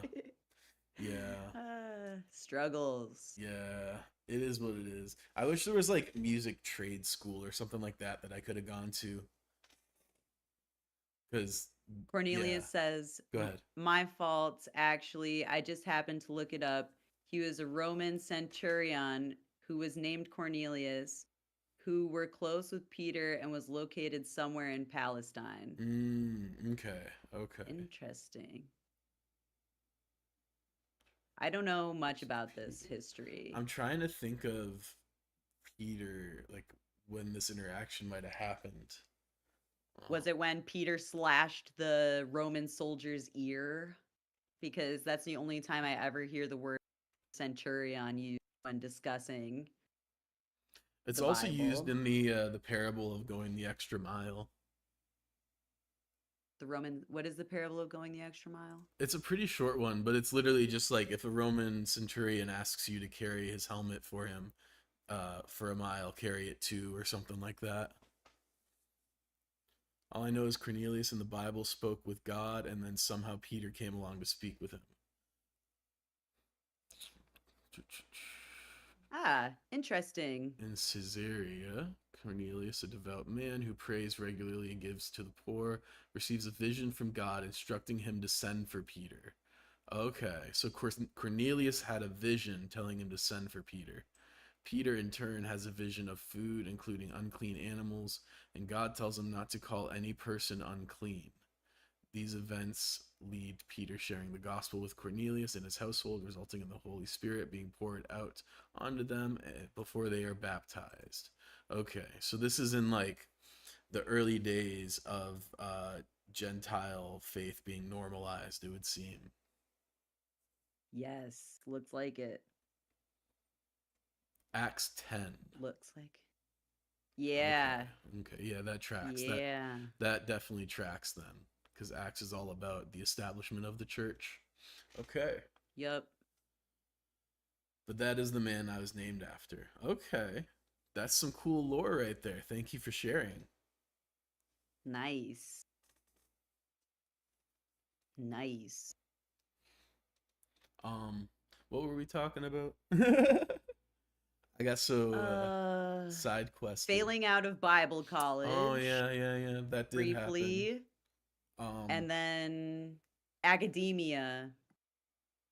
Yeah. Struggles. Yeah. It is what it is. I wish there was like music trade school or something like that that I could have gone to. Because Cornelius says, Go ahead. my fault, actually. I just happened to look it up. He was a Roman centurion who was named Cornelius, who were close with Peter and was located somewhere in Palestine. Okay. Interesting. I don't know much about this history. I'm trying to think of Peter, like when this interaction might have happened. Was it when Peter slashed the Roman soldier's ear? Because that's the only time I ever hear the word centurion used when discussing. It's the also Bible. used in the parable of going the extra mile. What is the parable of going the extra mile? It's a pretty short one, but it's literally just like if a Roman centurion asks you to carry his helmet for him for a mile, carry it 2 or something like that. All I know is Cornelius in the Bible spoke with God, and then somehow Peter came along to speak with him. Interesting. In Caesarea, Cornelius, a devout man who prays regularly and gives to the poor, receives a vision from God instructing him to send for Peter. Okay, so Cornelius had a vision telling him to send for Peter. Peter, in turn, has a vision of food, including unclean animals, and God tells him not to call any person unclean. These events lead Peter sharing the gospel with Cornelius and his household, resulting in the Holy Spirit being poured out onto them before they are baptized. Okay, so this is in like the early days of Gentile faith being normalized, it would seem. Yes, looks like it. Acts 10. Looks like. Yeah. Okay, yeah, that tracks. Yeah. That definitely tracks then, because Acts is all about the establishment of the church. Okay. Yep. But that is the man I was named after. Okay. That's some cool lore right there. Thank you for sharing. Nice. Nice. What were we talking about? I got so side quest. Failing out of Bible college. Oh yeah. That did briefly. happen. And then academia.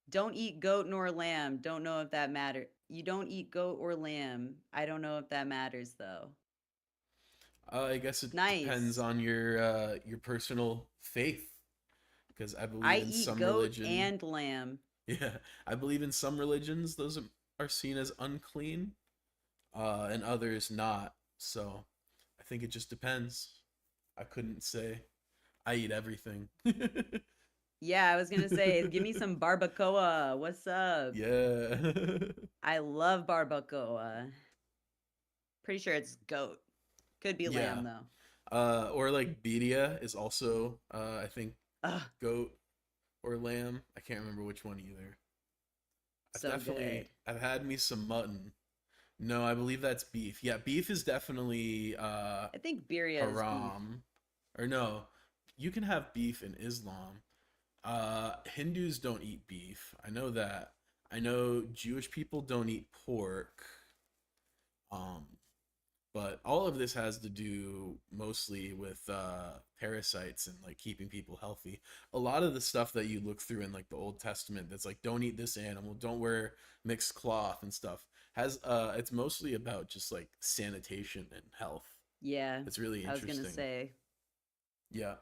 Don't eat goat nor lamb. Don't know if that matters. You don't eat goat or lamb. I don't know if that matters though. I guess it depends on your personal faith, because I believe in some religion. I eat goat and lamb. Yeah, I believe in some religions those are seen as unclean, and others not. So I think it just depends. I couldn't say. I eat everything. Yeah, I was gonna say, give me some barbacoa. What's up? Yeah. I love barbacoa. Pretty sure it's goat. Could be lamb though. Or like birria is also I think goat or lamb. I can't remember which one either. I've had me some mutton. No, I believe that's beef. Yeah, beef is definitely I think birria haram. Or no, you can have beef in Islam. Hindus don't eat beef. I know that. I know Jewish people don't eat pork. But all of this has to do mostly with parasites and like keeping people healthy. A lot of the stuff that you look through in like the Old Testament that's like don't eat this animal, don't wear mixed cloth and stuff has it's mostly about just like sanitation and health. Yeah. It's really interesting. I was gonna say. Yeah.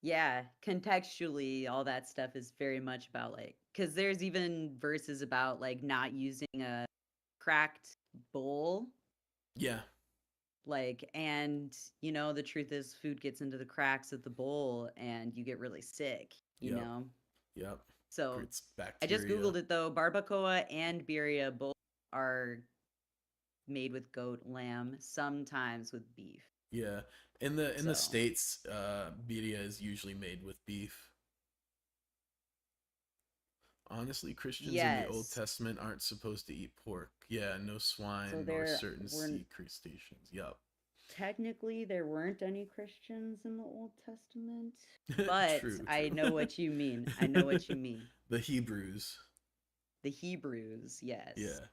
Yeah, contextually, all that stuff is very much about like, because there's even verses about like not using a cracked bowl. Yeah. Like, and you know, the truth is food gets into the cracks of the bowl and you get really sick, you know? Yep. So It's I just Googled it though. Barbacoa and birria both are made with goat, lamb, sometimes with beef. Yeah. In the States, birria is usually made with beef. Honestly, Christians in the Old Testament aren't supposed to eat pork. Yeah, no swine nor certain sea crustaceans. Yup. Technically, there weren't any Christians in the Old Testament, but True. I know what you mean. I know what you mean. The Hebrews. The Hebrews, yes. Yeah.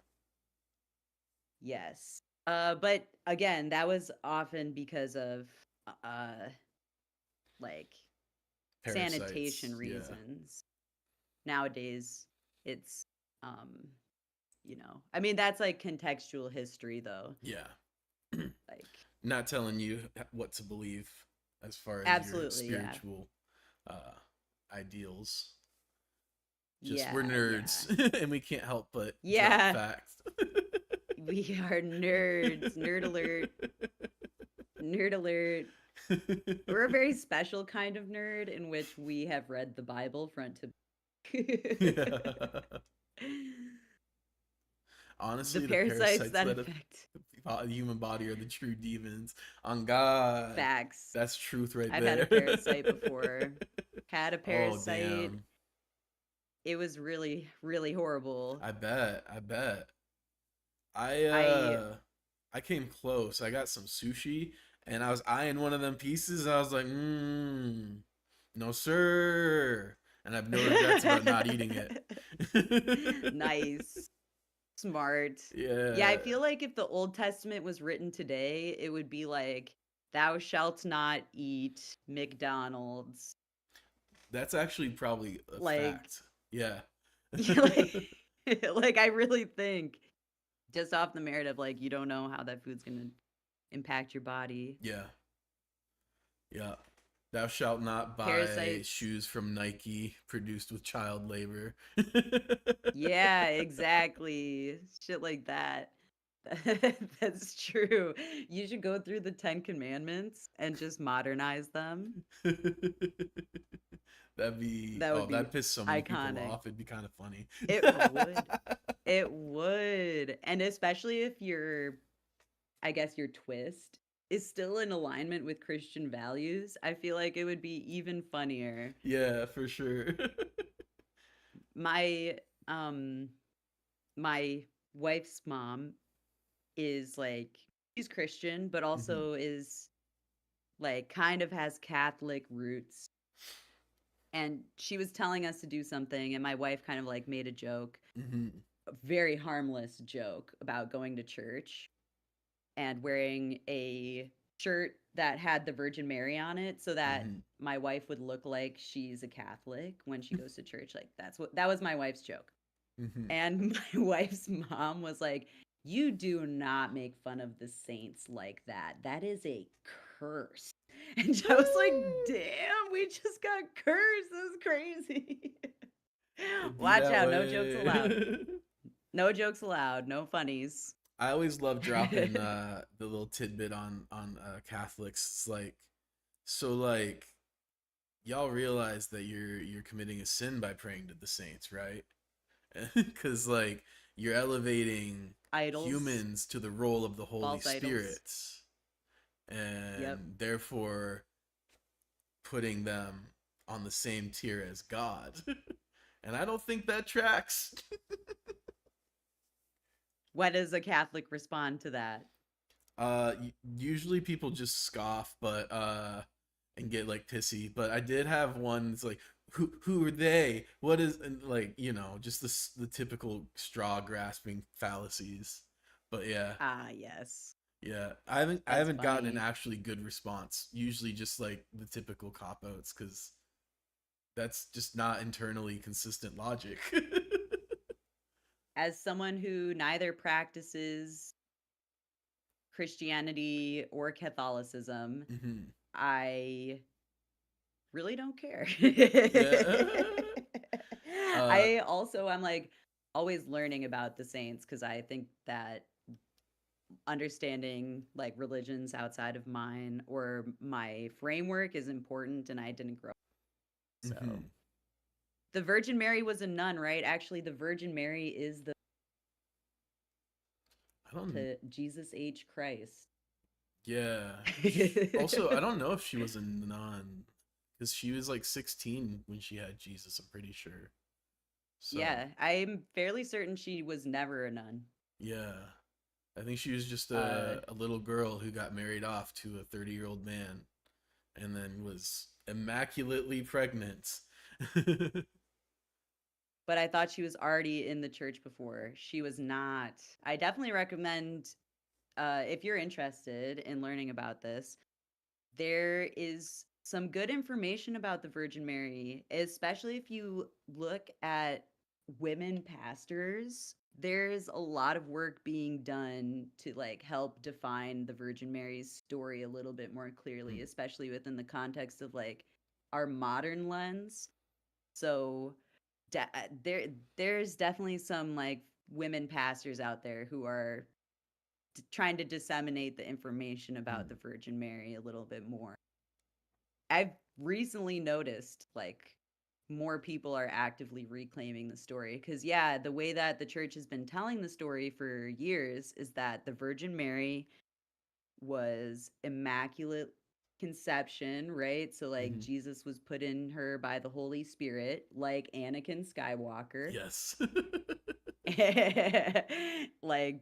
Yes. But again, that was often because of like Parasites, sanitation yeah. reasons. Nowadays, it's you know, I mean that's like contextual history though. Yeah. Like not telling you what to believe as far as your spiritual ideals. Just we're nerds and we can't help but drop facts. We are nerds. Nerd alert. Nerd alert. We're a very special kind of nerd in which we have read the Bible front to Honestly, the parasites that affect the human body are the true demons. On God. Facts. That's truth right I've there. had a parasite before. Had a parasite. Oh, damn. It was really, really horrible. I bet. I came close. I got some sushi and I was eyeing one of them pieces. And I was like, no, sir. And I have no regrets about not eating it. Nice. Smart. Yeah. Yeah, I feel like if the Old Testament was written today, it would be like, thou shalt not eat McDonald's. That's actually probably a fact. Yeah. Like, I really think, just off the merit of like, you don't know how that food's going to impact your body. Yeah. Yeah. Thou shalt not buy Parasites. shoes from Nike produced with child labor. Yeah, exactly. Shit like that. That's true. You should go through the 10 commandments and just modernize them. That'd be That would be that'd piss so many people iconic. off. It'd be kind of funny. It would. It would. And especially if I guess your twist is still in alignment with Christian values, I feel like it would be even funnier. Yeah, for sure. My my wife's mom is like she's Christian, but also is like kind of has Catholic roots. And she was telling us to do something, and my wife kind of like made a joke, a very harmless joke about going to church and wearing a shirt that had the Virgin Mary on it so that my wife would look like she's a Catholic when she goes to church. Like that was my wife's joke. And my wife's mom was like, "You do not make fun of the saints like that. That is a curse." And I was like, "Damn, we just got cursed. This is crazy." Watch out, no jokes allowed. No jokes allowed, no funnies. I always love dropping the little tidbit on Catholics. It's like, so like, y'all realize that you're committing a sin by praying to the saints, right? Because like you're elevating idols, humans to the role of the Holy false Spirit, idols. And therefore putting them on the same tier as God. And I don't think that tracks. What does a Catholic respond to that? Usually people just scoff, but and get like pissy. But I did have one that's like, who are they? What is, and like, you know, just the typical straw grasping fallacies. But yeah. Yes. Yeah, I haven't gotten an funny. actually good response. Usually just like the typical cop outs, because that's just not internally consistent logic. As someone who neither practices Christianity or Catholicism, I really don't care. I'm like always learning about the saints because I think that understanding like religions outside of mine or my framework is important, and I didn't grow up. So the Virgin Mary was a nun, right? Actually, the Virgin Mary is to Jesus H. Christ. Yeah. Also, I don't know if she was a nun, because she was like 16 when she had Jesus, I'm pretty sure. So, Yeah, I'm fairly certain she was never a nun. yeah. I think she was just a little girl who got married off to a 30-year-old man and then was immaculately pregnant. But I thought she was already in the church before. She was not. I definitely recommend, if you're interested in learning about this, there is some good information about the Virgin Mary, especially if you look at women pastors. There's a lot of work being done to like help define the Virgin Mary's story a little bit more clearly, especially within the context of like our modern lens. So there's definitely some like women pastors out there who are trying to disseminate the information about the Virgin Mary a little bit more. I've recently noticed like more people are actively reclaiming the story because the way that the church has been telling the story for years is that the Virgin Mary was immaculate conception, right? So like Jesus was put in her by the Holy Spirit, like Anakin Skywalker. Yes. Like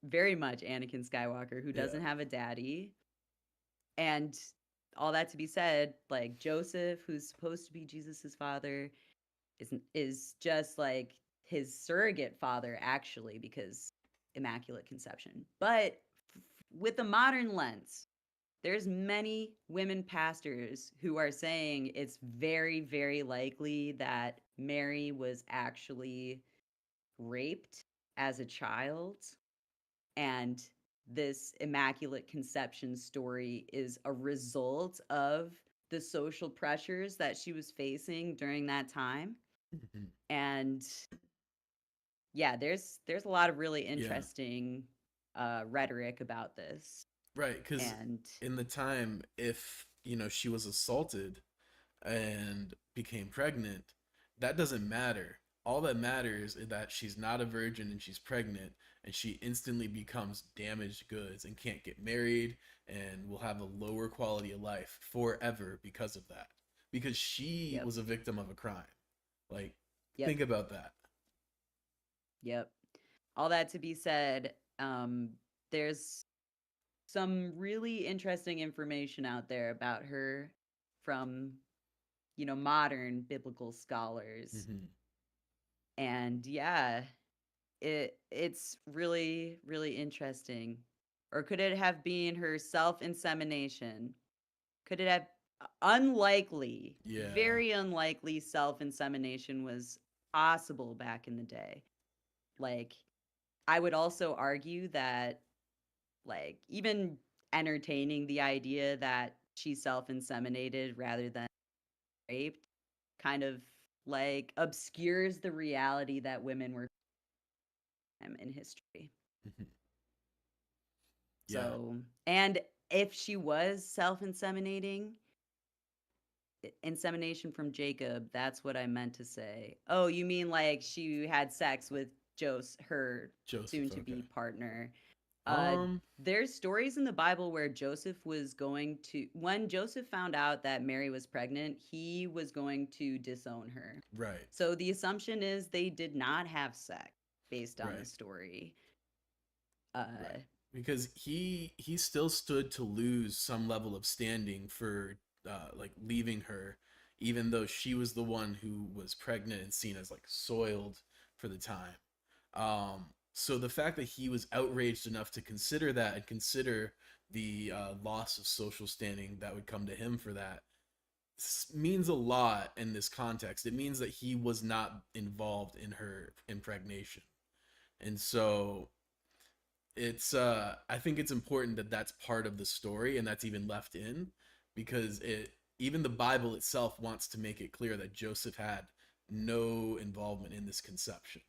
very much Anakin Skywalker, who doesn't have a daddy. And all that to be said, like Joseph, who's supposed to be Jesus's father, is just like his surrogate father, actually, because immaculate conception. But with the modern lens, there's many women pastors who are saying it's very, very likely that Mary was actually raped as a child, and this immaculate conception story is a result of the social pressures that she was facing during that time. Mhm. And yeah, there's a lot of really Yeah. interesting rhetoric about this. Right, because And in the time, if she was assaulted and became pregnant, that doesn't matter. All that matters is that she's not a virgin and she's pregnant, and she instantly becomes damaged goods and can't get married and will have a lower quality of life forever because of that. Because she Yep. was a victim of a crime. Like, Yep. think about that. Yep. All that to be said, there's some really interesting information out there about her from, modern biblical scholars. Mhm. And yeah, it's really, really interesting. Or could it have been her self-insemination? Could it have unlikely, Yeah. very unlikely self-insemination was possible back in the day. Like, I would also argue that, like, even entertaining the idea that she self-inseminated rather than raped kind of like obscures the reality that women were in history. Mhm. Yeah. So, and if she was self-inseminating, insemination from Jacob, that's what I meant to say. Oh, you mean like she had sex with her Joseph, soon-to-be okay. partner? Um, There's stories in the Bible where Joseph was going to, when Joseph found out that Mary was pregnant, he was going to disown her. Right. So the assumption is they did not have sex based on the Right. story. Right. Because he still stood to lose some level of standing for like leaving her, even though she was the one who was pregnant and seen as like soiled for the time. So the fact that he was outraged enough to consider that and consider the loss of social standing that would come to him for that means a lot in this context. It means that he was not involved in her impregnation. And so it's I think it's important that that's part of the story and that's even left in, because even the Bible itself wants to make it clear that Joseph had no involvement in this conception.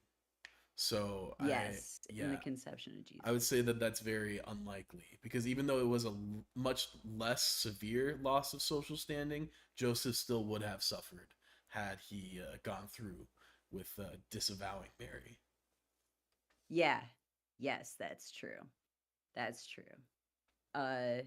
So Yes, in the conception of Jesus. I would say that that's very unlikely, because even though it was a much less severe loss of social standing, Joseph still would have suffered had he gone through with disavowing Mary. Yeah. Yes, that's true. That's true. I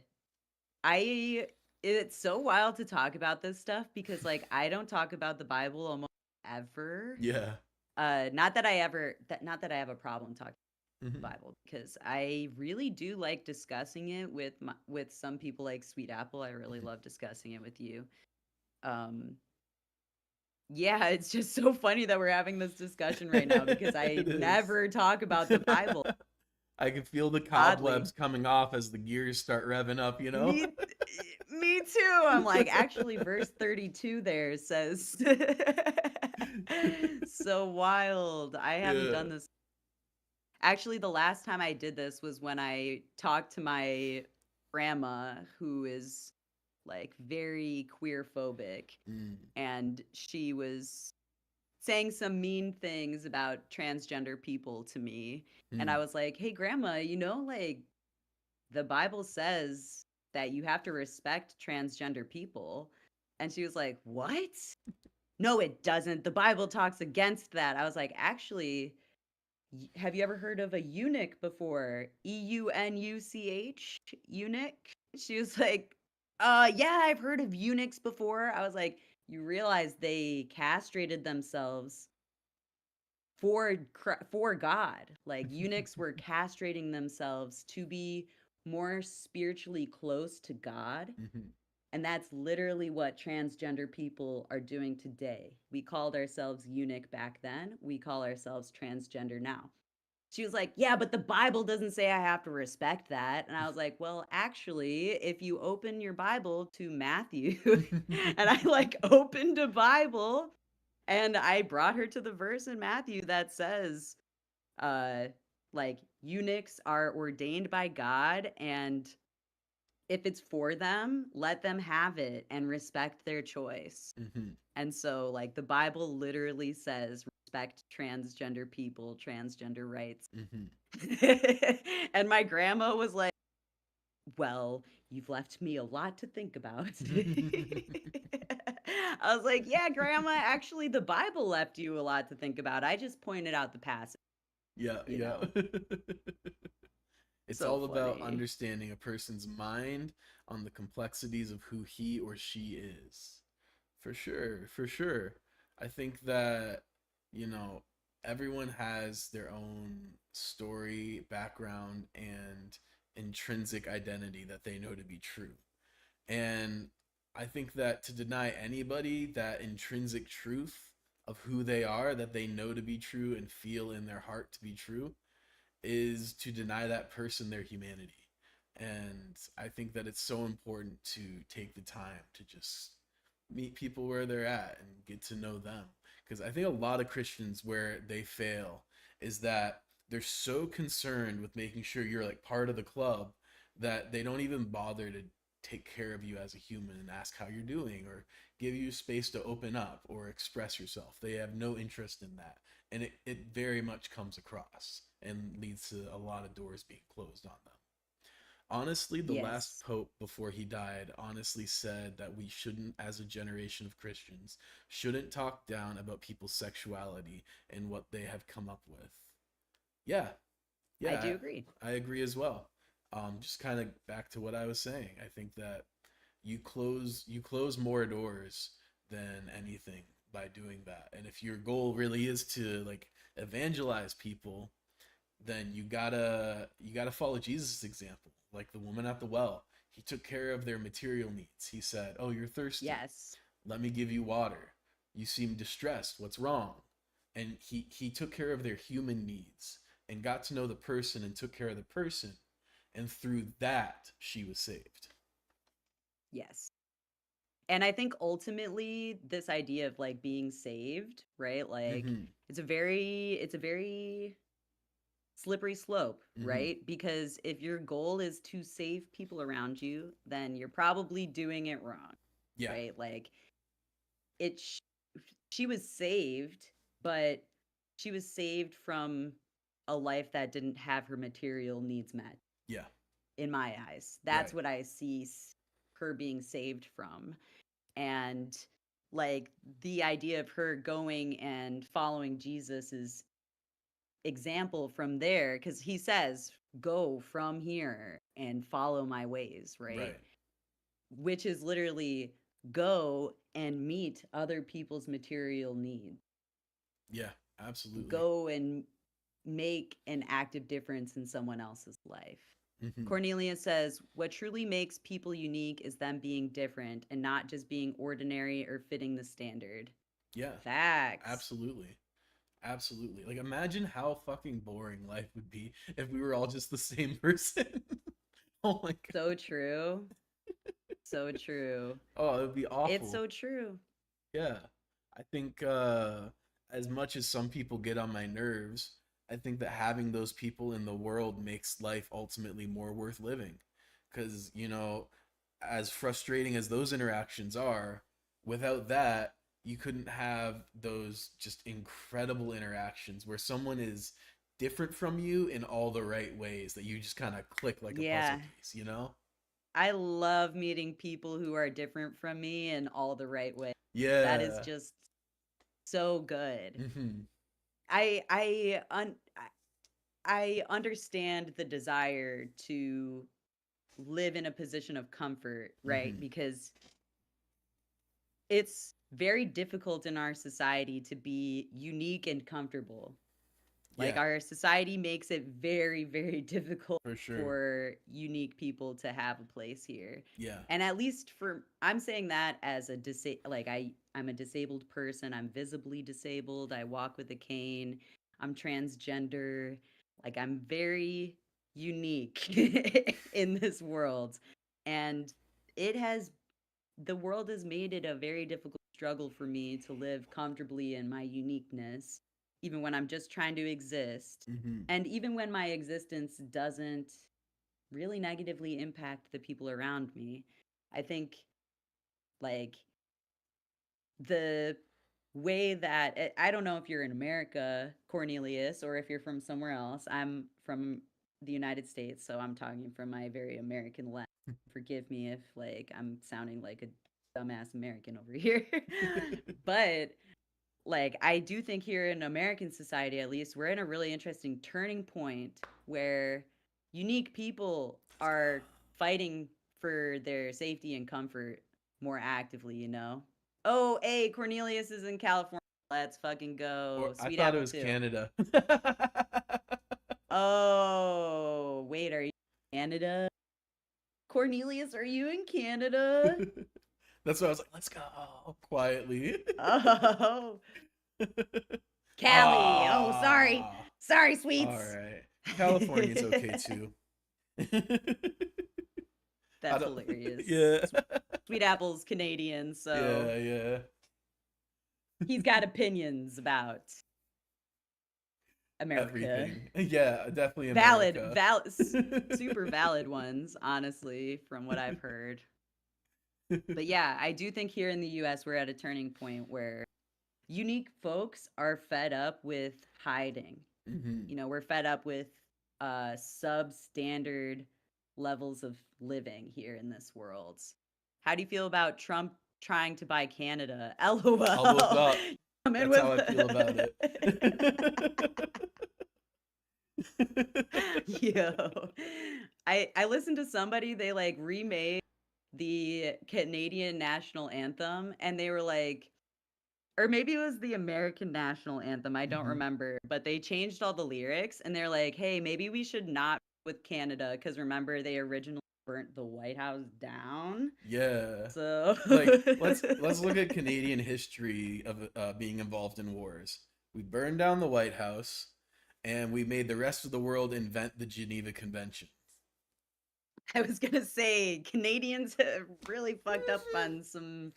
it's so wild to talk about this stuff because like I don't talk about the Bible almost ever. Yeah. Not that I have a problem talking about Mhm. the Bible, because I really do like discussing it with some people like Sweet Apple. I really love discussing it with you. Yeah, it's just so funny that we're having this discussion right now because I It is. never talk about the Bible. I can feel the Oddly. cobwebs coming off as the gears start revving up, you know? Me too. I'm like, actually, verse 32 there says, so wild. I haven't done Yeah. this. Actually, the last time I did this was when I talked to my grandma, who is like very queer phobic, Mm. and she was saying some mean things about transgender people to me. And I Mm. was like, hey, grandma, like the Bible says that you have to respect transgender people. And she was like, what? No, it doesn't. The Bible talks against that. I was like, actually, have you ever heard of a eunuch before? EUNUCH? Eunuch? She was like, yeah, I've heard of eunuchs before. I was like, you realize they castrated themselves for God. Like eunuchs were castrating themselves to be more spiritually close to God. Mhm. And that's literally what transgender people are doing today. We called ourselves eunuch back then. We call ourselves transgender now. She was like, yeah, but the Bible doesn't say I have to respect that. And I was like, well, actually, if you open your Bible to Matthew, and I like opened a Bible and I brought her to the verse in Matthew that says, like, eunuchs are ordained by God, and if it's for them, let them have it and respect their choice. And so, like, the Bible literally says respect transgender people, transgender rights. And my grandma was like, well, you've left me a lot to think about. I was like, yeah, grandma, actually, the Bible left you a lot to think about. I just pointed out the passage. Yeah, You yeah. know? It's So all about funny. understanding a person's mind on the complexities of who he or she is. For sure, for sure. I think that, you know, everyone has their own story, background, and intrinsic identity that they know to be true. And I think that to deny anybody that intrinsic truth of who they are, that they know to be true and feel in their heart to be true, is to deny that person their humanity. And I think that it's so important to take the time to just meet people where they're at and get to know them. Because I think a lot of Christians, where they fail is that they're so concerned with making sure you're like part of the club that they don't even bother to take care of you as a human and ask how you're doing or give you space to open up or express yourself. They have no interest in that. And it very much comes across and leads to a lot of doors being closed on them. Honestly, the last Yes. pope before he died honestly said that we shouldn't, as a generation of Christians, shouldn't talk down about people's sexuality and what they have come up with. Yeah, I yeah, do agree. I agree as well. Just kind of back to what I was saying. I think that you close more doors than anything by doing that. And if your goal really is to like evangelize people, then you gotta follow Jesus' example. Like the woman at the well, he took care of their material needs. He said, "Oh, you're thirsty. Yes. Let me give you water. You seem distressed. What's wrong?" And he took care of their human needs and got to know the person and took care of the person, and through that she was saved. Yes. And I think ultimately this idea of like being saved, right? Like Mm-hmm. it's a very slippery slope, Mm-hmm. right? Because if your goal is to save people around you, then you're probably doing it wrong, Yeah. right? Like it sh- she was saved, but she was saved from a life that didn't have her material needs met Yeah. in my eyes. That's Right. what I see her being saved from. And like the idea of her going and following Jesus's example from there, because he says, go from here and follow my ways, right? Right. Which is literally go and meet other people's material needs. Yeah. Absolutely. Go and make an active difference in someone else's life. Mm-hmm. Cornelia says, what truly makes people unique is them being different and not just being ordinary or fitting the standard. Yeah. Facts. Absolutely. Absolutely. Like imagine how fucking boring life would be if we were all just the same person. Oh my god. So true. So true. Oh, it would be awful. It's so true. Yeah. I think as much as some people get on my nerves, I think that having those people in the world makes life ultimately more worth living. Cuz, as frustrating as those interactions are, without that, you couldn't have those just incredible interactions where someone is different from you in all the right ways that you just kind of click like a Yeah. puzzle piece, you know? I love meeting people who are different from me in all the right ways. That is Yeah. just so good. Mhm. I understand the desire to live in a position of comfort, right? Mhm. Because it's very difficult in our society to be unique and comfortable. Like Yeah. our society makes it very, very difficult For sure. for unique people to have a place here. Yeah. And at least for I'm saying that as a I'm a disabled person. I'm visibly disabled. I walk with a cane. I'm transgender. Like I'm very unique in this world. And it has the world has made it a very difficult struggle for me to live comfortably in my uniqueness, even when I'm just trying to exist. Mhm. And even when my existence doesn't really negatively impact the people around me. I think like the way that I don't know if you're in America, Cornelius, or if you're from somewhere else. I'm from the United States, so I'm talking from my very American lens. Forgive me if like I'm sounding like a dumbass American over here. But like I do think here in American society at least we're in a really interesting turning point where unique people are fighting for their safety and comfort more actively, you know. Oh, hey, Cornelius is in California. Let's fucking go. Or I Sweet thought Apple it was too. Canada. Oh, wait, are you in Canada? Cornelius, are you in Canada? That's why I was like, let's go quietly. Oh. Cali. Oh, sorry. Ah. Sorry, sweets. All right. California's okay too. That's hilarious. Yeah. Sweet Apple's Canadian, so Yeah. he's got opinions about America. Everything. Yeah, definitely Valid, America. super valid ones, honestly, from what I've heard. But yeah, I do think here in the US we're at a turning point where unique folks are fed up with hiding. Mhm. You know, we're fed up with substandard levels of living here in this world. How do you feel about Trump trying to buy Canada? LOL. Up. Come in That's how with I feel about it. Yo. I listened to somebody, they like remade the Canadian national anthem and they were like, or maybe it was the American national anthem, I don't remember, but they changed all the lyrics and they're like, hey, maybe we should not with Canada because remember they originally burnt the White House down. Yeah. So like let's look at Canadian history of being involved in wars. We burned down the White House and we made the rest of the world invent the Geneva Convention. I was gonna say Canadians have really fucked up on some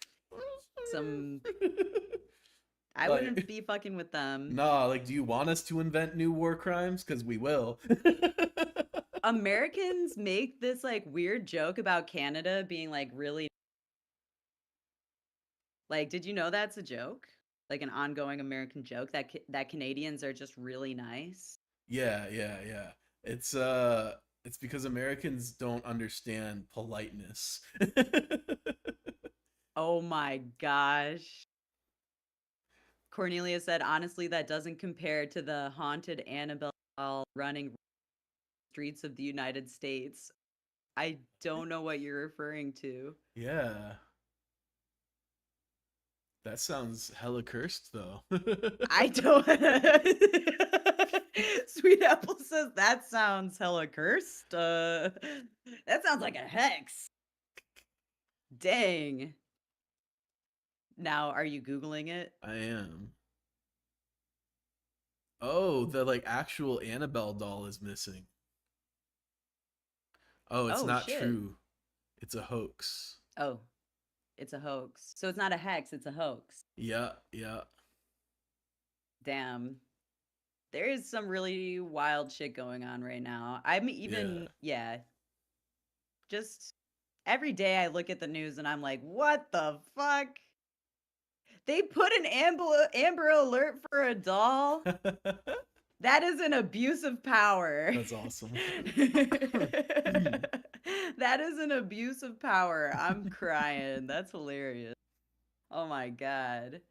I Like- wouldn't be fucking with them. Nah, like, do you want us to invent new war crimes? Because we will. Americans make this like weird joke about Canada being like really like, did you know that's a joke? Like an ongoing American joke that that Canadians are just really nice. Yeah. It's because Americans don't understand politeness. Oh my gosh. Cornelia said, honestly, that doesn't compare to the haunted Annabelle doll running streets of the United States. I don't know what you're referring to. Yeah. That sounds hella cursed, though. I don't. Sweet Apple says that sounds hella cursed. That sounds like a hex. Dang. Now, are you Googling it? I am. Oh, the like actual Annabelle doll is missing. Oh, it's Oh, not shit. true. It's a hoax. Oh, it's a hoax. So it's not a hex, it's a hoax. Yeah. Damn. There is some really wild shit going on right now. I'm even, yeah. Just every day I look at the news and I'm like, what the fuck? They put an Amber Alert for a doll? That is an abuse of power. That's awesome. That is an abuse of power. I'm crying. That's hilarious. Oh my god.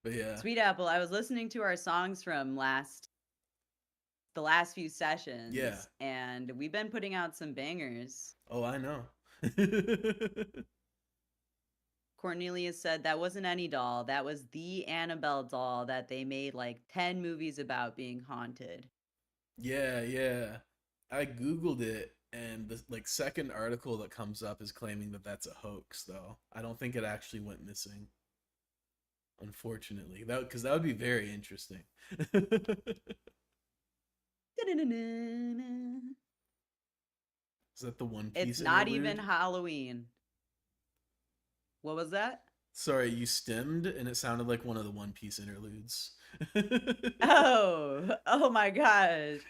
But yeah. Sweet Apple, I was listening to our songs from the last few sessions. Yeah. And we've been putting out some bangers. Oh, I know. Cornelia said that wasn't any doll. That was the Annabelle doll that they made like 10 movies about being haunted. Yeah. I Googled it, and the like second article that comes up is claiming that that's a hoax, though. I don't think it actually went missing. Unfortunately, because that would be very interesting. Is that the One Piece? It's not interlude? even Halloween. What was that? Sorry, you stemmed, and it sounded like one of the One Piece interludes. Oh my gosh.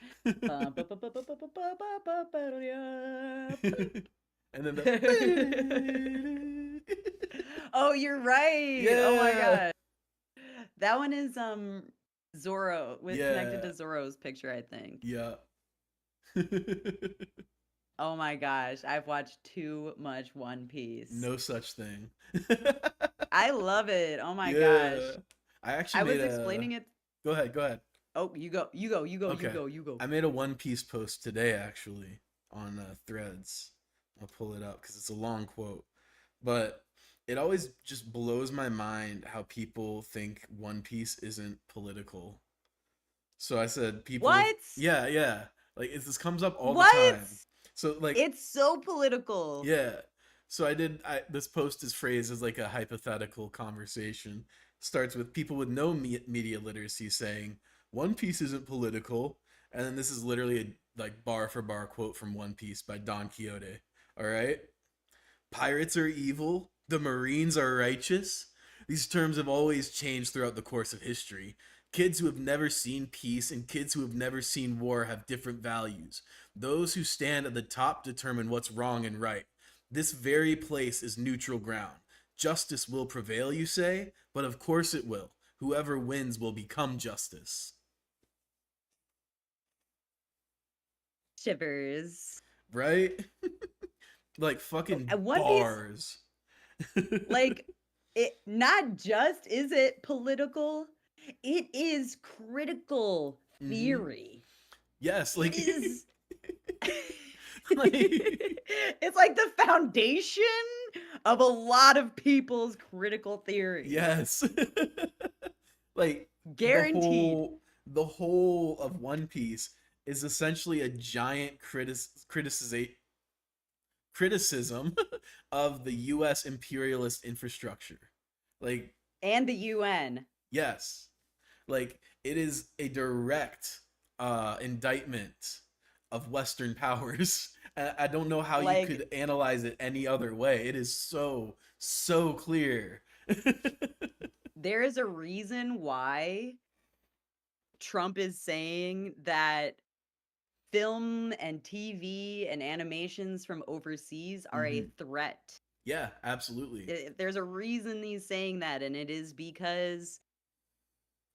And then Oh, you're right. Oh my yeah, god. That one is Zorro with connected to yeah, Zorro's picture, I think. yeah. Oh my gosh, I've watched too much One Piece. No such thing. I love it. Oh my gosh. Yeah. I actually I made was a. explaining it. Go ahead, go ahead. Oh, you go. You go. You go. You Okay. go. You go. I made a One Piece post today actually on Threads. I'll pull it up because it's a long quote. But it always just blows my mind how people think One Piece isn't political. So I said people. What? Yeah, yeah. Like this comes up all the What? time. So like It's so political. yeah. So this post is phrased as like a hypothetical conversation. Starts with people with no media literacy saying, "One Piece isn't political." And then this is literally a like bar for bar quote from One Piece by Don Quixote. All right? Pirates are evil, the Marines are righteous. These terms have always changed throughout the course of history. Kids who have never seen peace and kids who have never seen war have different values. Those who stand at the top determine what's wrong and right. This very place is neutral ground. Justice will prevail, you say? But of course it will. Whoever wins will become justice. Shivers. Right? Like fucking One bars. Like, it not just is it political, it is critical theory. Yes, like It is. like It's like the foundation of a lot of people's critical theory. yes. Like Guaranteed. the whole of One Piece is essentially a giant criticism of the US imperialist infrastructure. Like And the UN. yes. Like it is a direct indictment of Western powers. I don't know how Like- you could analyze it any other way. It is so clear. There is a reason why Trump is saying that film and TV and animations from overseas are a threat. Yeah, absolutely. There's a reason he's saying that, and it is because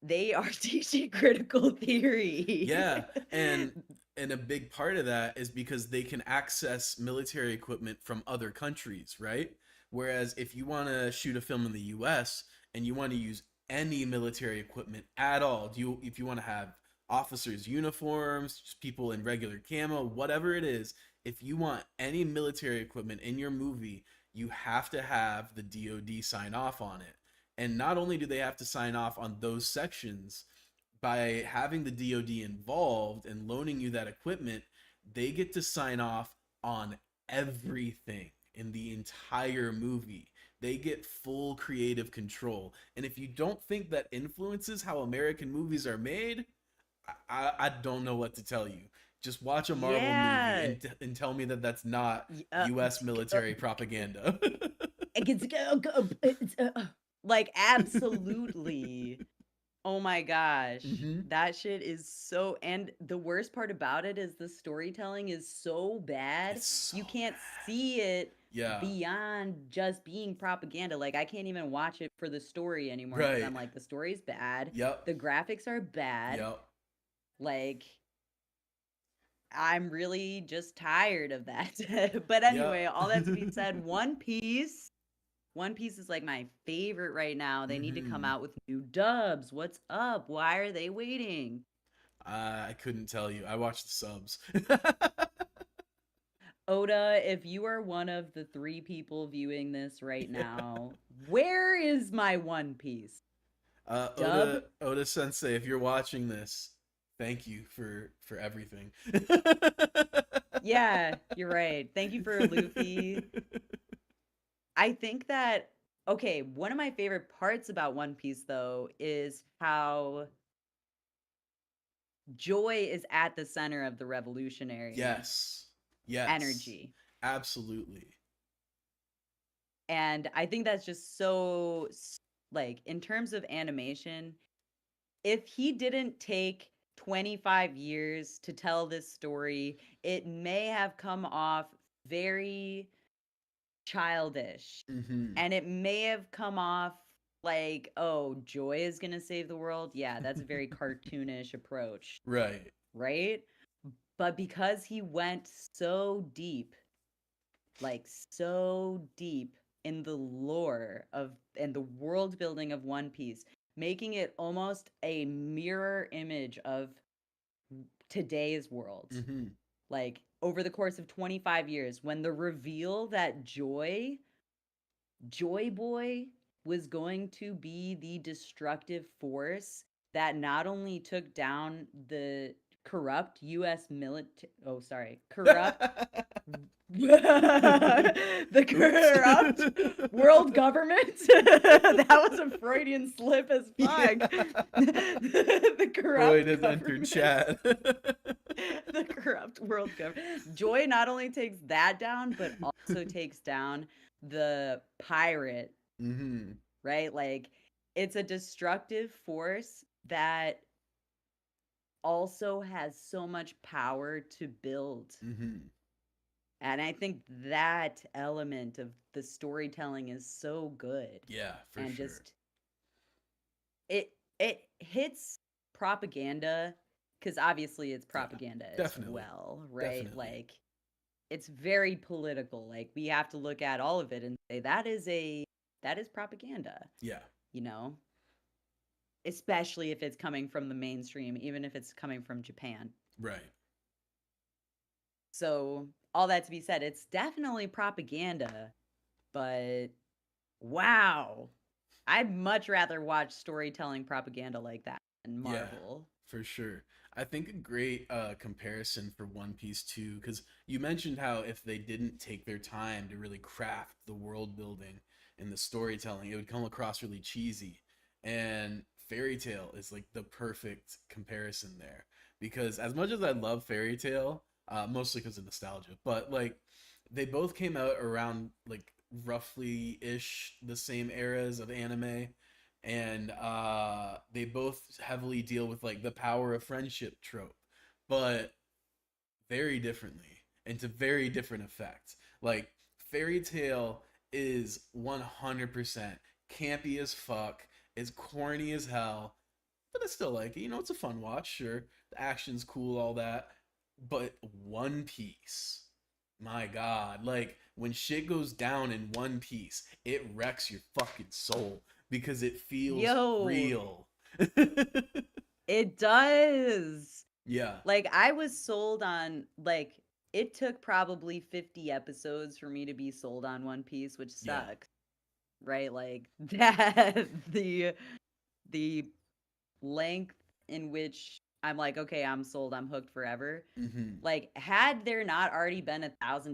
they are teaching critical theory. Yeah, and a big part of that is because they can access military equipment from other countries, right? Whereas if you want to shoot a film in the US and you want to use any military equipment at all, if you want to have officers' uniforms, just people in regular camo, whatever it is, if you want any military equipment in your movie, you have to have the DoD sign off on it. And not only do they have to sign off on those sections, by having the DoD involved and loaning you that equipment, they get to sign off on everything in the entire movie. They get full creative control. And if you don't think that influences how American movies are made, I don't know what to tell you. Just watch a Marvel movie and tell me that that's not U.S. military propaganda. Like, absolutely. Oh my gosh. That shit is so. And the worst part about it is the storytelling is so bad. You can't see it beyond just being propaganda. Like, I can't even watch it for the story anymore. Because Right. I'm like, the story's bad. Yep. The graphics are bad. Yep. Like, I'm really just tired of that. But anyway, all that to be said, One Piece is like my favorite right now. They need to come out with new dubs. What's up? Why are they waiting? I couldn't tell you. I watched the subs. Oda, if you are one of the 3 people viewing this right now, where is my One Piece? Oda Sensei, if you're watching this, thank you for everything. Yeah, you're right. Thank you for Luffy. I think that, okay, one of my favorite parts about One Piece, though, is how joy is at the center of the revolutionary Yes. energy. Absolutely. And I think that's just so, like, in terms of animation, if he didn't take 25 years to tell this story, it may have come off very childish. Mm-hmm. And it may have come off like, oh, Joy is going to save the world. Yeah, that's a very cartoonish approach, Right. right? But because he went so deep, like so deep in the lore of and the world building of One Piece, making it almost a mirror image of today's world. Mm-hmm. Like over the course of 25 years, when the reveal that Joy Boy was going to be the destructive force that not only took down the corrupt US military, oh sorry, corrupt the corrupt world government. That was a Freudian slip as fuck. The corrupt Freud has government. entered chat. The corrupt world government. Joy not only takes that down, but also takes down the pirate, Mm-hmm. right? Like, it's a destructive force that also has so much power to build. Mm-hmm. And I think that element of the storytelling is so good. Yeah, for and sure. just it hits propaganda, because obviously it's propaganda as definitely. well, right? Definitely. Like, it's very political. Like, we have to look at all of it and say that is propaganda. Yeah. You know? Especially if it's coming from the mainstream, even if it's coming from Japan. Right. So, all that to be said, it's definitely propaganda, but wow. I'd much rather watch storytelling propaganda like that than Marvel. Yeah, for sure. I think a great comparison for One Piece too, because you mentioned how if they didn't take their time to really craft the world building and the storytelling, it would come across really cheesy. And Fairy Tail is like the perfect comparison there, because as much as I love Fairy Tail, mostly because of nostalgia, but like they both came out around like roughly ish the same eras of anime, and they both heavily deal with like the power of friendship trope, but very differently and to very different effects. Like Fairy Tail is 100% campy as fuck, it's corny as hell, but I still like it. You know, it's a fun watch, sure. The action's cool, all that. But One Piece, my God, like when shit goes down in One Piece, it wrecks your fucking soul because it feels real. It does. Yeah. Like, I was sold on, like, it took probably 50 episodes for me to be sold on One Piece, which sucks. Right? Like, that the length in which I'm like, okay, I'm sold, I'm hooked forever. Mm-hmm. Like, had there not already been 1,000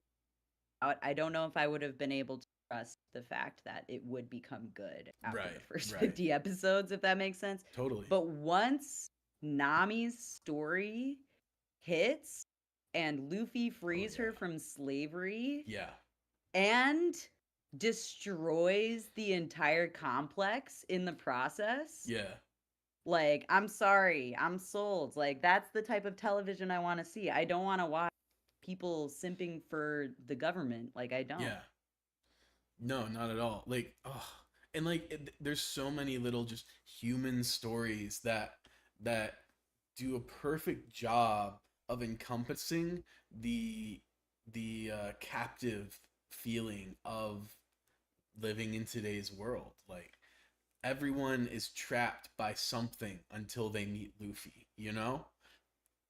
out, I don't know if I would have been able to trust the fact that it would become good after the first 50 episodes, if that makes sense. Totally. But once Nami's story hits and Luffy frees her from slavery, and destroys the entire complex in the process. Like, I'm sorry, I'm sold. Like, that's the type of television I want to see. I don't want to watch people simping for the government. Like, I don't. Yeah. No, not at all. Like, oh, and like, there's so many little just human stories that do a perfect job of encompassing the captive feeling of living in today's world. Like, everyone is trapped by something until they meet Luffy, you know?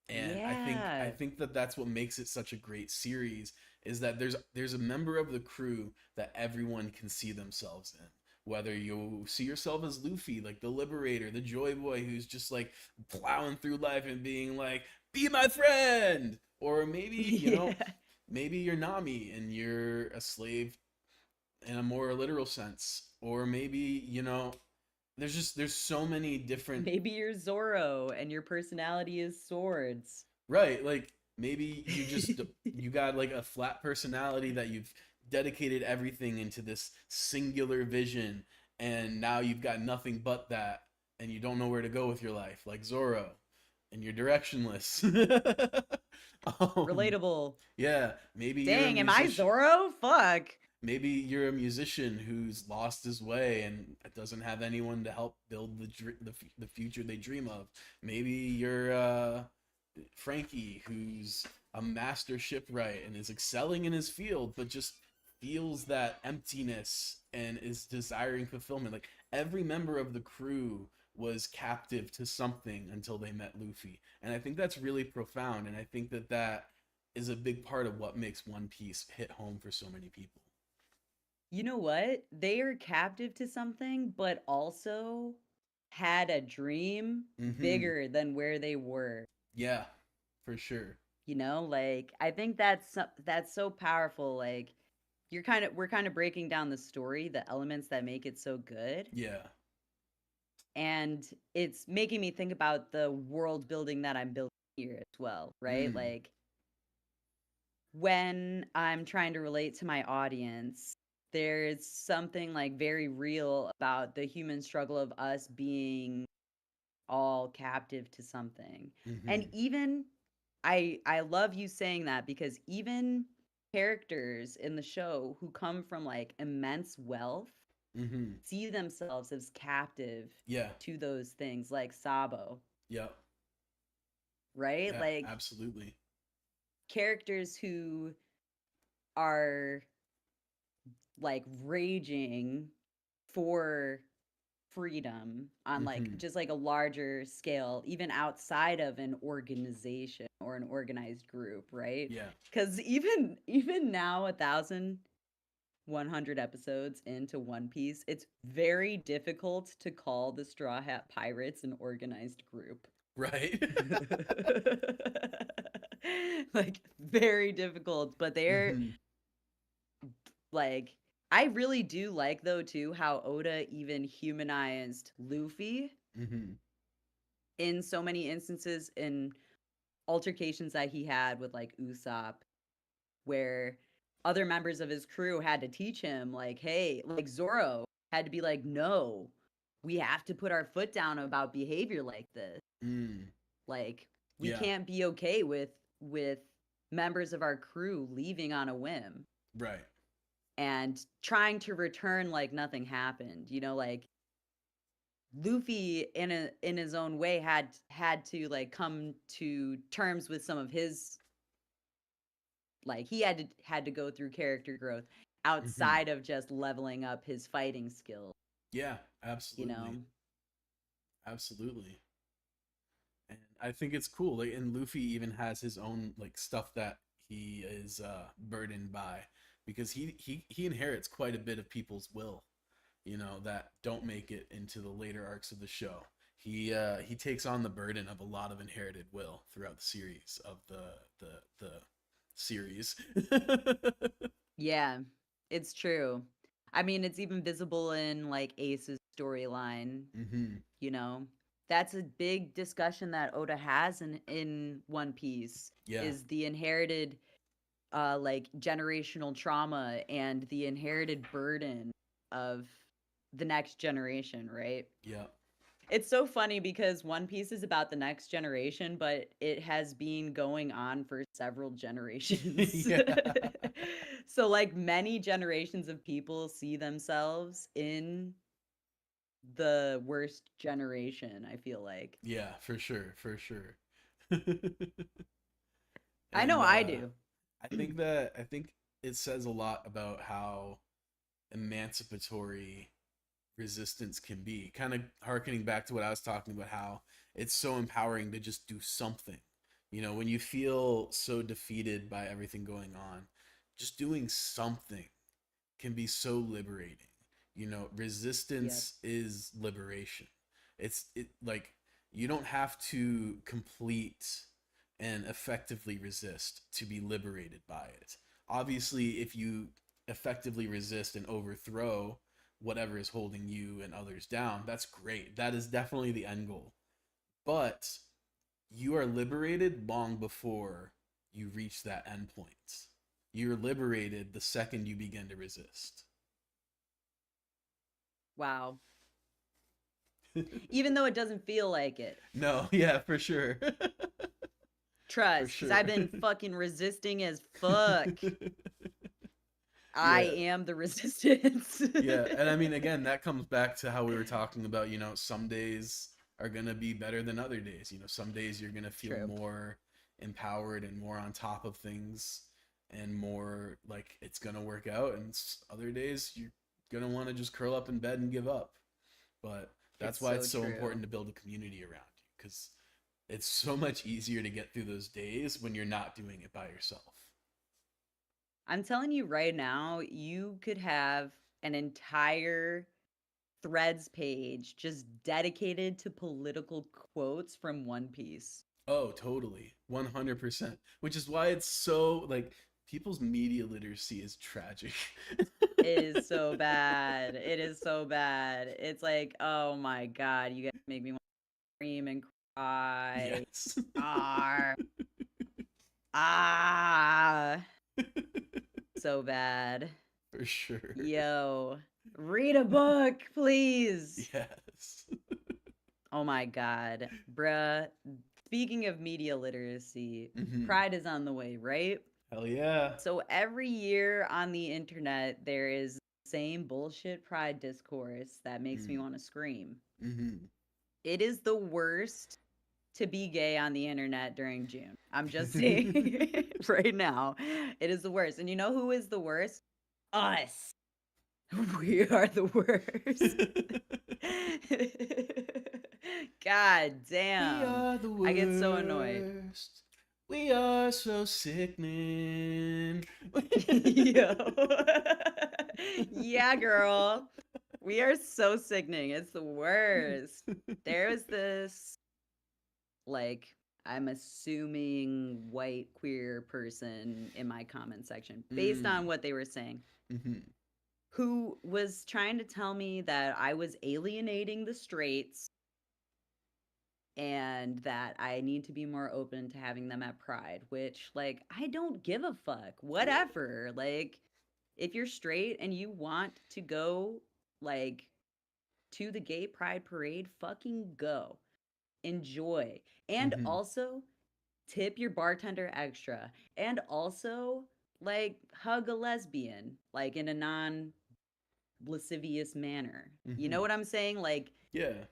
And I think that that's what makes it such a great series, is that there's a member of the crew that everyone can see themselves in. Whether you see yourself as Luffy, like the Liberator, the Joy Boy, who's just like plowing through life and being like, be my friend. Or maybe, you know, maybe you're Nami and you're a slave in a more literal sense. Or maybe, you know, there's so many different. Maybe you're Zoro and your personality is swords. Right, like maybe you just you got like a flat personality that you've dedicated everything into this singular vision, and now you've got nothing but that, and you don't know where to go with your life, like Zorro, and you're directionless. Relatable. Yeah, maybe you're a Dang, am I musician. Zorro? Fuck. Maybe you're a musician who's lost his way and doesn't have anyone to help build the future they dream of. Maybe you're Frankie, who's a master shipwright and is excelling in his field, but just feels that emptiness and is desiring fulfillment. Like every member of the crew was captive to something until they met Luffy, and I think that's really profound. And I think that that is a big part of what makes One Piece hit home for so many people. You know what? They are captive to something, but also had a dream bigger than where they were. Yeah, for sure. You know, like I think that's so powerful. Like we're kind of breaking down the story, the elements that make it so good. Yeah. And it's making me think about the world building that I'm building here as well, right? Like when I'm trying to relate to my audience, there's something like very real about the human struggle of us being all captive to something. And even I love you saying that, because even characters in the show who come from like immense wealth see themselves as captive to those things, like Sabo. Yep. Right? Yeah, like absolutely. Characters who are like raging for freedom on like just like a larger scale, even outside of an organization or an organized group, right? Yeah. Because even now, 1,100 episodes into One Piece, it's very difficult to call the Straw Hat Pirates an organized group. Right. Like very difficult, but they're like, I really do like though too how Oda even humanized Luffy in so many instances in altercations that he had with like Usopp, where other members of his crew had to teach him like, hey, like Zoro had to be like, no, we have to put our foot down about behavior like this. Like we can't be okay with members of our crew leaving on a whim. Right. And trying to return like nothing happened. You know, like Luffy in his own way had to like come to terms with some of his, like he had to go through character growth outside of just leveling up his fighting skill. Yeah, absolutely. You know? Absolutely. And I think it's cool. Like, and Luffy even has his own like stuff that he is burdened by, because he inherits quite a bit of people's will, you know, that don't make it into the later arcs of the show. He takes on the burden of a lot of inherited will throughout the series of the series. Yeah, it's true. I mean, it's even visible in like Ace's storyline. You know, that's a big discussion that Oda has in One Piece. Is the inherited like generational trauma and the inherited burden of the next generation, right? Yeah. It's so funny because One Piece is about the next generation, but it has been going on for several generations. So like many generations of people see themselves in the worst generation, I feel like. Yeah, for sure, for sure. I know I do. I think it says a lot about how emancipatory resistance can be. Kind of harkening back to what I was talking about, how it's so empowering to just do something. You know, when you feel so defeated by everything going on, just doing something can be so liberating. You know, resistance is liberation. It's like you don't have to complete and effectively resist to be liberated by it. Obviously, if you effectively resist and overthrow whatever is holding you and others down, that's great. That is definitely the end goal. But you are liberated long before you reach that end point. You're liberated the second you begin to resist. Wow. Even though it doesn't feel like it. No, yeah, for sure. Trust, because I've been fucking resisting as fuck. I am the resistance. Yeah, and I mean, again, that comes back to how we were talking about, you know, some days are going to be better than other days. You know, some days you're going to feel more empowered and more on top of things and more like it's going to work out. And other days you're going to want to just curl up in bed and give up. But that's why it's so important to build a community around you, because it's so much easier to get through those days when you're not doing it by yourself. I'm telling you right now, you could have an entire Threads page just dedicated to political quotes from One Piece. Oh, totally. 100%. Which is why it's so, like, people's media literacy is tragic. It is so bad. It is so bad. It's like, oh my God, you guys make me want to scream and cry. Yes. So bad. For sure. Yo, read a book, please. Yes. Oh my God. Bruh. Speaking of media literacy, Mhm. Pride is on the way, right? Hell yeah. So every year on the internet, there is the same bullshit Pride discourse that makes me want to scream. Mm-hmm. It is the worst to be gay on the internet during June. I'm just saying right now. It is the worst. And you know who is the worst? Us. We are the worst. God damn. We are the worst. I get so annoyed. We are so sickening. Yo. Yeah, girl. We are so sickening. It's the worst. There was this, like, I'm assuming white queer person in my comment section, based on what they were saying, who was trying to tell me that I was alienating the straights and that I need to be more open to having them at Pride, which, like, I don't give a fuck. Whatever. Like, if you're straight and you want to go, like, to the gay Pride parade, fucking go. Enjoy. And also, tip your bartender extra. And also, like, hug a lesbian, like, in a non-lascivious manner. You know what I'm saying? Like, yeah.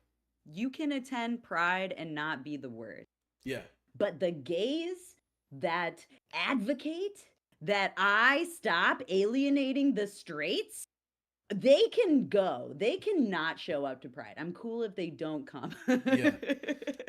You can attend Pride and not be the worst. Yeah. But the gays that advocate that I stop alienating the straights, they can go. They cannot show up to Pride. I'm cool if they don't come. Yeah.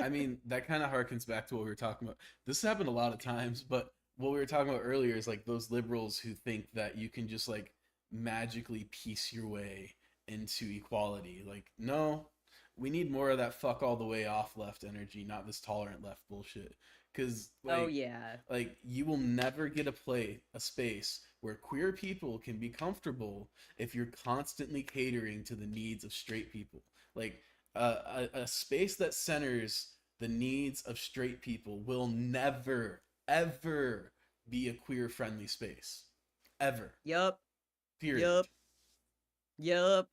I mean, that kind of harkens back to what we were talking about. This happened a lot of times, but what we were talking about earlier is like those liberals who think that you can just like magically piece your way into equality. Like, no, we need more of that fuck all the way off left energy, not this tolerant left bullshit. Because, like, oh yeah, like you will never get a space where queer people can be comfortable if you're constantly catering to the needs of straight people. Like a space that centers the needs of straight people will never ever be a queer friendly space, ever. Yup. Period. Yup.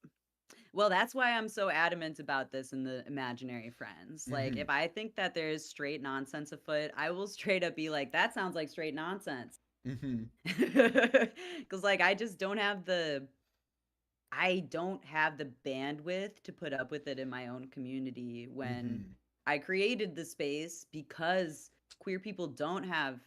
Well, that's why I'm so adamant about this in the imaginary friends. Like, if I think that there's straight nonsense afoot, I will straight up be like, that sounds like straight nonsense. Because, like, I just don't have the bandwidth to put up with it in my own community when I created the space, because queer people don't have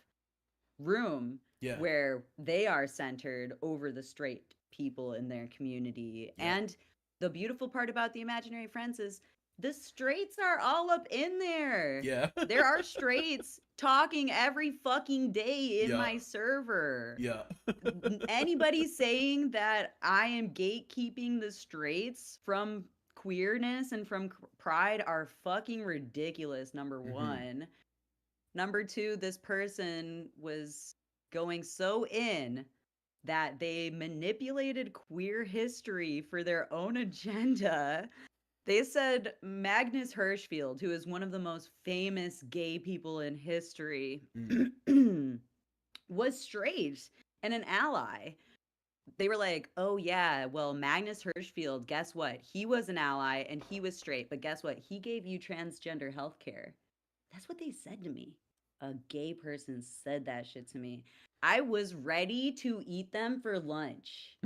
room where they are centered over the straight people in their community. And the beautiful part about the imaginary friends is the straights are all up in there. Yeah. There are straights talking every fucking day in my server. Yeah. Anybody saying that I am gatekeeping the straights from queerness and from Pride are fucking ridiculous, number one. Number two, this person was going so in that they manipulated queer history for their own agenda. They said Magnus Hirschfeld, who is one of the most famous gay people in history, was straight and an ally. they were like, oh yeah, well, Magnus Hirschfield, guess what? He was an ally and he was straight, but guess what? He gave you transgender health care. That's what they said to me. A gay person said that shit to me. I was ready to eat them for lunch.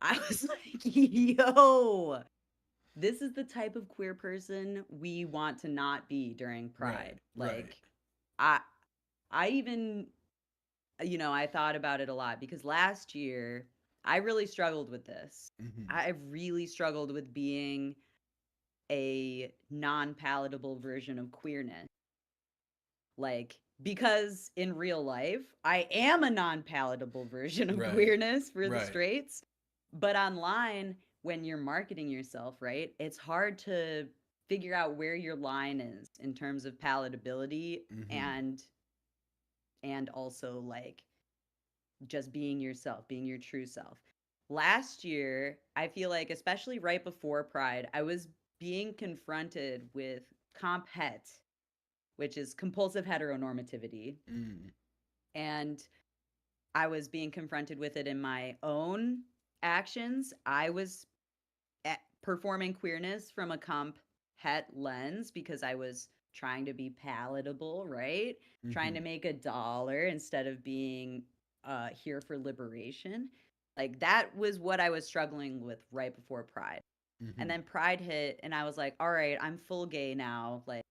I was like, yo, this is the type of queer person we want to not be during Pride. Like, I even, I thought about it a lot because last year I really struggled with this. I really struggled with being a non-palatable version of queerness. Like, because in real life, I am a non-palatable version of queerness for the straights. But online, when you're marketing yourself, right, it's hard to figure out where your line is in terms of palatability and also like just being yourself, being your true self. Last year, I feel like, especially right before Pride, I was being confronted with comp het, which is compulsive heteronormativity. And I was being confronted with it in my own actions. I was performing queerness from a comp het lens because I was trying to be palatable, right? Trying to make $1 instead of being here for liberation. Like, that was what I was struggling with right before Pride. And then Pride hit, and I was like, all right, I'm full gay now. Like,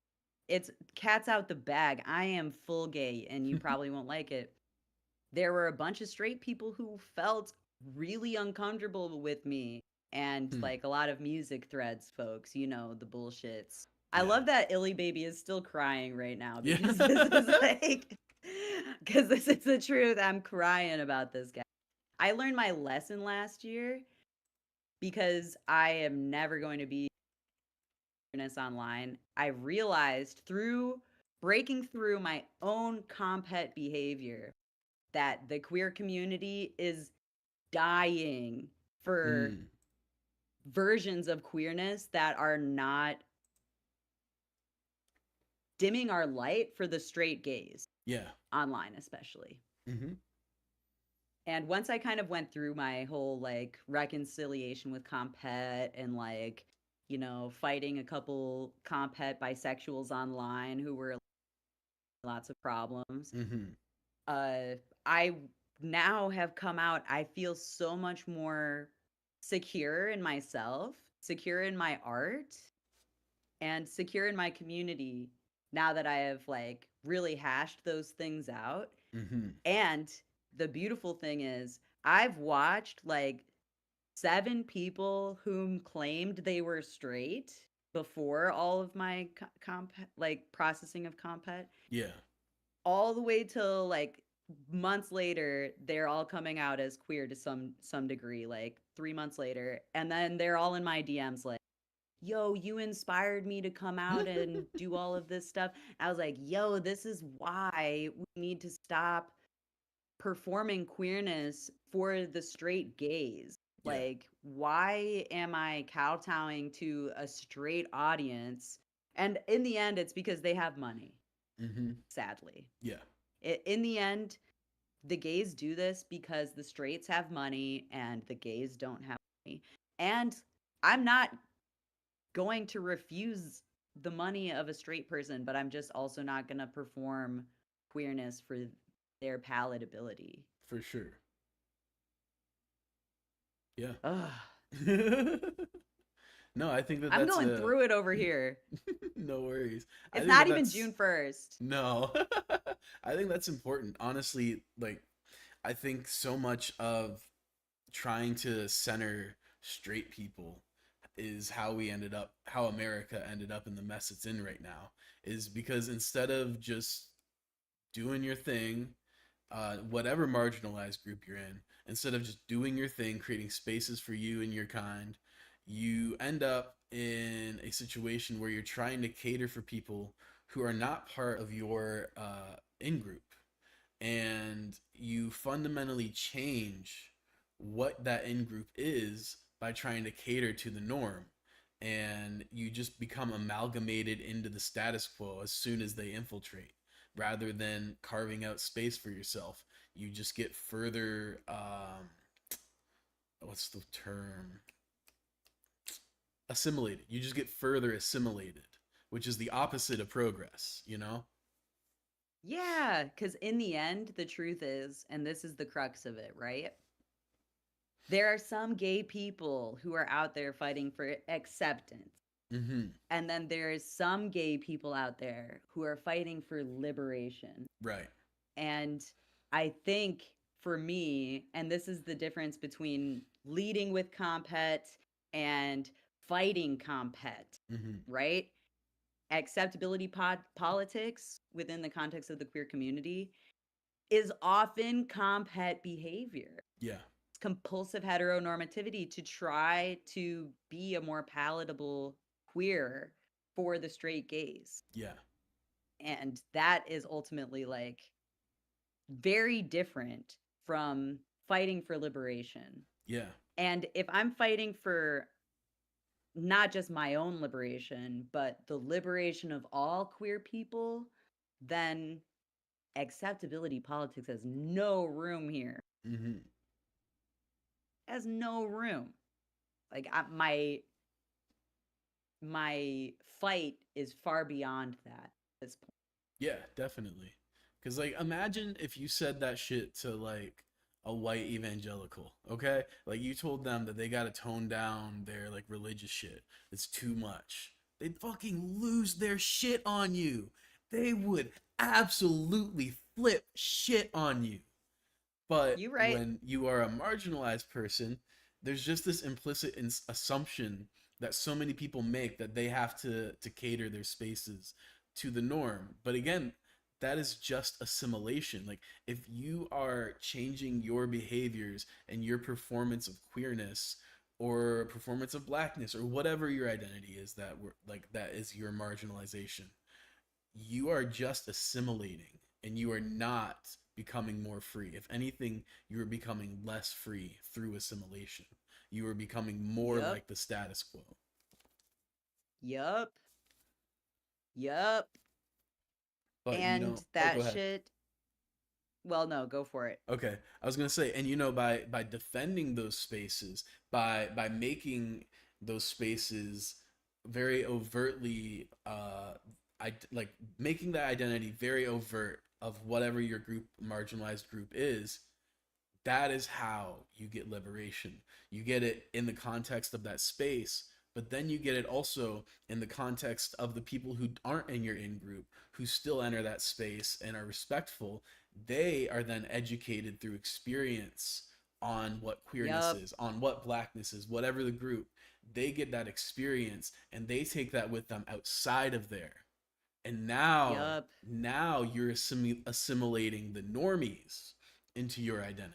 it's cat's out the bag. I am full gay, and you probably won't like it. There were a bunch of straight people who felt really uncomfortable with me, and like a lot of music threads folks, the bullshits. I love that ilyBBY is still crying right now because this is like, because this is the truth. I'm crying about this guy. I learned my lesson last year because I am never going to be online. I realized through breaking through my own comp het behavior that the queer community is dying for versions of queerness that are not dimming our light for the straight gaze. Yeah. Online, especially. And once I kind of went through my whole like reconciliation with comp het and like, fighting a couple comp het bisexuals online who were lots of problems. I now have come out. I feel so much more secure in myself, secure in my art, and secure in my community now that I have like really hashed those things out. And the beautiful thing is I've watched like 7 people whom claimed they were straight before all of my processing of comp het. Yeah. All the way till like months later, they're all coming out as queer to some degree, like 3 months later. And then they're all in my DMs like, yo, you inspired me to come out and do all of this stuff. I was like, yo, this is why we need to stop performing queerness for the straight gaze. Like, why am I kowtowing to a straight audience? And in the end, it's because they have money. Sadly. Yeah. In the end, the gays do this because the straights have money and the gays don't have money. And I'm not going to refuse the money of a straight person, but I'm just also not going to perform queerness for their palatability. For sure. Yeah. No, I think that I'm going through it over here. No worries. It's not even June 1st. No. I think that's important. Honestly, like, I think so much of trying to center straight people is how America ended up in the mess it's in right now, is because instead of just doing your thing, whatever marginalized group you're in, instead of just doing your thing, creating spaces for you and your kind, you end up in a situation where you're trying to cater for people who are not part of your in-group. And you fundamentally change what that in-group is by trying to cater to the norm. And you just become amalgamated into the status quo as soon as they infiltrate. Rather than carving out space for yourself, you just get further what's the term? Assimilated. You just get further assimilated, which is the opposite of progress, you know? Yeah, because in the end, the truth is, and this is the crux of it, right? There are some gay people who are out there fighting for acceptance. Mm-hmm. And then there is some gay people out there who are fighting for liberation. Right. And I think for me, and this is the difference between leading with compet and fighting compet, Mm-hmm. right? Acceptability politics within the context of the queer community is often compet behavior. Yeah. It's compulsive heteronormativity to try to be a more palatable queer for the straight gaze. Yeah. And that is ultimately like very different from fighting for liberation. Yeah. And if I'm fighting for not just my own liberation, but the liberation of all queer people, then acceptability politics has no room here. Mm-hmm. Has no room. Like my fight is far beyond that at this point. Yeah, definitely. Because, like, imagine if you said that shit to, like, a white evangelical, okay? Like, you told them that they gotta tone down their, like, religious shit. It's too much. They'd fucking lose their shit on you. They would absolutely flip shit on you. But You right. when you are a marginalized person, there's just this implicit assumption that so many people make that they have to cater their spaces to the norm. But again, that is just assimilation. Like, if you are changing your behaviors and your performance of queerness or performance of blackness or whatever your identity is, that is your marginalization, you are just assimilating and you are not becoming more free. If anything, you are becoming less free through assimilation. You are becoming more Yup. like the status quo. Yup. Yup. But And go that ahead. shit. Well, no, go for it. Okay, I was gonna say, and by defending those spaces, by making those spaces very overtly, like making that identity very overt of whatever your marginalized group is. That is how you get liberation. You get it in the context of that space, but then you get it also in the context of the people who aren't in your in group, who still enter that space and are respectful. They are then educated through experience on what queerness Yup. is, on what blackness is, whatever the group. They get that experience and they take that with them outside of there. And now you're assimilating the normies into your identity.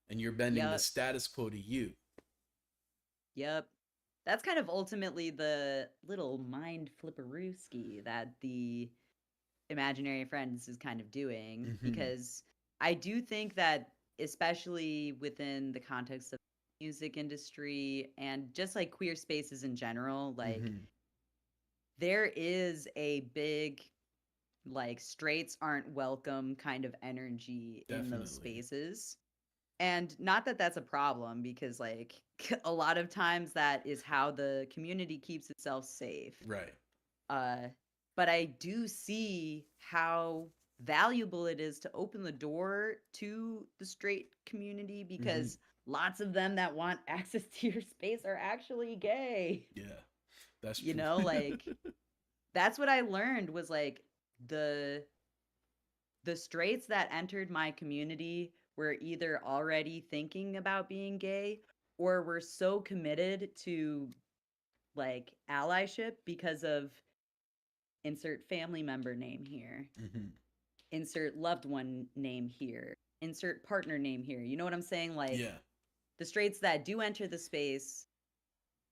And you're bending the status quo to you. Yep. That's kind of ultimately the little mind flipperooski that the imaginary friends is kind of doing. Mhm. Because I do think that, especially within the context of the music industry and just like queer spaces in general, like Mhm. there is a big like straights aren't welcome kind of energy in those Definitely. spaces. And not that that's a problem, because like a lot of times that is how the community keeps itself safe. Right. But I do see how valuable it is to open the door to the straight community, because lots of them that want access to your space are actually gay. Yeah. That's true. You know, like that's what I learned was like the straights that entered my community were either already thinking about being gay or were so committed to like allyship because of insert family member name here, Mhm. insert loved one name here, insert partner name here. You know what I'm saying? Like Yeah. the straights that do enter the space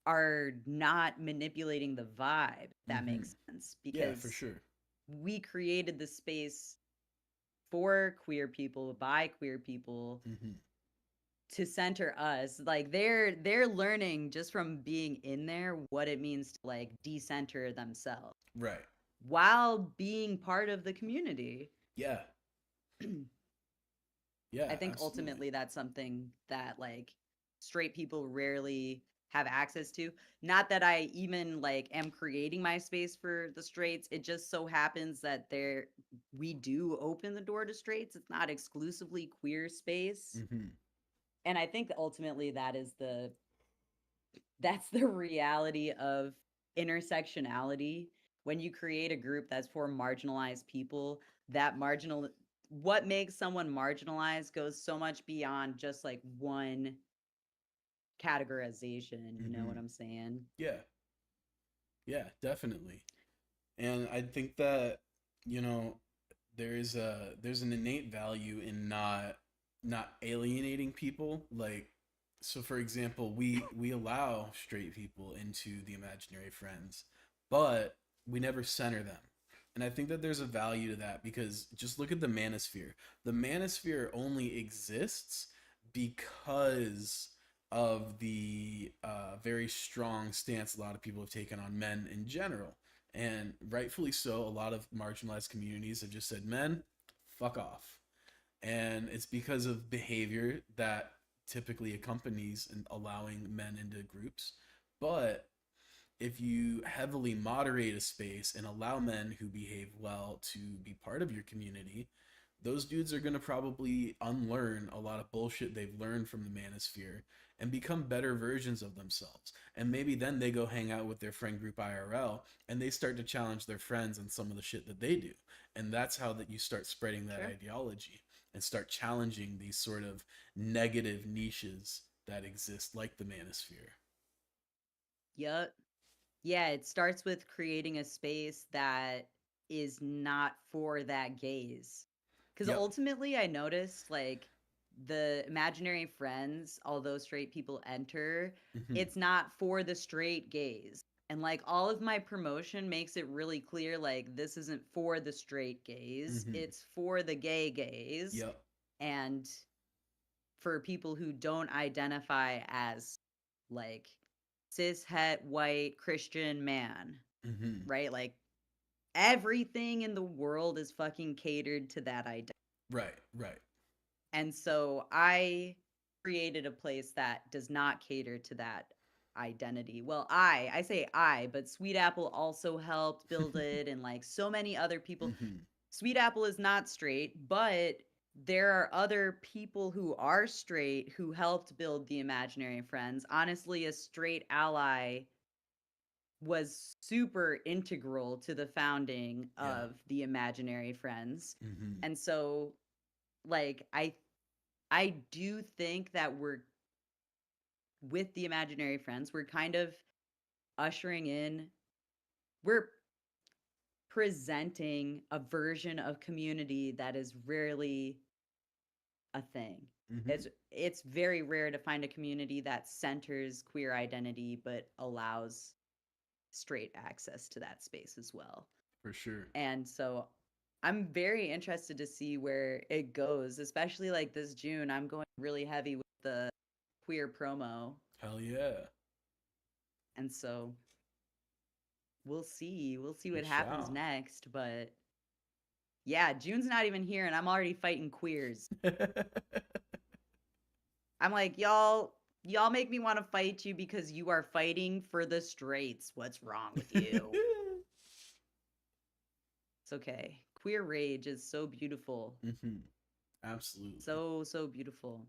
are not manipulating the vibe. If that makes sense, because Yeah, for sure. we created the space for queer people, by queer people, to center us. Like they're learning just from being in there what it means to like decenter themselves Right. while being part of the community. Yeah. Yeah. I think absolutely. ultimately that's something that like straight people rarely have access to. Not that I even like am creating my space for the straights. It just so happens that we do open the door to straights. It's not exclusively queer space. And I think that ultimately that's the reality of intersectionality. When you create a group that's for marginalized people, what makes someone marginalized goes so much beyond just like one categorization. You know what I'm saying? Yeah. Yeah, definitely. And I think that, you know, there's an innate value in not alienating people. Like, so for example, we allow straight people into the imaginary friends, but we never center them. And I think that there's a value to that, because just look at the manosphere. The manosphere only exists because of the very strong stance a lot of people have taken on men in general. And rightfully so, a lot of marginalized communities have just said, men, fuck off. And it's because of behavior that typically accompanies in allowing men into groups. But if you heavily moderate a space and allow men who behave well to be part of your community, those dudes are going to probably unlearn a lot of bullshit they've learned from the manosphere and become better versions of themselves. And maybe then they go hang out with their friend group IRL and they start to challenge their friends on some of the shit that they do. And that's how that you start spreading that ideology and start challenging these sort of negative niches that exist, like the manosphere. Yup. Yeah, it starts with creating a space that is not for that gaze. Because ultimately, I noticed like the imaginary friends, although straight people enter, it's not for the straight gaze. And like all of my promotion makes it really clear like this isn't for the straight gaze, it's for the gay gaze. Yep. And for people who don't identify as like cis het white Christian man, right? Like everything in the world is fucking catered to that identity. Right. And so I created a place that does not cater to that identity. Well, I say I, but Sweet Apple also helped build it, and like so many other people. Sweet Apple is not straight, but there are other people who are straight who helped build the imaginary friends. Honestly, a straight ally was super integral to the founding of the imaginary friends. And so like I do think that we're with the imaginary friends, we're kind of ushering in, we're presenting a version of community that is rarely a thing. It's very rare to find a community that centers queer identity but allows straight access to that space as well. For sure. And so I'm very interested to see where it goes, especially like this June. I'm going really heavy with the queer promo. Hell yeah. And so we'll see what happens next, but yeah, June's not even here and I'm already fighting queers. I'm like, y'all make me want to fight you because you are fighting for the straights. What's wrong with you? It's okay. Queer rage is so beautiful. Absolutely. So beautiful.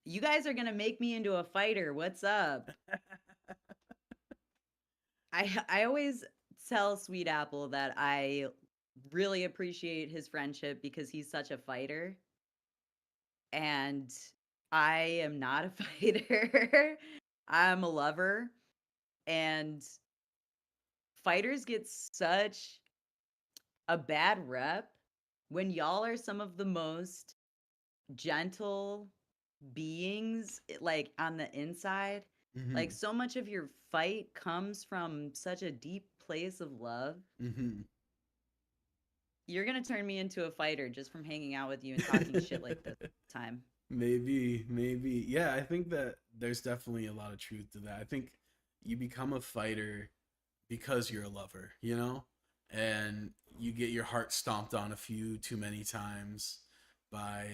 You guys are gonna make me into a fighter. What's up? I always tell Sweet Apple that I really appreciate his friendship because he's such a fighter. And I am not a fighter. I'm a lover. And fighters get such a bad rep when y'all are some of the most gentle beings, like on the inside. Like so much of your fight comes from such a deep place of love. You're gonna turn me into a fighter just from hanging out with you and talking shit like this time. Maybe. Yeah, I think that there's definitely a lot of truth to that. I think you become a fighter because you're a lover, you know? And you get your heart stomped on a few too many times by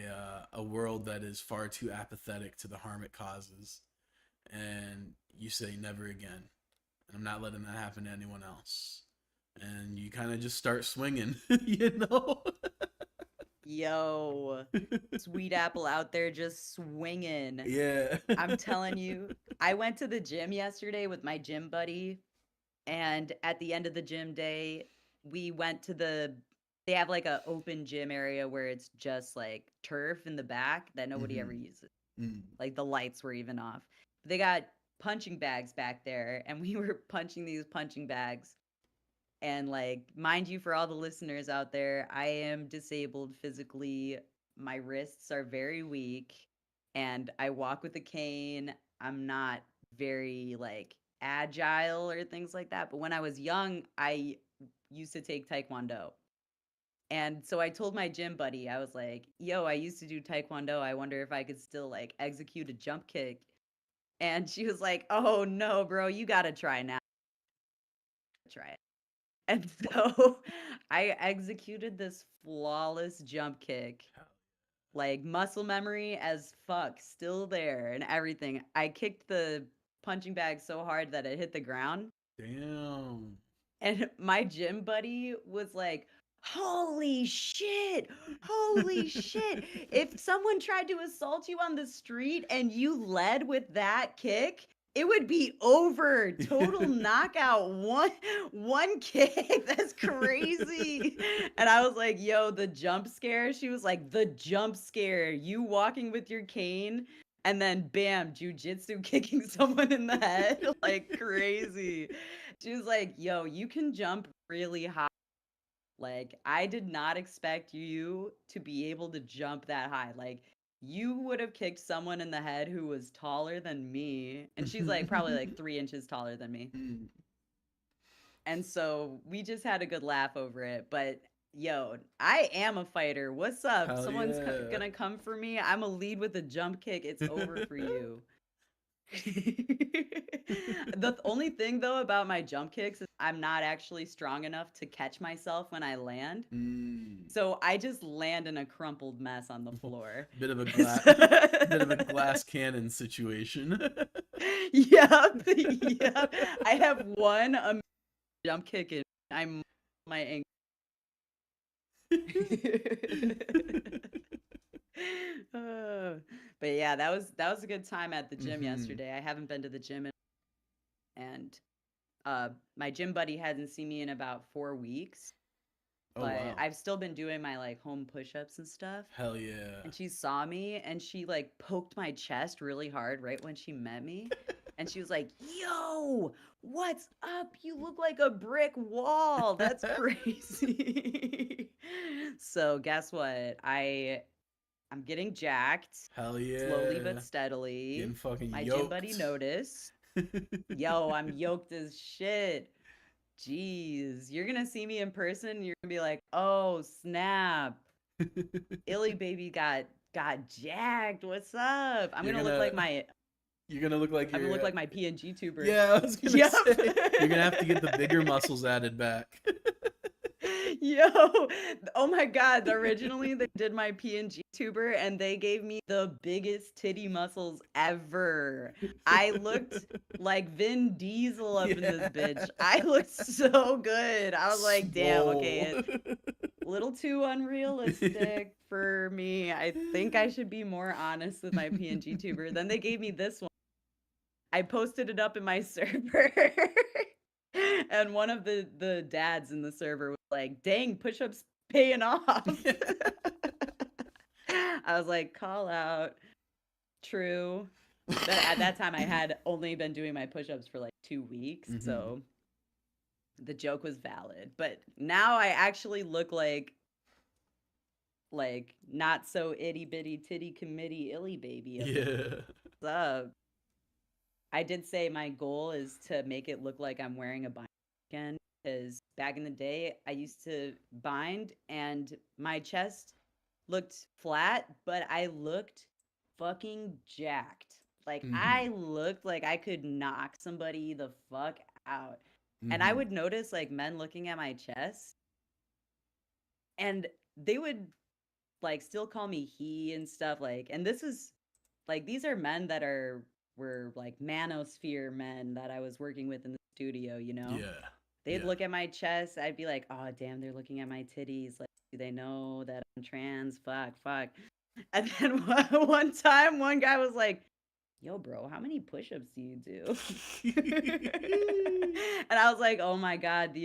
a world that is far too apathetic to the harm it causes, and you say never again, and I'm not letting that happen to anyone else, and you kind of just start swinging, you know. Yo, sweet apple out there just swinging. Yeah. I'm telling you, I went to the gym yesterday with my gym buddy, and at the end of the gym day, we went to they have like a open gym area where it's just like turf in the back that nobody ever uses. Like the lights were even off. They got punching bags back there, and we were punching these punching bags. And like, mind you, for all the listeners out there, I am disabled physically. My wrists are very weak, and I walk with a cane. I'm not very like agile or things like that. But when I was young, I used to take Taekwondo. And so I told my gym buddy, I was like, yo, I used to do Taekwondo. I wonder if I could still like execute a jump kick. And she was like, oh no, bro, you got to try now. Try it. And so I executed this flawless jump kick. Like muscle memory as fuck, still there and everything. I kicked the punching bag so hard that it hit the ground. Damn. And my gym buddy was like, holy shit, holy shit. If someone tried to assault you on the street and you led with that kick, it would be over. Total knockout. One kick. That's crazy. And I was like, yo, the jump scare. She was like, the jump scare. You walking with your cane and then bam, jujitsu kicking someone in the head. Like crazy. She was like, yo, you can jump really high. Like, I did not expect you to be able to jump that high. Like, you would have kicked someone in the head who was taller than me. And she's like probably like 3 inches taller than me. And so we just had a good laugh over it. But yo, I am a fighter. What's up? Hell Someone's yeah. gonna come for me. I'm a lead with a jump kick. It's over for you. The only thing though about my jump kicks is I'm not actually strong enough to catch myself when I land. So I just land in a crumpled mess on the floor. Bit of a glass cannon situation. Yep. I have one jump kick and I'm my ankle. But yeah, that was a good time at the gym yesterday. I haven't been to the gym and my gym buddy hasn't seen me in about 4 weeks. Oh, But wow. I've still been doing my like home push-ups and stuff. Hell yeah. And she saw me and she like poked my chest really hard right when she met me. And she was like, yo, what's up? You look like a brick wall. That's crazy. So guess what? I'm getting jacked. Hell yeah. Slowly but steadily. Getting fucking My yoked. gym buddy noticed. Yo, I'm yoked as shit. Jeez, you're gonna see me in person. You're gonna be like, "Oh snap, ilyBBY got jacked. What's up?" I'm gonna look like my. You're gonna look like I'm gonna look like my PNG tuber. Yeah, I was gonna say you're gonna have to get the bigger muscles added back. Yo, oh my God! Originally, they did my PNG tuber, and they gave me the biggest titty muscles ever. I looked like Vin Diesel up in this bitch. I looked so good. I was like, damn, okay, a little too unrealistic for me. I think I should be more honest with my PNG tuber. Then they gave me this one. I posted it up in my server. And one of the dads in the server was like, dang, push-ups paying off. I was like, call out. True. But at that time, I had only been doing my push-ups for like 2 weeks. So the joke was valid. But now I actually look like not so itty-bitty titty committee ilyBBY. Yeah. What's up? I did say my goal is to make it look like I'm wearing a bind again, because back in the day, I used to bind and my chest looked flat, but I looked fucking jacked. Like, I looked like I could knock somebody the fuck out. And I would notice, like, men looking at my chest, and they would like still call me he and stuff, like, and this is like these are men that were like manosphere men that I was working with in the studio, you know? Yeah. They'd Yeah. look at my chest, I'd be like, oh damn, they're looking at my titties. Like, do they know that I'm trans? Fuck. And then one time, one guy was like, yo, bro, how many push-ups do you do? And I was like, oh my God,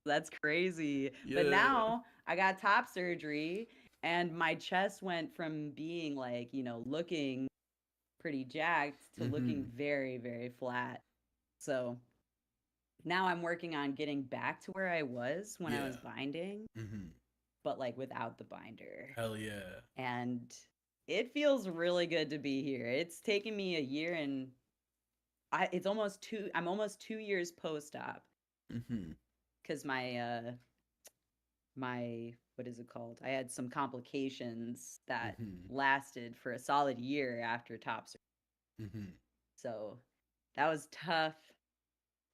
that's crazy. But Yeah. now I got top surgery and my chest went from being like, you know, looking pretty jacked to looking very, very flat. So now I'm working on getting back to where I was when I was binding, but like without the binder. Hell yeah. And it feels really good to be here. It's taken me a year and I'm almost 2 years post-op because my what is it called? I had some complications that lasted for a solid year after top surgery. So that was tough.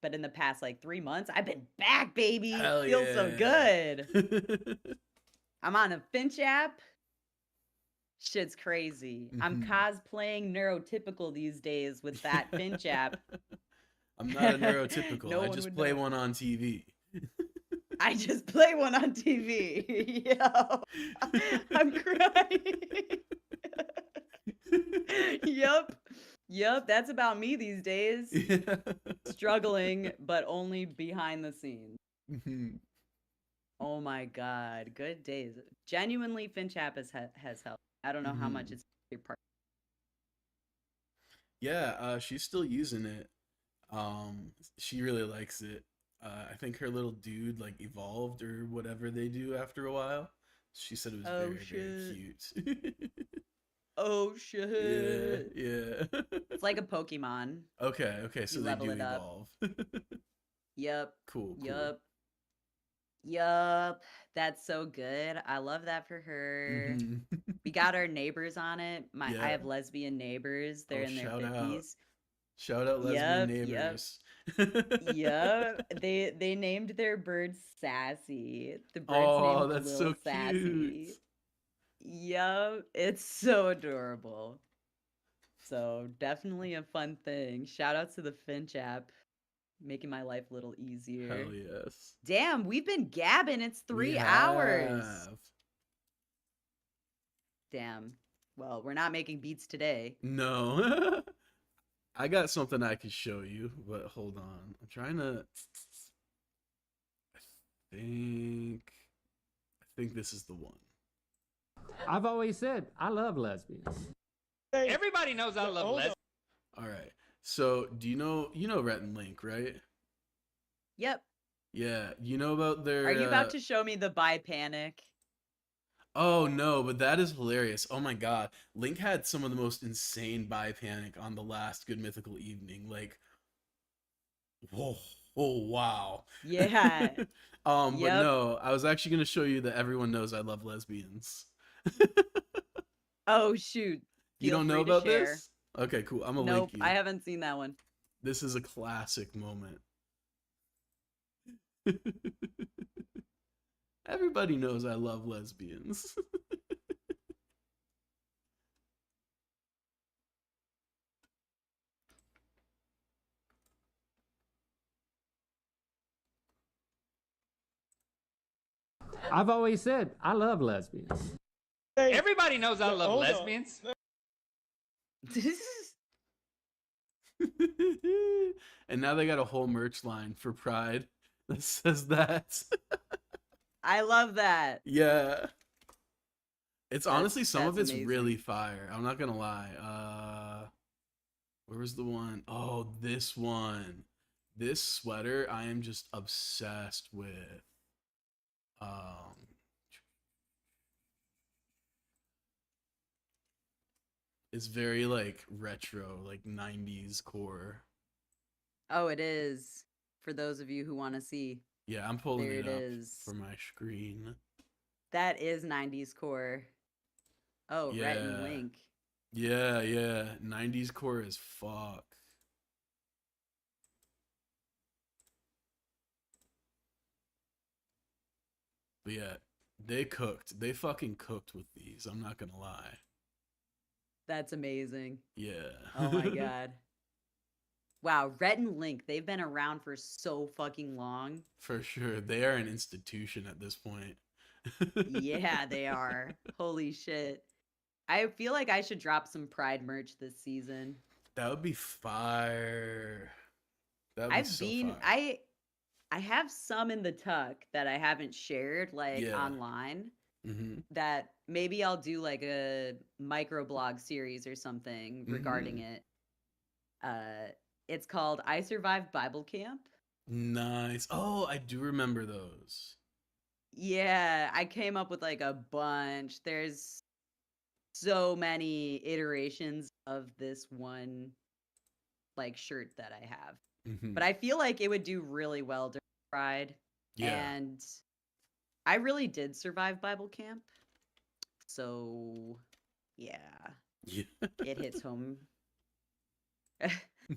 But in the past like 3 months, I've been back, baby. Hell Feels so yeah. good. I'm on a Finch app. Shit's crazy. I'm cosplaying neurotypical these days with that Finch app. I'm not a neurotypical. No I one just would play know. one on TV. I just play one on TV. Yo, I'm crying. Yup, that's about me these days. Struggling, but only behind the scenes. Oh my God, good days. Genuinely, Finch app has helped. I don't know how much it's your part. Yeah, she's still using it. She really likes it. I think her little dude like evolved or whatever they do after a while. She said it was very cute. Oh shit. Yeah. It's like a Pokemon. Okay, so You they level do it up. evolve. Yep. Cool. Yup. That's so good. I love that for her. We got our neighbors on it. I have lesbian neighbors. They're in their 50s. Shout out lesbian neighbors. Yep. They named their bird Sassy. The bird's Oh, named that's Lil so Sassy. cute. Yup. It's so adorable. So definitely a fun thing. Shout out to the Finch app. Making my life a little easier. Hell yes. Damn, we've been gabbing. It's 3 We hours. have. Damn. Well, we're not making beats today. No. I got something I could show you, but hold on. I'm trying to I think this is the one. I've always said I love lesbians. Everybody knows I love lesbians. All right. So, do you know Rhett and Link, right? Yep. Yeah, you know about their Are you about to show me the bi panic? Oh no, but that is hilarious. Oh my God. Link had some of the most insane bi panic on the last Good Mythical Evening. Like, whoa, oh wow. Yeah. But no, I was actually gonna show you that everyone knows I love lesbians. Oh shoot. You don't know about this? Okay, cool. I'm gonna link you. I haven't seen that one. This is a classic moment. Everybody knows I love lesbians. I've always said I love lesbians. Everybody knows I love lesbians. And now they got a whole merch line for Pride that says that. I love that. Yeah. It's honestly some of it's amazing. really fire. I'm not gonna lie. Where was the one? Oh, this one. This sweater I am just obsessed with. It's very like retro, like 90s core. Oh, it is. For those of you who want to see. Yeah, I'm pulling There it it up is. for my screen. That is 90s core. Oh, Rhett and Yeah. Link. Yeah. 90s core as fuck. But yeah, They cooked. They fucking cooked with these. I'm not gonna lie. That's amazing. Yeah. Oh my god. Wow, Rhett and Link, they've been around for so fucking long. For sure. They are an institution at this point. Yeah, they are. Holy shit. I feel like I should drop some Pride merch this season. That would be fire. That would be I've so been fire. I have some in the tuck that I haven't shared like Yeah. online Mm-hmm. that maybe I'll do like a microblog series or something regarding it. It's called I Survived Bible Camp. Nice. Oh, I do remember those. Yeah, I came up with like a bunch. There's so many iterations of this one like shirt that I have. Mm-hmm. But I feel like it would do really well during Pride. Yeah. And I really did survive Bible camp. So, yeah. Yeah. It hits home.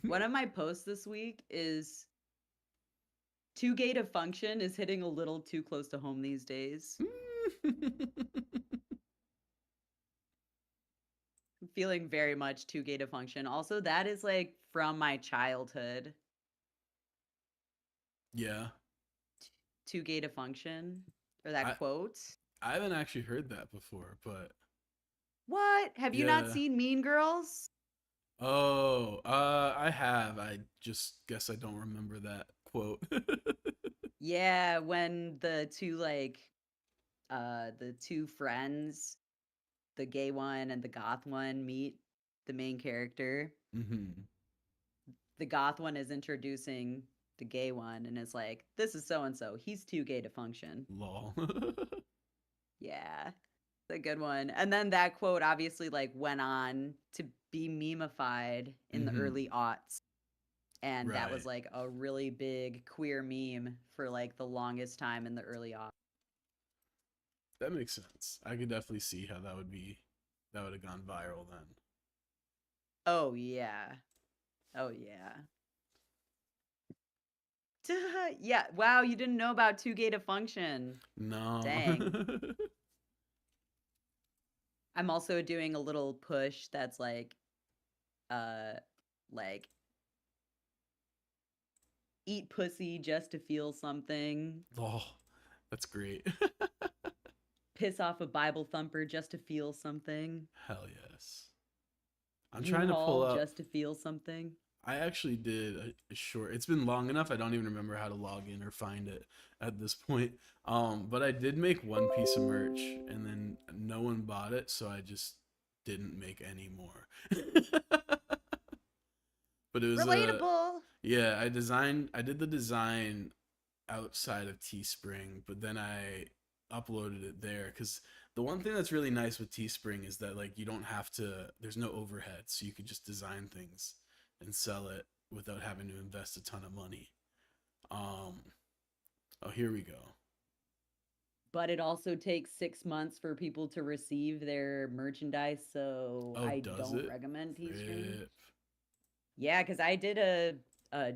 One of my posts this week is too gay to function is hitting a little too close to home these days. I'm feeling very much too gay to function. Also, that is like from my childhood. Yeah. Too gay to function, or that quote. I haven't actually heard that before, but What? Have you not Yeah. seen Mean Girls? oh, I have. I just guess I don't remember that quote. Yeah, when the two friends, the gay one and the goth one meet the main character. Mm-hmm. The goth one is introducing the gay one and is like, "This is so and so. He's too gay to function." Lol. Yeah. It's a good one. And then that quote obviously like went on to be memeified in the Mhm. early aughts. And that was Right. like a really big queer meme for like the longest time in the early aughts. That makes sense. I could definitely see how that would have gone viral then. Oh yeah. Oh yeah. Yeah. Wow, you didn't know about Too Gay to Function. No. Dang. I'm also doing a little push that's like like eat pussy just to feel something. Oh, that's great. Piss off a Bible thumper just to feel something. Hell yes. I'm trying to pull U-Haul up. just to feel something. I actually did a short. It's been long enough. I don't even remember how to log in or find it at this point. But I did make one piece of merch, and then no one bought it, so I just didn't make any more. But it was Relatable. yeah. I did the design outside of Teespring, but then I uploaded it there because the one thing that's really nice with Teespring is that like you don't have to. There's no overhead, so you could just design things and sell it without having to invest a ton of money. Oh, here we go. But it also takes 6 months for people to receive their merchandise, so Oh, I does don't it? recommend Teespring. Rip. Yeah, because I did a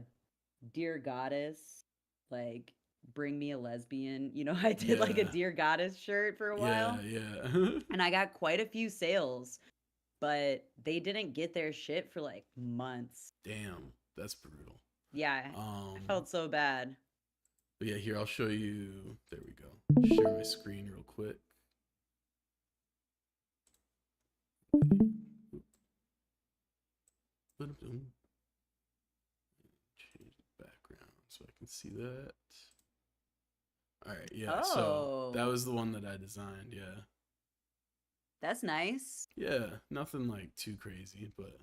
Dear Goddess, like bring me a lesbian. You know, I did like a Yeah. Dear Goddess shirt for a while. Yeah. And I got quite a few sales, but they didn't get their shit for like months. Damn, that's brutal. Yeah, I felt so bad. But yeah, here I'll show you. There we go. Share my screen real quick. Change the background so I can see that. All right, yeah. So that Oh. was the one that I designed. Yeah. That's nice. Yeah, nothing like too crazy, but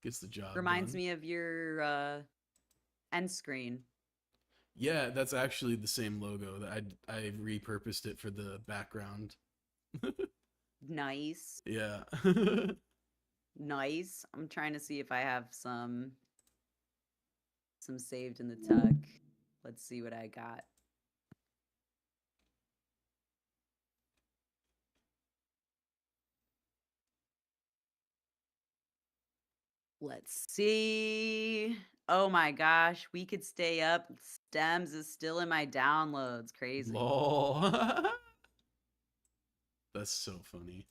gets the job Reminds done. me of your end screen. Yeah, that's actually the same logo that I repurposed it for the background. Nice. Yeah. Nice. I'm trying to see if I have some saved in the tuck. Let's see what I got. Let's see. Oh my gosh, we could stay up. Stems is still in my downloads. Crazy. Lol. That's so funny.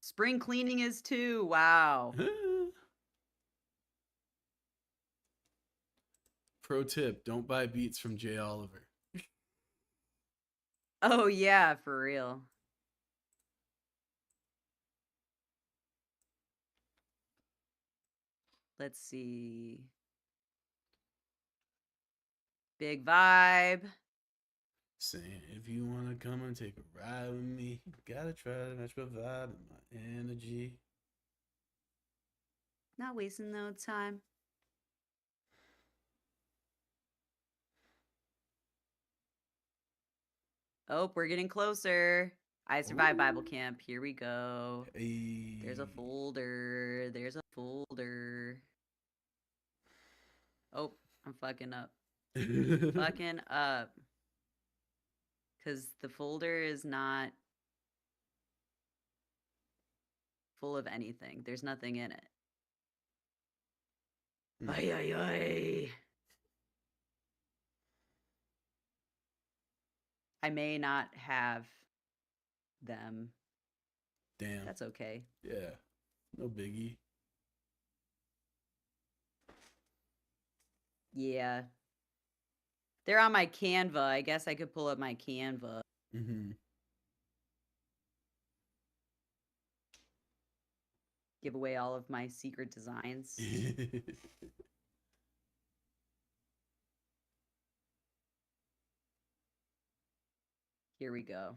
Spring cleaning is too. Wow. Pro tip, don't buy beats from Jay Oliver. Oh yeah, for real. Let's see. Big vibe. Saying, if you want to come and take a ride with me, you gotta try to match my vibe and my energy. Not wasting no time. Oh, we're getting closer. I survived Bible camp. Here we go. Hey. There's a folder. There's a folder. Oh, I'm fucking up. Fucking up. Because the folder is not full of anything. There's nothing in it. Ay, ay, ay. I may not have them. Damn. That's okay. Yeah. No biggie. Yeah. They're on my Canva. I guess I could pull up my Canva. Mm-hmm. Give away all of my secret designs. Here we go. I'll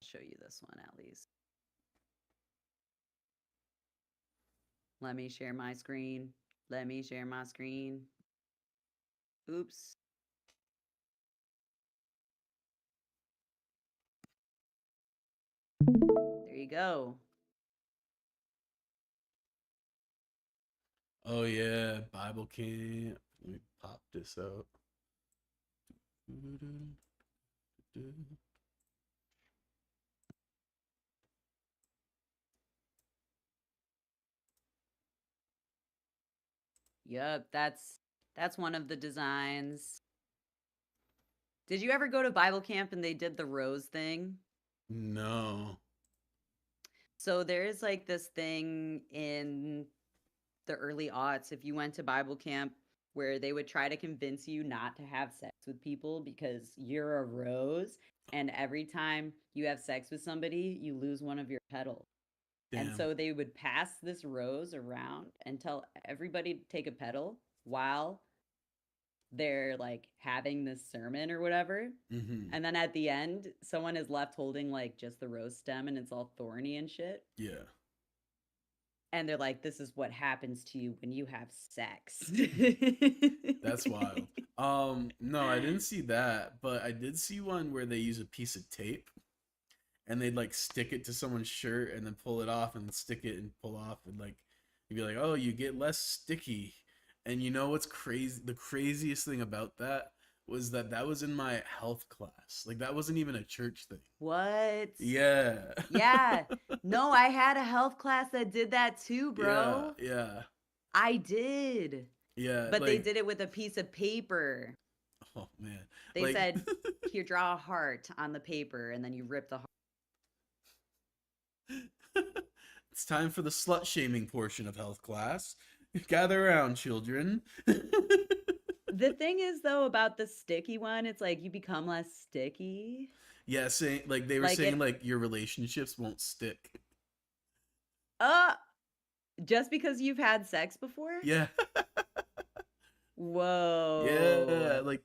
show you this one at least. Let me share my screen. Let me share my screen. Oops. There you go. Oh yeah, Bible camp. Let me pop this out. Yep, that's one of the designs. Did you ever go to Bible camp and they did the rose thing? No. So there is like this thing in the early aughts, if you went to Bible camp, where they would try to convince you not to have sex with people because you're a rose, and every time you have sex with somebody, you lose one of your petals. Damn. And so they would pass this rose around and tell everybody to take a petal while they're like having this sermon or whatever. Mm-hmm. And then at the end, someone is left holding like just the rose stem and it's all thorny and shit. Yeah. And they're like, this is what happens to you when you have sex. That's wild. No, I didn't see that, but I did see one where they use a piece of tape and they'd like stick it to someone's shirt and then pull it off and stick it and pull off and like you'd be like, oh, you get less sticky. And you know what's crazy? The craziest thing about that was that was in my health class. Like that wasn't even a church thing. What? Yeah. Yeah. No, I had a health class that did that too, bro. Yeah. I did. Yeah. But they did it with a piece of paper. Oh man. They said, here, draw a heart on the paper, and then you rip the heart. It's time for the slut shaming portion of health class. Gather around, children. The thing is, though, about the sticky one, it's like you become less sticky. Yeah, saying like they were saying like your relationships won't stick. Just because you've had sex before? Yeah. Whoa. Yeah, like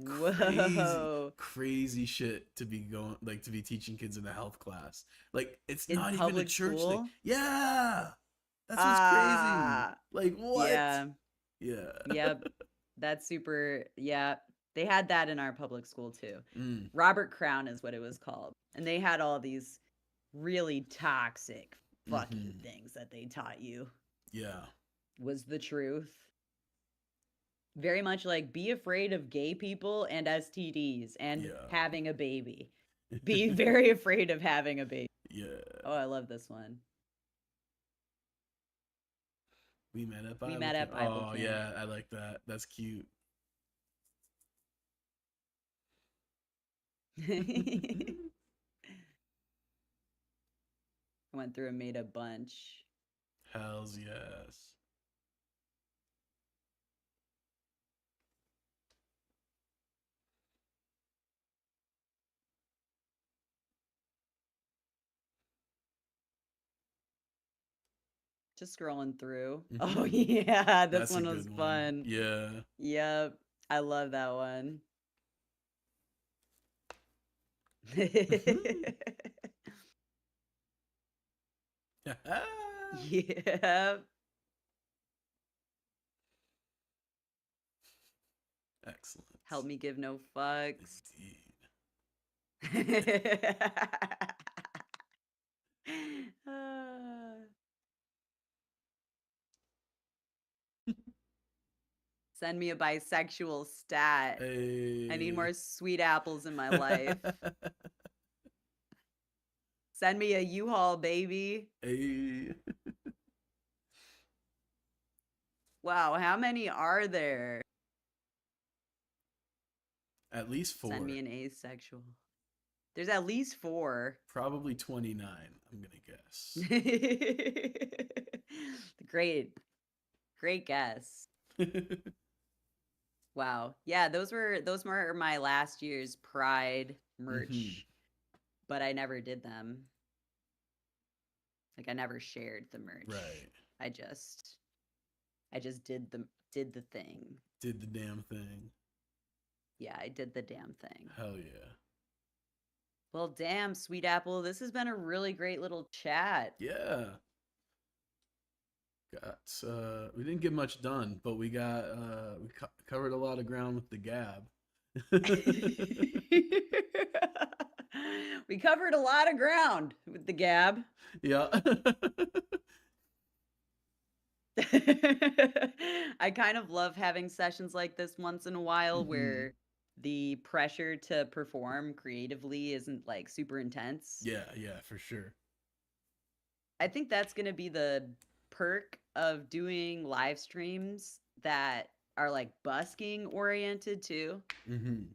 crazy shit to be teaching kids in a health class. Like it's not even a church thing. Yeah. That's what's crazy. Like what? Yeah. Yeah. Yep. That's super. Yeah. They had that in our public school too. Mm. Robert Crown is what it was called. And they had all these really toxic fucking things that they taught you. Yeah. Was the truth. Very much like be afraid of gay people and STDs and having a baby. Be very afraid of having a baby. Yeah. Oh, I love this one. We met at Bible Bible Oh, camp. yeah, I like that. That's cute. I went through and made a bunch. Hells yes. Just scrolling through. Mhm. Oh yeah, this That's a one was good one. fun. Yeah. Yep. I love that one. Yep. Excellent. Help me give no fucks. Ah. Send me a bisexual stat. I need more sweet apples in my life. Send me a U-Haul, baby. Hey. Wow, how many are there? At least 4. Send me an asexual. There's at least 4. Probably 29, I'm gonna guess. Great guess. Wow. Yeah, those were my last year's Pride merch, Mhm. but I never did them. Like I never shared the merch. Right. I just did the thing. Did the damn thing. Yeah, I did the damn thing. Hell yeah. Well, damn, Sweet Apple, this has been a really great little chat. Yeah. We didn't get much done, but we got covered a lot of ground with the gab. We covered a lot of ground with the gab. Yeah. I kind of love having sessions like this once in a while Mhm. where the pressure to perform creatively isn't like super intense. Yeah, for sure. I think that's going to be the perk of doing live streams that are like busking oriented too. Mhm.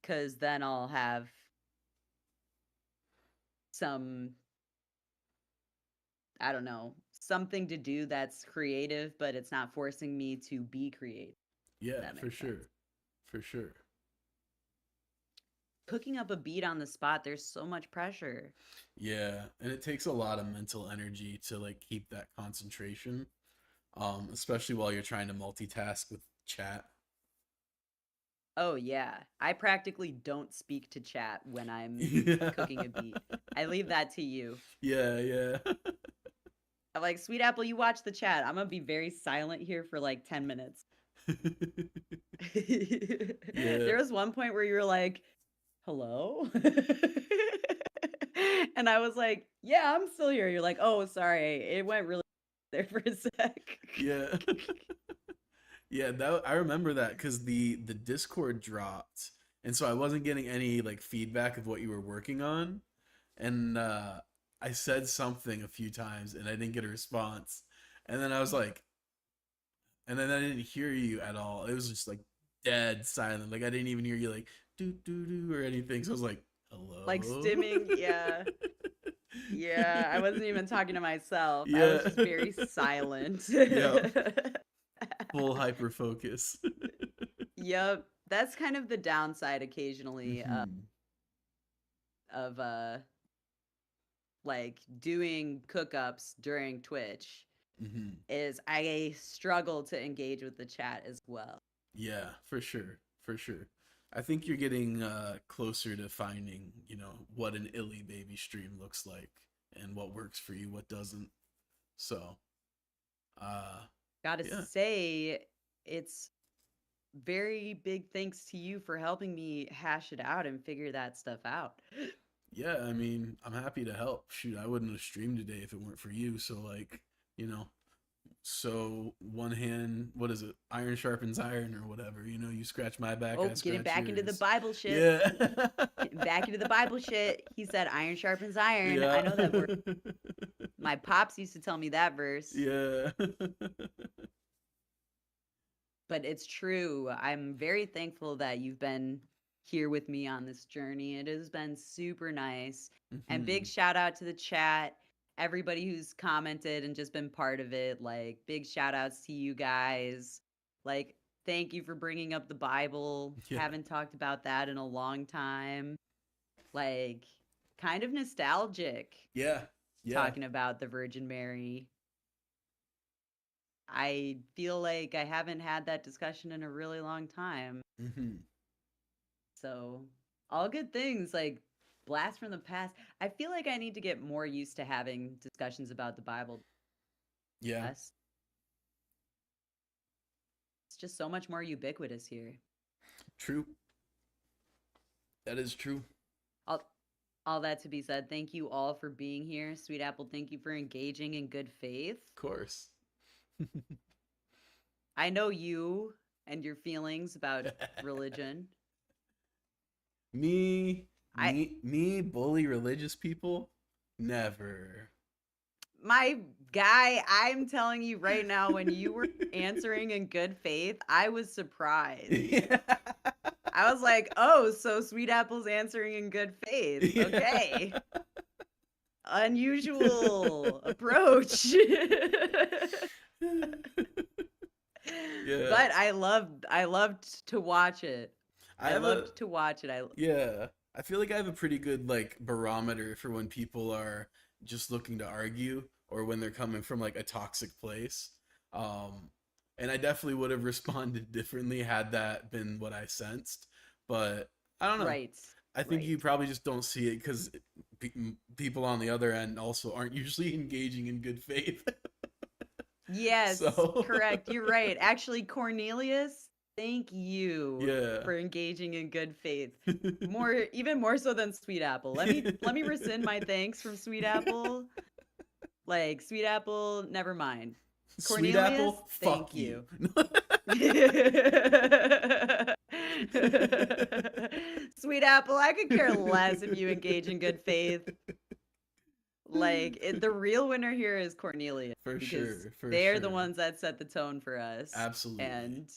Cause then I'll have some, I don't know, something to do that's creative, but it's not forcing me to be creative. Yeah, That for makes sure. sense. For sure. Cooking up a beat on the spot, there's so much pressure. Yeah, and it takes a lot of mental energy to like keep that concentration, especially while you're trying to multitask with chat. Oh yeah, I practically don't speak to chat when I'm Yeah. cooking a beat. I leave that to you. Yeah. I'm like, Sweet Apple, you watch the chat. I'm gonna be very silent here for like 10 minutes. Yeah. There was one point where you were like, hello? And I was like, yeah, I'm still here. You're like, oh, sorry. It went really there for a sec. Yeah. Yeah, I remember that because the Discord dropped, and so I wasn't getting any like feedback of what you were working on, and I said something a few times and I didn't get a response, and then I was like, and then I didn't hear you at all. It was just like dead silent. Like I didn't even hear you like do do do or anything. So I was like, hello, Like stimming, yeah. Yeah, I wasn't even talking to myself. I was Yeah. just very silent. Yep. Full hyper focus. Yep. That's kind of the downside occasionally Mhm. of like doing cook-ups during Twitch Mhm. is I struggle to engage with the chat as well. Yeah, for sure. For sure. I think you're getting closer to finding, what an ilyBBY stream looks like and what works for you, what doesn't. So, Gotta yeah. say, it's very big thanks to you for helping me hash it out and figure that stuff out. Yeah, I mean, I'm happy to help. Shoot, I wouldn't have streamed today if it weren't for you. So, like, so one hand, what is it? Iron sharpens iron or whatever. You scratch my back, Oh, I getting scratch back into the yours. Bible shit. Yeah. Getting back into the Bible shit. He said, iron sharpens iron. Yeah. I know that word. My pops used to tell me that verse. Yeah. But it's true. I'm very thankful that you've been here with me on this journey. It has been super nice. And big Mhm. shout out to the chat. everybody who's commented and just been part of it. Like, big shout outs to you guys. Like, thank you for bringing up the Bible. Yeah. Haven't talked about that in a long time. Like, kind of nostalgic Yeah. talking about the Virgin Mary. I feel like I haven't had that discussion in a really long time. Mm-hmm. So, all good things, like blast from the past. I feel like I need to get more used to having discussions about the Bible. Yeah. It's just so much more ubiquitous here. True. That is true. All that to be said, thank you all for being here. Sweet Apple, thank you for engaging in good faith. Of course. I know you and your feelings about religion. Me bully religious people? Never. My guy, I'm telling you right now, when you were answering in good faith, I was surprised. Yeah. I was like, oh, so Sweet Apple's answering in good faith. Yeah. Okay. Unusual approach. Yeah. But I loved to watch it. I loved to watch it. Yeah. I feel like I have a pretty good like barometer for when people are just looking to argue or when they're coming from like a toxic place. And I definitely would have responded differently had that been what I sensed. But I don't know. Right. I think you probably just don't see it because people on the other end also aren't usually engaging in good faith. Yes, So- correct. You're right. Actually, Cornelius, thank you Yeah. for engaging in good faith. Even more so than Sweet Apple. Let me rescind my thanks from Sweet Apple. Like, Sweet Apple, never mind. Sweet Cornelius, Apple, thank fuck you. Sweet Apple, I could care less if you engage in good faith. Like, the real winner here is Cornelius. For because sure, for they're the sure. ones that set the tone for us. Absolutely. And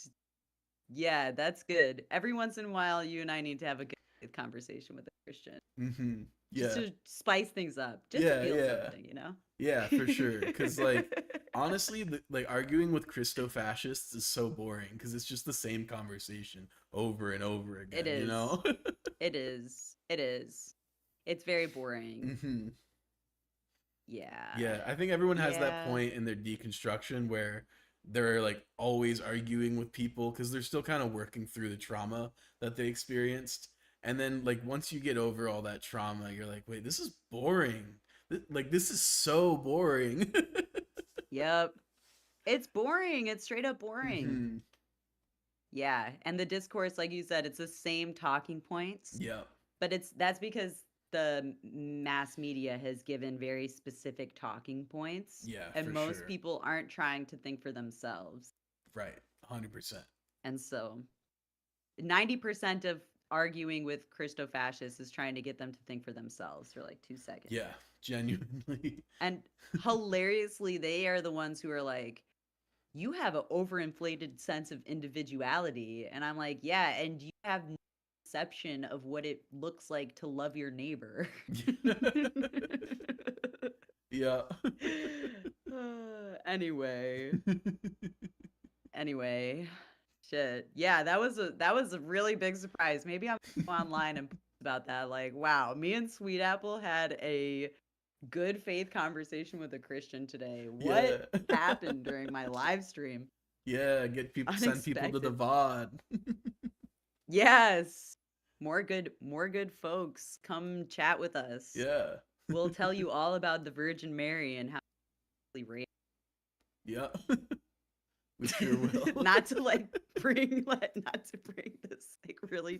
yeah, that's good. Every once in a while, you and I need to have a good conversation with a Christian. Mm-hmm. Yeah. Just to spice things up. Just Yeah, to feel yeah. something, you know? Yeah, for sure. Because, like, honestly, like, arguing with Christo-fascists is so boring because it's just the same conversation over and over again, It is. you know? It is. It is. It's very boring. Hmm. Yeah. Yeah, I think everyone has that Yeah. point in their deconstruction where they're, like, always arguing with people because they're still kind of working through the trauma that they experienced. And then, like, once you get over all that trauma, you're like, wait, this is boring. Like, this is so boring. Yep. It's boring. It's straight up boring. Mhm. Yeah. And the discourse, like you said, it's the same talking points. Yeah. But that's because the mass media has given very specific talking points. Yeah, And for most sure. people aren't trying to think for themselves. Right. 100%. And so 90% of arguing with Christo-fascists is trying to get them to think for themselves for like 2 seconds. Yeah, genuinely. And hilariously, they are the ones who are like, you have an overinflated sense of individuality. And I'm like, yeah, and you have no conception of what it looks like to love your neighbor. Yeah. Anyway. Anyway. Shit. Yeah, that was a really big surprise. Maybe I'm gonna go online and post about that. Like, wow, me and Sweet Apple had a good faith conversation with a Christian today. What Yeah. happened during my live stream? Yeah, send people to the Unexpected. VOD. Yes. More good folks. Come chat with us. Yeah. We'll tell you all about the Virgin Mary and how Yeah. We sure will. not to bring this like really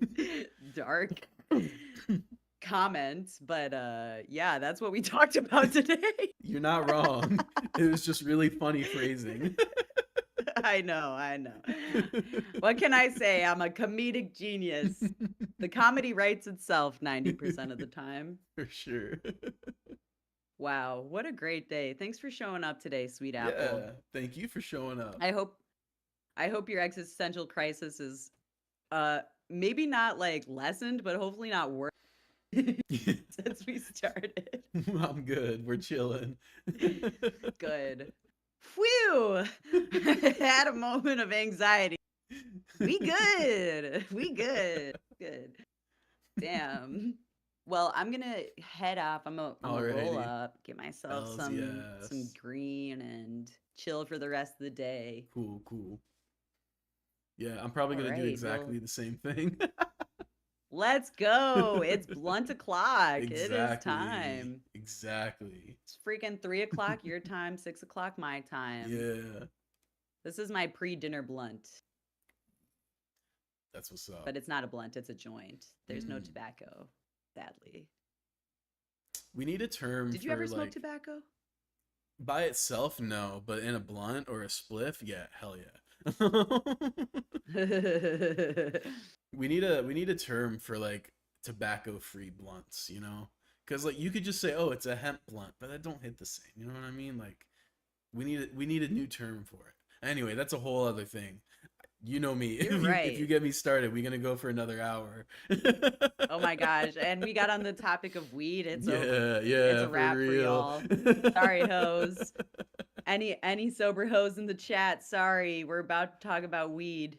dark comment, but yeah, that's what we talked about today. You're not wrong. It was just really funny phrasing. I know. What can I say? I'm a comedic genius. The comedy writes itself 90% of the time. For sure. Wow, what a great day. Thanks for showing up today, Sweet Apple. Yeah. Thank you for showing up. I hope your existential crisis is maybe not like lessened, but hopefully not worse since we started. I'm good. We're chilling. Good. Phew! I had a moment of anxiety. We good. We good. Good. Damn. Well, I'm gonna head off. I'm gonna roll Alrighty. up, get myself Hells some yes. green, and chill for the rest of the day. Cool. Yeah, I'm probably gonna do Alright, exactly well, the same thing. let's go. It's blunt o'clock. It is Exactly. time. Exactly. It's freaking 3 o'clock your time, 6 o'clock my time. Yeah, This is my pre-dinner blunt, that's what's up. but it's not a blunt. It's a joint. There's no Mm. tobacco, sadly. We need a term Did you for ever smoke like tobacco? by itself, no, but in a blunt or a spliff, yeah, hell yeah. We need a term for like tobacco-free blunts, you know? Because like you could just say, "Oh, it's a hemp blunt," but that don't hit the same. You know what I mean? Like we need a new term for it. Anyway, that's a whole other thing. You know me. You're If right. you get me started, we're gonna go for another hour. Oh my gosh. And we got on the topic of weed. It's Yeah, it's yeah, a wrap for for real. y'all. Sorry, hoes. Any sober hoes in the chat, sorry. We're about to talk about weed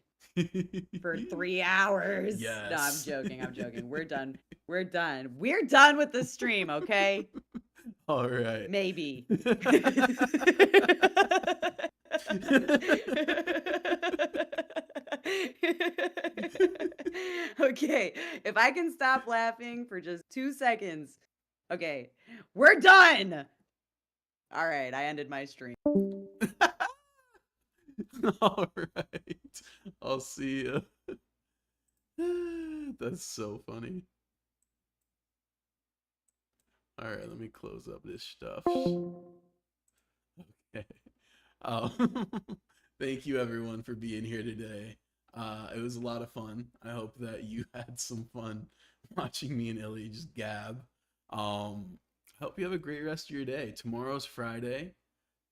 for 3 hours. No, I'm Yes. joking. I'm joking. We're done. We're done. We're done with the stream, okay? All right. Maybe. Okay, if I can stop laughing for just 2 seconds. Okay, we're done. All right, I ended my stream. All right. I'll see you. That's so funny. All right, let me close up this stuff. Okay. Thank you everyone for being here today. It was a lot of fun. I hope that you had some fun watching me and Illy just gab. I hope you have a great rest of your day. Tomorrow's Friday,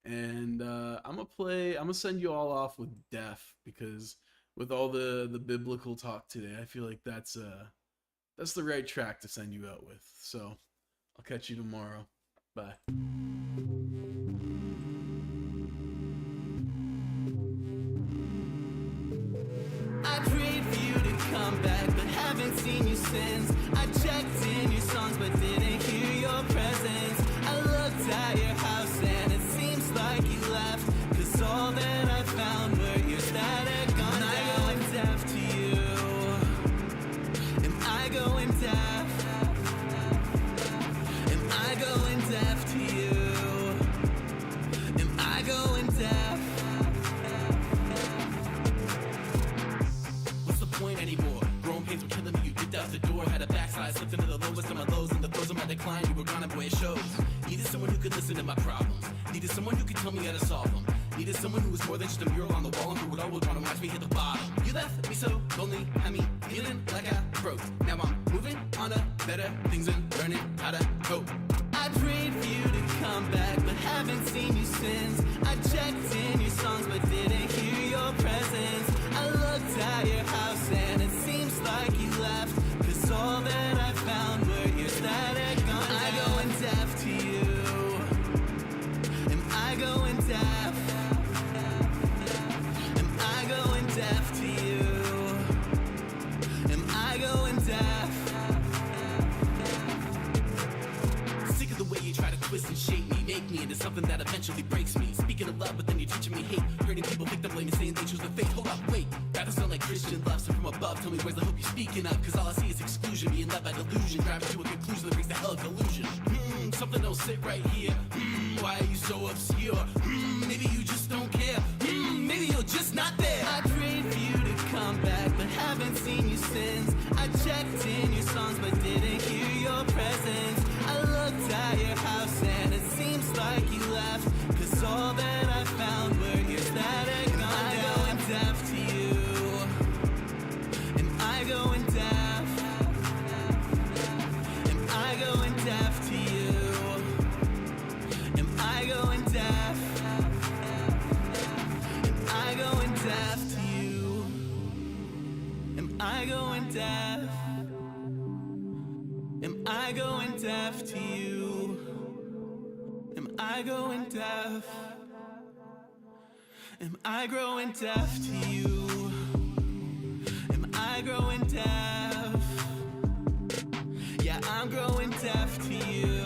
and I'm gonna send you all off with Def, because with all the biblical talk today, I feel like that's the right track to send you out with. So I'll catch you tomorrow. Bye. I prayed for you to come back, but haven't seen you since. I checked in your songs, but didn't hear your presence. I looked at your house, and it seems like you left, 'cause all that I found were your static on. Am I going deaf to you? Am I going deaf? Am I going deaf to you? Am I going deaf? What's the point anymore? Growing pains were killing me, you dipped out the door. Had a backslide, slipped into the lowest of my lows, and the throes of my decline. You were gone, boy, it shows. Needed someone who could listen to my problems. Needed someone who could tell me how to solve them. Needed someone who was more than just a mural on the wall, and who would always want to watch me hit the bottom. You left me so lonely, had me feeling like I broke. Now I'm moving on to better things and learning how to cope. I prayed for you to come back, but haven't seen you since. I checked in your songs, but didn't hear your presence. I looked at your house, and it seems like you left, 'cause all that I found were your static on. Am I going deaf to you? Am I going deaf? Am I going deaf to you? Am I going deaf? Sick of the way you try to twist and shape me, make me into something that eventually breaks me. Speaking of love, but then you're teaching me hate. Hurting people, victim blaming, saying they choose the fate. Hold up, wait. Rather sound like Christian love, so from above, tell me where's the hope you're speaking of? 'Cause all I see is exclusion, being led by delusion, driving to a conclusion that brings the hell of illusion. Something don't sit right here. Why are you so obscure? Maybe you just don't care. Maybe you're just not there. I prayed for you to come back, but haven't seen you since. I checked in your songs, but didn't hear your presence. I looked at your house, and it seems like you left, 'cause all that I found were your static on. Am I going deaf to you? Am I going deaf? Am I going deaf to you? Am I going deaf? Am I going deaf to you? Am I going deaf? Am I deaf to you? Am I going deaf? Am I growing deaf to you? Am I growing deaf? Yeah, I'm growing deaf to you.